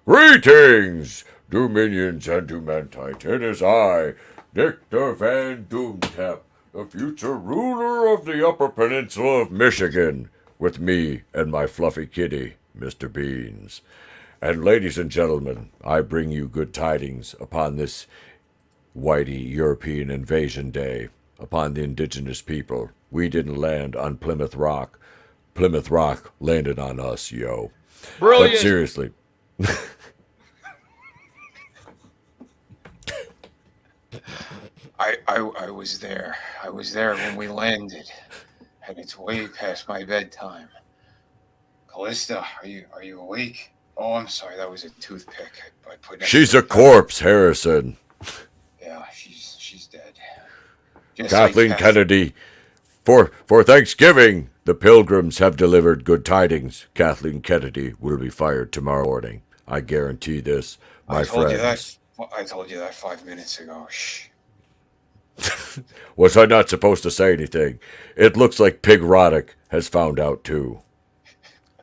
greetings, Dominions and Dumantite. It is I, Victor Van Doomtep, the future ruler of the Upper Peninsula of Michigan, with me and my fluffy kitty, Mr. Beans. And ladies and gentlemen, I bring you good tidings upon this whitey European invasion day, upon the indigenous people. We didn't land on Plymouth Rock. Plymouth Rock landed on us, yo. Brilliant. But seriously. I was there. I was there when we landed, and it's way past my bedtime. Callista, are you awake? Oh, I'm sorry, that was a toothpick. I put. She's a corpse, Harrison. Yeah, she's dead. Just Kathleen like Kennedy. For Thanksgiving, the Pilgrims have delivered good tidings. Kathleen Kennedy will be fired tomorrow morning. I guarantee this, my friends. I told you that 5 minutes ago. Shh. Was I not supposed to say anything? It looks like Pig Roddick has found out too.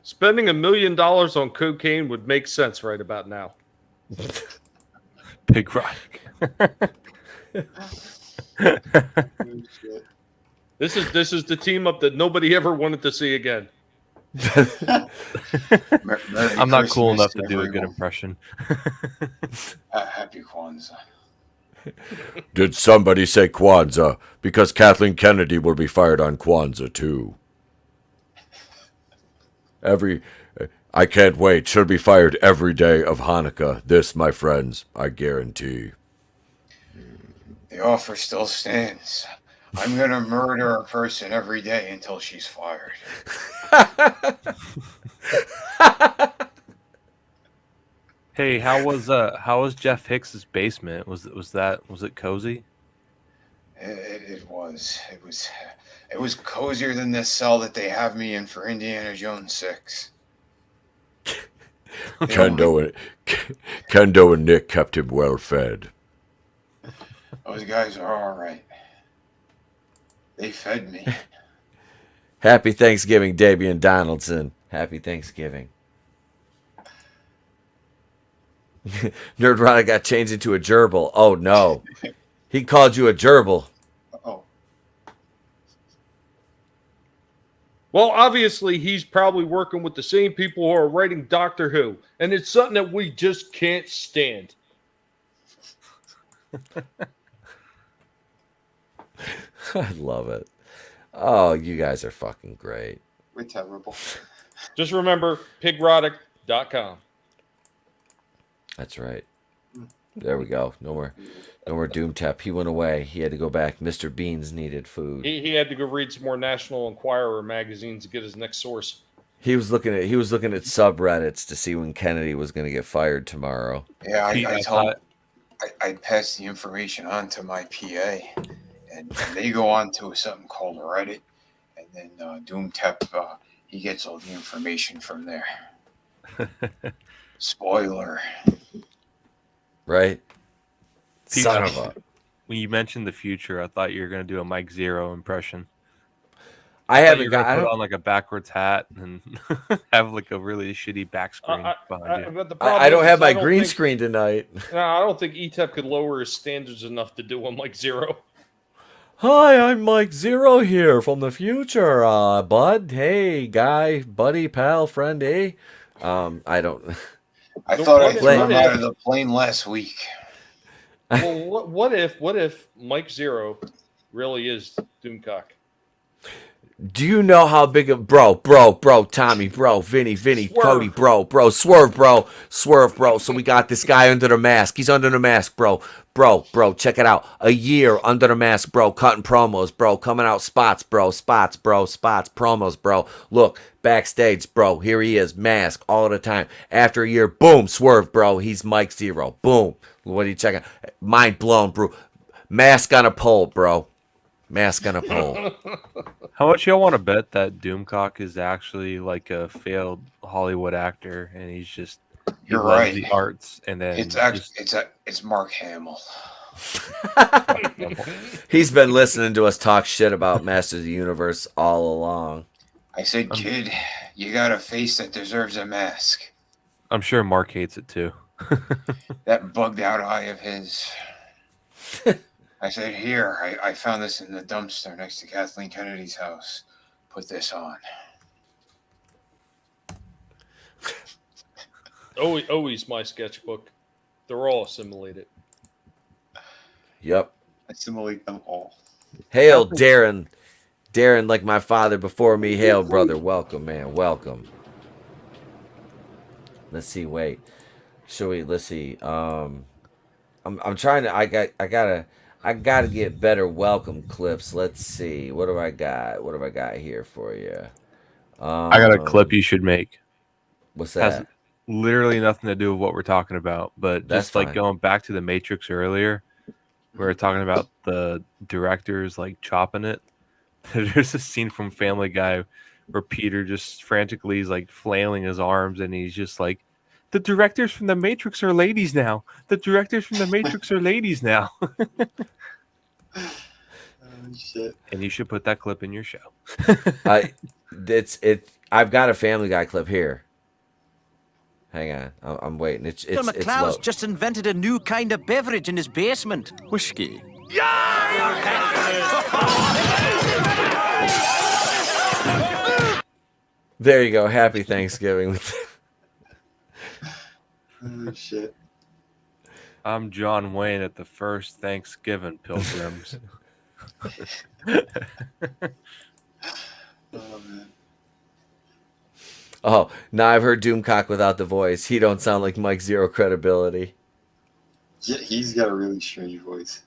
Spending $1 million on cocaine would make sense right about now. Pig Roddick. This is the team up that nobody ever wanted to see again. I'm not cool enough to do a good impression. Happy Kwanzaa. Did somebody say Kwanzaa? Because Kathleen Kennedy will be fired on Kwanzaa too. I can't wait. She'll be fired every day of Hanukkah. This, my friends, I guarantee. The offer still stands. I'm gonna murder a person every day until she's fired. Hey, how was Jeff Hicks's basement? Was it cozy? It was cozier than this cell that they have me in for Indiana Jones 6. Kendo and Nick kept him well fed. Those guys are all right. They fed me. Happy Thanksgiving, Davian Donaldson. Happy Thanksgiving. Nerdronic got changed into a gerbil. Oh no. He called you a gerbil. Oh. Well, obviously, he's probably working with the same people who are writing Doctor Who, and it's something that we just can't stand. I love it. Oh, you guys are fucking great. We're terrible. Just remember, pigrotic.com. That's right. There we go. No more Doomtep. He went away. He had to go back. Mr. Beans needed food. He had to go read some more National Enquirer magazines to get his next source. He was looking at subreddits to see when Kennedy was going to get fired tomorrow. Yeah, I passed the information on to my PA, and they go on to something called Reddit, and then Doomtep, he gets all the information from there. Spoiler. Right? Pete, Son of a... When you mentioned the future, I thought you were going to do a Mike Zero impression. I haven't got. I Put don't- on like a backwards hat and have like a really shitty back screen behind you. But the problem I don't is have my I don't green think- screen tonight. No, I don't think ETEP could lower his standards enough to do one like Zero. Hi, I'm Mike Zero here from the future. Bud, hey, guy, buddy, pal, friend, eh? I don't... I thought I threw him out of the plane last week. Well, what if Mike Zero really is Doomcock? Do you know how big of bro, Tommy, bro, Vinny, Swerve. Cody, bro, Swerve, bro. So we got this guy under the mask. He's under the mask, bro. Check it out. A year under the mask, bro. Cutting promos, bro. Coming out spots, promos, bro. Look, backstage, bro. Here he is, mask all the time. After a year, boom, Swerve, bro. He's Mike Zero. Boom. What are you checking? Mind blown, bro. Mask on a pole, bro. Mask on a pole. How much y'all want to bet that Doomcock is actually like a failed Hollywood actor and he's just he You're loves right. the arts and then It's Mark Hamill. He's been listening to us talk shit about Masters of the Universe all along. I said, kid, you got a face that deserves a mask. I'm sure Mark hates it too. That bugged out eye of his. I said, here, I found this in the dumpster next to Kathleen Kennedy's house. Put this on. Always my sketchbook. They're all assimilated. Yep. Assimilate them all. Hail, Darren. Darren, like my father before me. Hail, brother. Welcome, man. Welcome. Let's see. Wait. Let's see. I'm trying to. I gotta get better welcome clips. Let's see. What do I got? What have I got here for you? I got a clip you should make. What's that? Has literally nothing to do with what we're talking about, but That's just like fine. going back to the Matrix earlier, we were talking about the directors like chopping it. There's a scene from Family Guy where Peter just frantically is like flailing his arms and he's just like, the directors from the Matrix are ladies now. The directors from the Matrix are ladies now. Shit. And you should put that clip in your show. I've got a Family Guy clip here. Hang on, I'm waiting. It's Bill McLeod's low. just invented a new kind of beverage in his basement. Whiskey. There you go. Happy Thanksgiving. Oh, shit. I'm John Wayne at the first Thanksgiving, Pilgrims. Oh, man. Oh, now I've heard Doomcock without the voice. He don't sound like Mike Zero credibility. Yeah, he's got a really strange voice.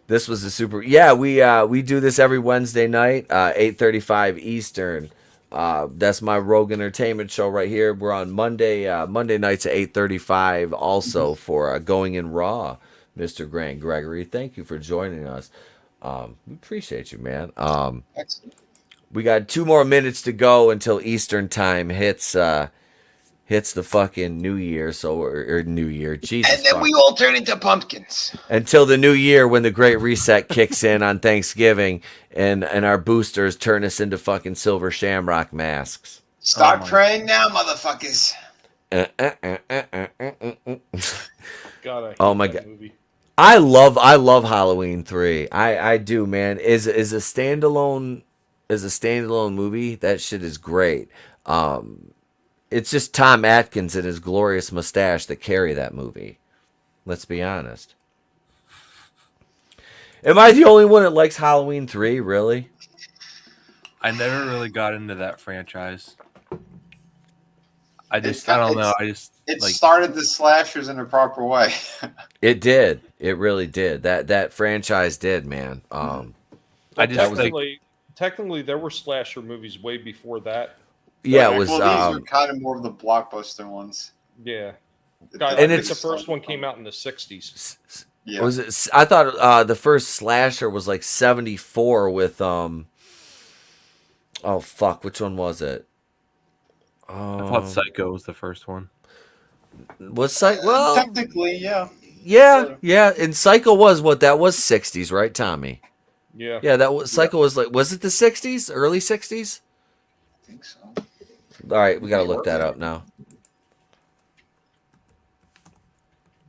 This was a super. Yeah, we do this every Wednesday night, 8:35 Eastern. That's my Rogue Entertainment show right here. We're on Monday nights at 8:35. Also for Going in Raw, Mr. Grant Gregory. Thank you for joining us. We appreciate you, man. Excellent. We got 2 more minutes to go until Eastern time hits the fucking New Year. So or New Year, Jesus. And then fuck. we all turn into pumpkins. Until the New Year, when the Great Reset kicks in on Thanksgiving, and our boosters turn us into fucking silver shamrock masks. Start praying now, motherfuckers. God, I hate Oh my that god. movie. I love Halloween 3. I do, man. Is a standalone movie. That shit is great. It's just Tom Atkins and his glorious mustache that carry that movie. Let's be honest. Am I the only one that likes Halloween 3, really? I never really got into that franchise. I don't know. It started the slashers in a proper way. It did. It really did. That franchise did, man. Technically, there were slasher movies way before that. Yeah, it was. Well, these are kind of more of the blockbuster ones. Yeah. And I think it's- the first one came out in the 60s. Yeah. Was it? I thought the first slasher was like 74 with oh fuck, which one was it? I thought Psycho was the first one. Was Psycho? Well, technically, yeah. Yeah. And Psycho was what? That was 60s, right, Tommy? Yeah. Yeah, that was Psycho was like. Was it the 60s? Early 60s? I think so. All right, we gotta look that up now.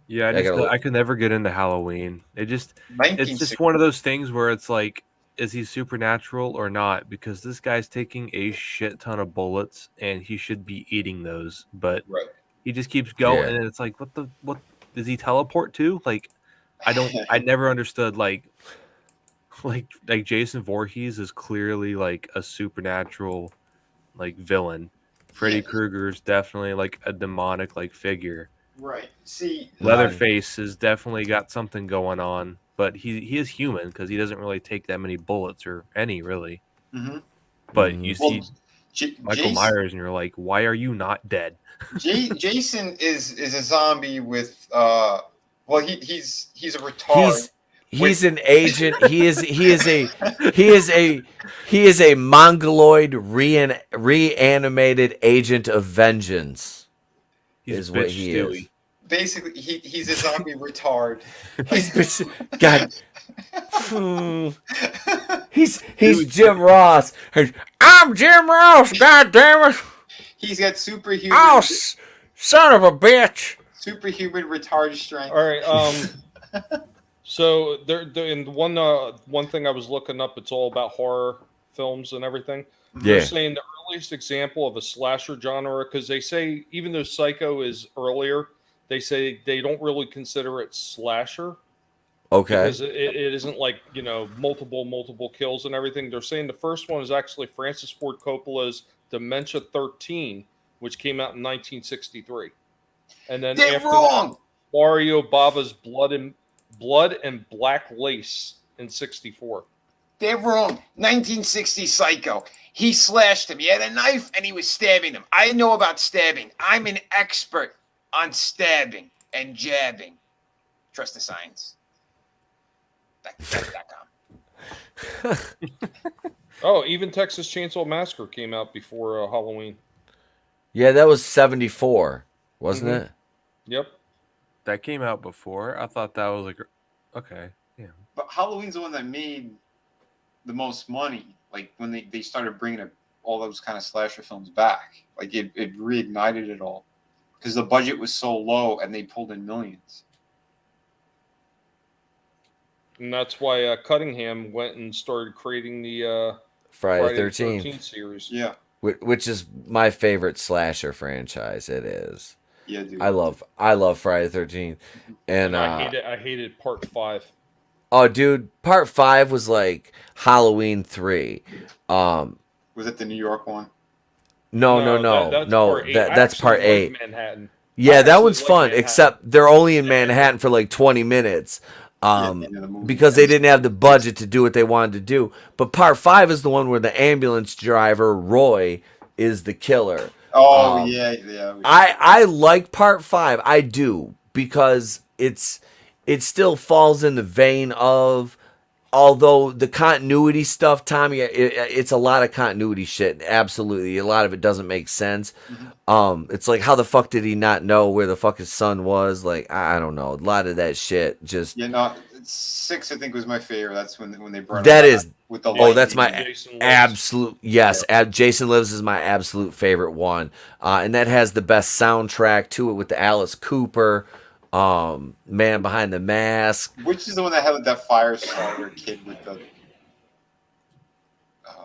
Yeah, I could never get into Halloween. It's just 1960. one of those things where it's like, is he supernatural or not? Because this guy's taking a shit ton of bullets and he should be eating those, but he just keeps going, and it's like, what does he teleport to? Like, I never understood like Jason Voorhees is clearly like a supernatural like villain. Freddy Krueger's definitely like a demonic like figure. Right. See, Leatherface has definitely got something going on, but he is human because he doesn't really take that many bullets or any really. Mm-hmm. But you see Michael Myers, and you're like, why are you not dead? Jason is a zombie with he's a retard. He's an agent. He is a mongoloid reanimated agent of vengeance. Is what he is. Basically, he's a zombie retard. He's Jim Ross. I'm Jim Ross. God damn it! He's got superhuman. Oh, son of a bitch! Superhuman retard strength. All right. So there in one thing I was looking up. It's all about horror films and everything. They're saying the earliest example of a slasher genre, because they say even though Psycho is earlier, they say they don't really consider it slasher. Okay. Because it isn't like, multiple kills and everything. They're saying the first one is actually Francis Ford Coppola's Dementia 13, which came out in 1963. And then They're after wrong. that, Mario Bava's Blood and Black Lace in 64. They're wrong. 1960 Psycho. He slashed him. He had a knife and he was stabbing him. I know about stabbing. I'm an expert on stabbing and jabbing. Trust the science. Oh, even Texas Chainsaw Massacre came out before Halloween. Yeah, that was 74, wasn't it? Yep. That came out before. I thought that was like, okay, yeah. But Halloween's the one that made the most money. Like when they started bringing all those kind of slasher films back. Like it reignited it all. Because the budget was so low and they pulled in millions. And that's why Cunningham went and started creating the Friday the 13th series. Yeah. Which is my favorite slasher franchise. It is. Yeah, dude. I love Friday the 13th. And I hated part 5. Oh, dude, part 5 was like Halloween 3. Was it the New York one? No. That's part 8. That's part 8. Like Manhattan. Yeah, that one's fun, except they're only in Manhattan for like 20 minutes. Because they didn't have the budget to do what they wanted to do. But part 5 is the one where the ambulance driver, Roy, is the killer. Oh, yeah. I like part 5. I do, because it still falls in the vein of, although the continuity stuff, Tommy, it's a lot of continuity shit. Absolutely. A lot of it doesn't make sense. It's like, how the fuck did he not know where the fuck his son was? Like, I don't know. A lot of that shit just... Yeah, no, 6, I think, was my favorite. That's when they brought That it is with the that's my Jason Lives. absolute yes. Jason Lives is my absolute favorite one, and that has the best soundtrack to it with the Alice Cooper, Man Behind the Mask. Which is the one that had like, that fire starter kid with the?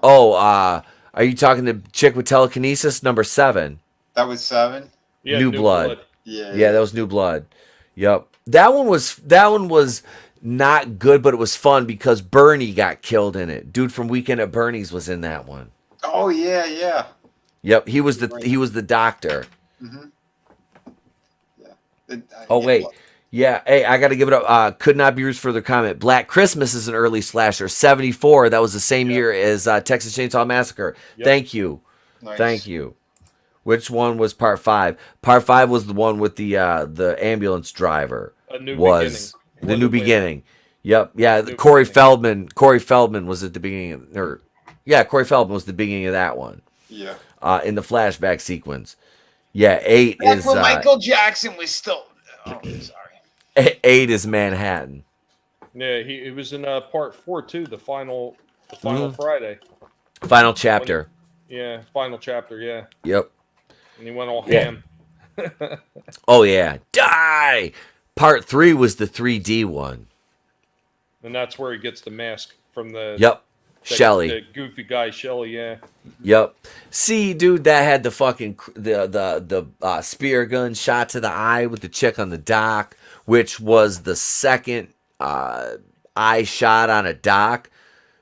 Are you talking the chick with telekinesis? Number 7. That was 7. Yeah, New Blood. Yeah, that was New Blood. Yep. That one was not good, but it was fun because Bernie got killed in it. Dude from Weekend at Bernie's was in that one. Oh yeah. Yep, he was the doctor. Mm-hmm. Wait. Yeah, hey, I got to give it up. Could not be used further comment. Black Christmas is an early slasher. 74. That was the same year as Texas Chainsaw Massacre. Yep. Thank you. Nice. Thank you. Which one was part 5? Part 5 was the one with the ambulance driver. A New was Beginning. the New Beginning. Yep. Yeah. Corey Feldman. Corey Feldman was at the beginning. Corey Feldman was the beginning of that one. Yeah. In the flashback sequence. Yeah. 8 That's is when Michael Jackson was still. Oh, sorry. 8 is Manhattan. Yeah, he was in part 4 too. The final Friday. Final chapter. Final chapter. Yeah. Yep. And he went all ham. Oh yeah, die. Part 3 was the 3D one. And that's where he gets the mask from the. Yep. Shelly. The goofy guy, Shelly. Yeah. Yep. See, dude, that had the fucking the spear gun shot to the eye with the chick on the dock, which was the second eye shot on a dock,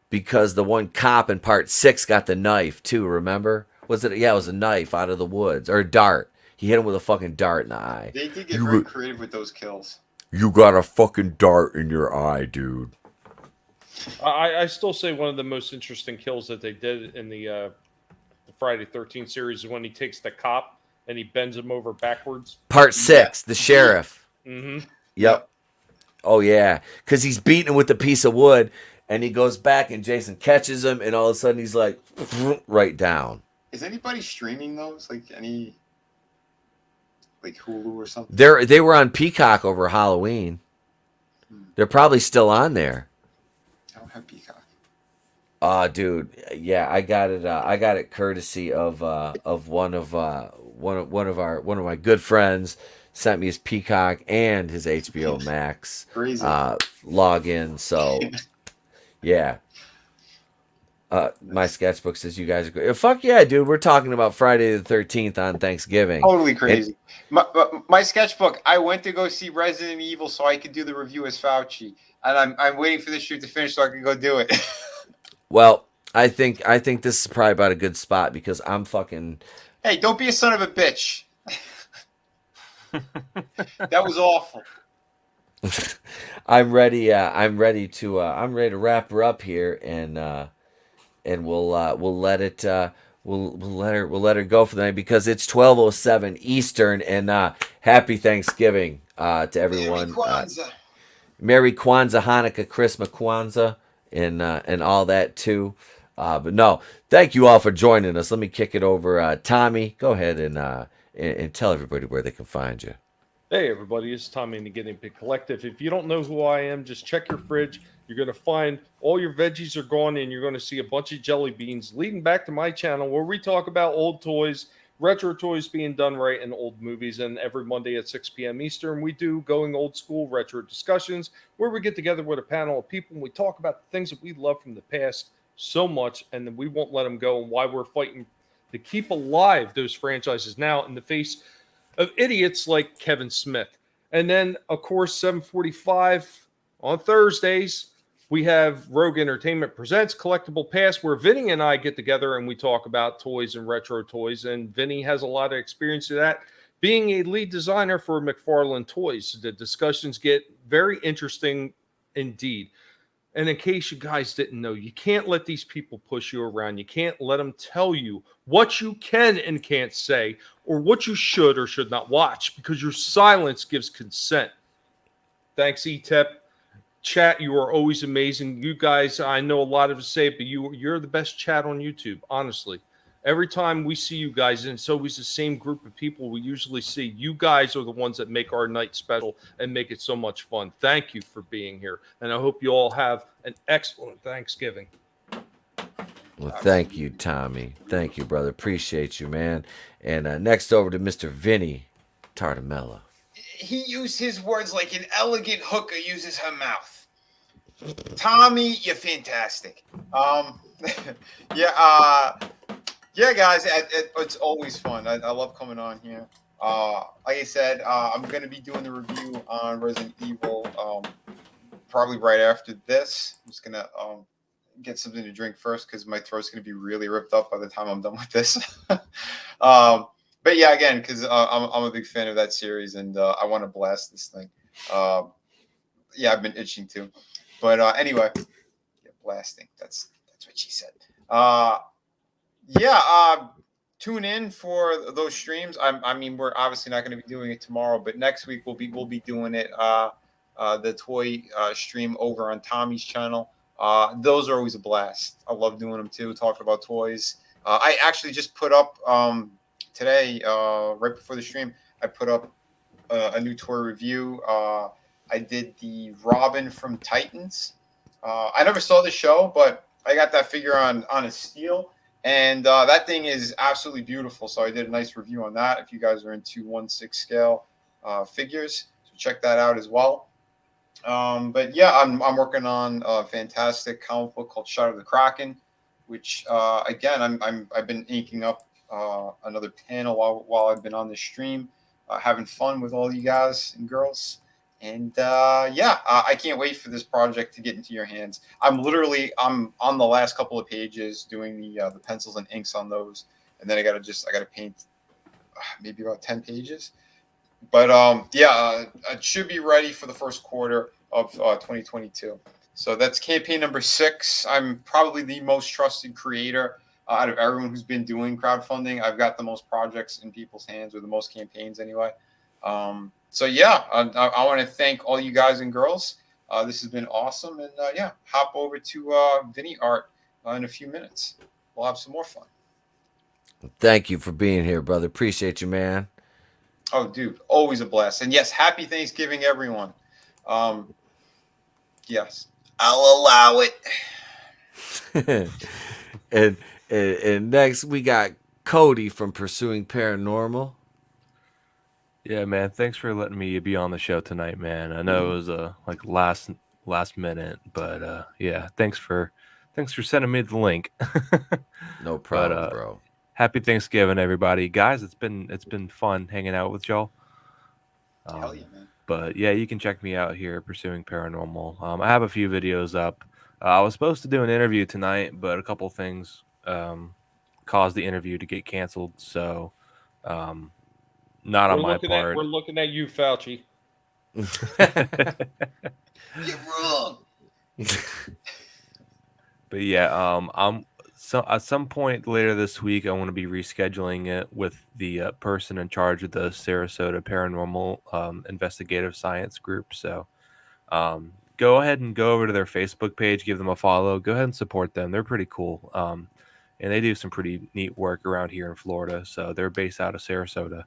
because the one cop in part 6 got the knife too. Remember? Was it? Yeah, it was a knife out of the woods, or a dart. He hit him with a fucking dart in the eye. They did get very creative with those kills. You got a fucking dart in your eye, dude. I still say one of the most interesting kills that they did in the Friday 13th series is when he takes the cop and he bends him over backwards. Part 6, the sheriff. Mm-hmm. Yep. Oh yeah, because he's beating him with a piece of wood, and he goes back, and Jason catches him, and all of a sudden he's like, right down. Is anybody streaming those? Like any, like Hulu or something? They were on Peacock over Halloween. They're probably still on there. I don't have Peacock. Dude, yeah, I got it. I got it courtesy of one of my good friends. Sent me his Peacock and his HBO Max login. So, yeah. My sketchbook says you guys are great. Fuck yeah, dude. We're talking about Friday the 13th on Thanksgiving. Totally crazy. My sketchbook, I went to go see Resident Evil so I could do the review as Fauci. And I'm waiting for this shoot to finish so I can go do it. Well, I think this is probably about a good spot because I'm fucking... Hey, don't be a son of a bitch. That was awful. I'm ready. I'm ready to wrap her up here, and we'll let her go for the night because it's 12:07 Eastern, and happy Thanksgiving to everyone. Merry Kwanzaa, Hanukkah, Christmas, Kwanzaa, and all that too. But no, thank you all for joining us. Let me kick it over. Tommy, go ahead and tell everybody where they can find you. Hey everybody, it's Tommy in the Guinea Pig Collective. If you don't know who I am, just check your fridge. You're going to find all your veggies are gone, and you're going to see a bunch of jelly beans leading back to my channel where we talk about old toys, retro toys being done right, and old movies. And every Monday at 6 p.m. Eastern, we do Going Old School Retro Discussions, where we get together with a panel of people and we talk about the things that we love from the past so much, and then we won't let them go, and why we're fighting to keep alive those franchises now in the face of idiots like Kevin Smith. And then, of course, 7:45 on Thursdays, we have Rogue Entertainment Presents Collectible Pass, where Vinny and I get together and we talk about toys and retro toys. And Vinny has a lot of experience to that, being a lead designer for McFarlane Toys. The discussions get very interesting indeed. And in case you guys didn't know, you can't let these people push you around. You can't let them tell you what you can and can't say, or what you should or should not watch, because your silence gives consent. Thanks, ETEP. Chat, you are always amazing. You guys, I know a lot of us say it, but you're the best chat on YouTube, honestly. Every time we see you guys, and it's always the same group of people we usually see. You guys are the ones that make our night special and make it so much fun. Thank you for being here, and I hope you all have an excellent Thanksgiving. Well, thank you, Tommy. Thank you, brother. Appreciate you, man. And next over to Mr. Vinny Tartamella. He used his words like an elegant hooker uses her mouth. Tommy, you're fantastic. Yeah, guys, it's always fun. I love coming on here. Like I said, I'm going to be doing the review on Resident Evil probably right after this. I'm just going to get something to drink first because my throat's going to be really ripped up by the time I'm done with this. But yeah, again, because I'm a big fan of that series and I want to blast this thing. Yeah, I've been itching to. But anyway, yeah, blasting. That's what she said. Tune in for those streams. I mean, we're obviously not going to be doing it tomorrow, but next week we'll be doing it. The toy stream over on Tommy's channel. Those are always a blast. I love doing them too. Talking about toys. I actually just put up today, right before the stream. I put up a new toy review. I did the Robin from Titans. I never saw the show, but I got that figure on a steel. And that thing is absolutely beautiful. So I did a nice review on that. If you guys are into 1/6 scale figures, so check that out as well. But yeah, I'm working on a fantastic comic book called Shot of the Kraken, which again I've been inking up another panel while I've been on this stream, having fun with all you guys and girls. And I can't wait for this project to get into your hands. I'm on the last couple of pages doing the pencils and inks on those, and then I gotta paint maybe about 10 pages. But it should be ready for the first quarter of 2022. So that's campaign number 6. I'm probably the most trusted creator out of everyone who's been doing crowdfunding. I've got the most projects in people's hands, or the most campaigns anyway. So yeah, I want to thank all you guys and girls. This has been awesome. And hop over to Vinnieart in a few minutes. We'll have some more fun. Thank you for being here, brother. Appreciate you, man. Oh, dude, always a blast. And yes, happy Thanksgiving, everyone. Yes, I'll allow it. and next we got Cody from Pursuing Paranormal. Yeah, man. Thanks for letting me be on the show tonight, man. I know it was like last minute, but yeah, thanks for sending me the link. No problem, bro. Happy Thanksgiving, everybody, guys. It's been fun hanging out with y'all. Hell yeah, man. But yeah, you can check me out here, Pursuing Paranormal. I have a few videos up. I was supposed to do an interview tonight, but a couple things caused the interview to get canceled. So. Not on my part. We're looking at you, Fauci. You're wrong. But yeah, at some point later this week, I want to be rescheduling it with the person in charge of the Sarasota Paranormal Investigative Science Group. So go ahead and go over to their Facebook page, give them a follow. Go ahead and support them. They're pretty cool. And they do some pretty neat work around here in Florida. So they're based out of Sarasota.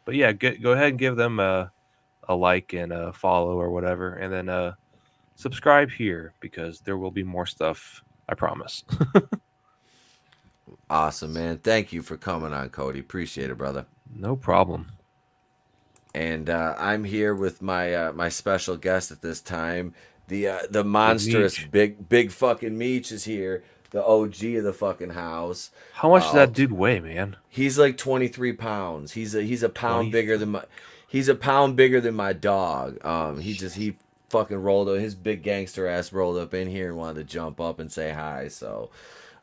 But yeah, go ahead and give them a like and a follow or whatever, and then subscribe here because there will be more stuff. I promise. Awesome, man. Thank you for coming on, Cody. Appreciate it, brother. No problem. And I'm here with my my special guest at this time. The monstrous big fucking Meech is here. The OG of the fucking house. How much does that dude weigh, man? He's like 23 pounds. He's a pound bigger than my dog. He fucking rolled up. His big gangster ass rolled up in here and wanted to jump up and say hi. So,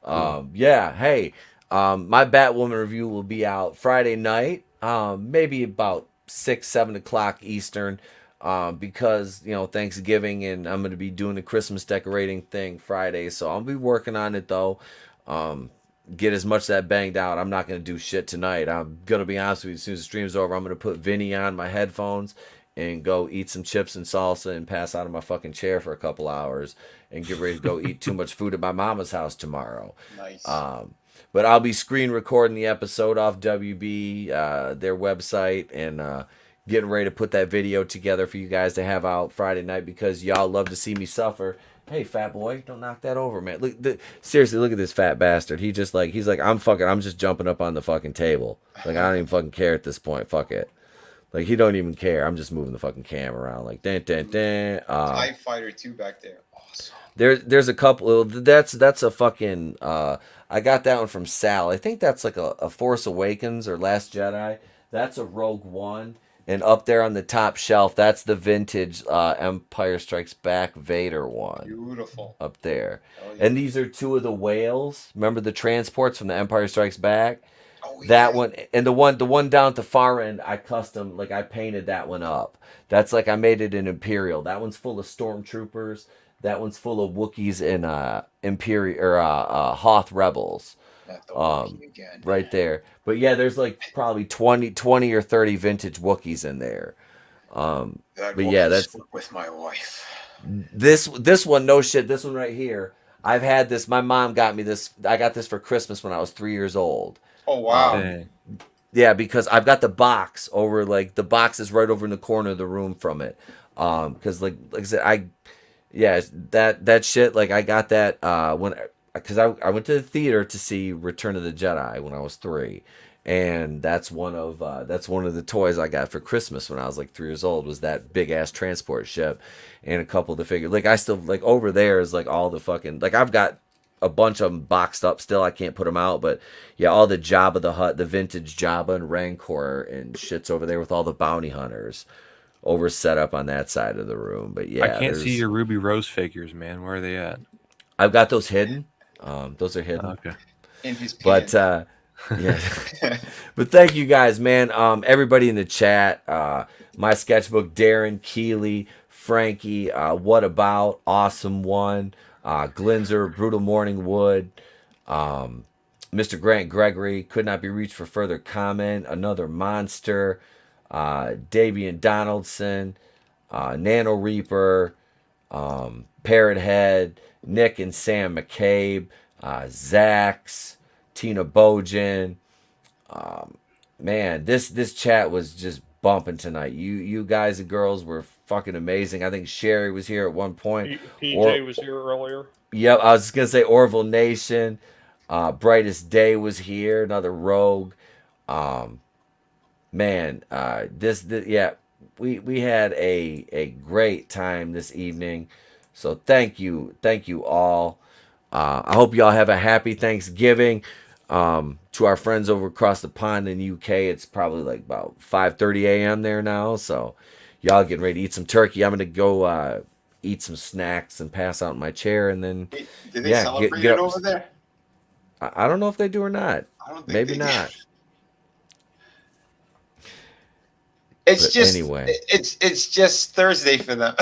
yeah. Hey, my Batwoman review will be out Friday night. Maybe about 6-7 o'clock Eastern. Because Thanksgiving, and I'm gonna be doing the Christmas decorating thing Friday, so I'll be working on it though. Get as much of that banged out. I'm not gonna do shit tonight. I'm gonna be honest with you. As soon as the stream's over, I'm gonna put Vinny on my headphones and go eat some chips and salsa and pass out of my fucking chair for a couple hours and get ready to go eat too much food at my mama's house tomorrow. Nice. But I'll be screen recording the episode off WB, their website, and getting ready to put that video together for you guys to have out Friday night because y'all love to see me suffer. Hey, fat boy, don't knock that over, man. Look, seriously, look at this fat bastard. He's like, I'm just jumping up on the fucking table. Like, I don't even fucking care at this point. Fuck it. Like, he don't even care. I'm just moving the fucking camera around. Like, dun, dun, dun. TIE Fighter 2 back there. Awesome. There's a couple. That's a fucking. I got that one from Sal. I think that's like a Force Awakens or Last Jedi. That's a Rogue One. And up there on the top shelf, that's the vintage Empire Strikes Back Vader one. Beautiful. Up there. Oh, yeah. And these are two of the whales. Remember the transports from the Empire Strikes Back? Oh, yeah. That one and the one down at the far end, I painted that one up. That's like I made it an Imperial. That one's full of stormtroopers. That one's full of Wookiees and Imperial or Hoth rebels. Right there. But yeah, there's like probably 20 or 30 vintage Wookiees in there. But yeah, that's with my wife. This one, no shit. This one right here. I've had this. My mom got me this. I got this for Christmas when I was 3 years old. Oh wow. Yeah, because I've got the box over, like the box is right over in the corner of the room from it. Because like I said, that shit. Like I got that because I went to the theater to see Return of the Jedi when I was 3, and that's one of the toys I got for Christmas when I was like 3 years old, was that big ass transport ship and a couple of the figures. Like I still like over there is like all the fucking, like I've got a bunch of them boxed up still. I can't put them out, but yeah, all the Jabba the Hutt, the vintage Jabba and Rancor and shit's over there with all the bounty hunters over set up on that side of the room. But yeah, I can't see your Ruby Rose figures, man. Where are they at? I've got those hidden. Those are hidden. Okay. In his but yeah. But thank you guys, man. Everybody in the chat, my sketchbook, Darren, Keeley, Frankie, What About, Awesome One, Glinzer, Brutal Morning Wood, Mr. Grant Gregory, could not be reached for further comment, Another Monster, Davian Donaldson, Nano Reaper, Parrot Head, Nick and Sam McCabe, Zax, Tina Bojan. Man, this chat was just bumping tonight. You guys and girls were fucking amazing. I think Sherry was here at one point. PJ was here earlier. Yep, I was just gonna say Orville Nation. Brightest Day was here. Another Rogue. Man, this yeah, we had a great time this evening. So thank you all. I hope y'all have a happy Thanksgiving. To our friends over across the pond in the UK, it's probably like about 5:30 a.m. there now. So y'all getting ready to eat some turkey. I'm gonna go eat some snacks and pass out in my chair, and then Did they celebrate it over there? I don't know if they do or not. I don't think Maybe they not. did. It's But just anyway. it's just Thursday for them.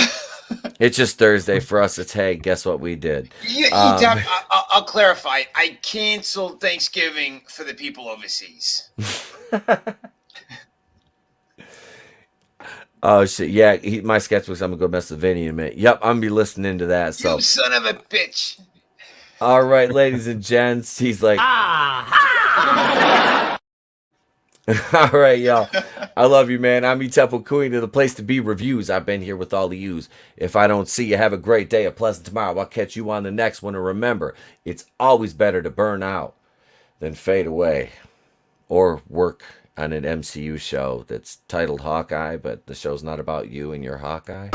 It's just Thursday for us. It's, hey, guess what we did? I'll clarify. I canceled Thanksgiving for the people overseas. Oh shit! Yeah, my sketchbooks. I'm gonna go mess with Vinny in a minute. Yep, I'm gonna be listening to that. So, You son of a bitch. all right, ladies and gents. He's like, all right, y'all. I love you, man. I'm Temple Cooing to the place to be reviews. I've been here with all of yous. If I don't see you, have a great day, a pleasant tomorrow. I'll catch you on the next one. And remember, it's always better to burn out than fade away, or work on an MCU show that's titled Hawkeye, but the show's not about you and your Hawkeye.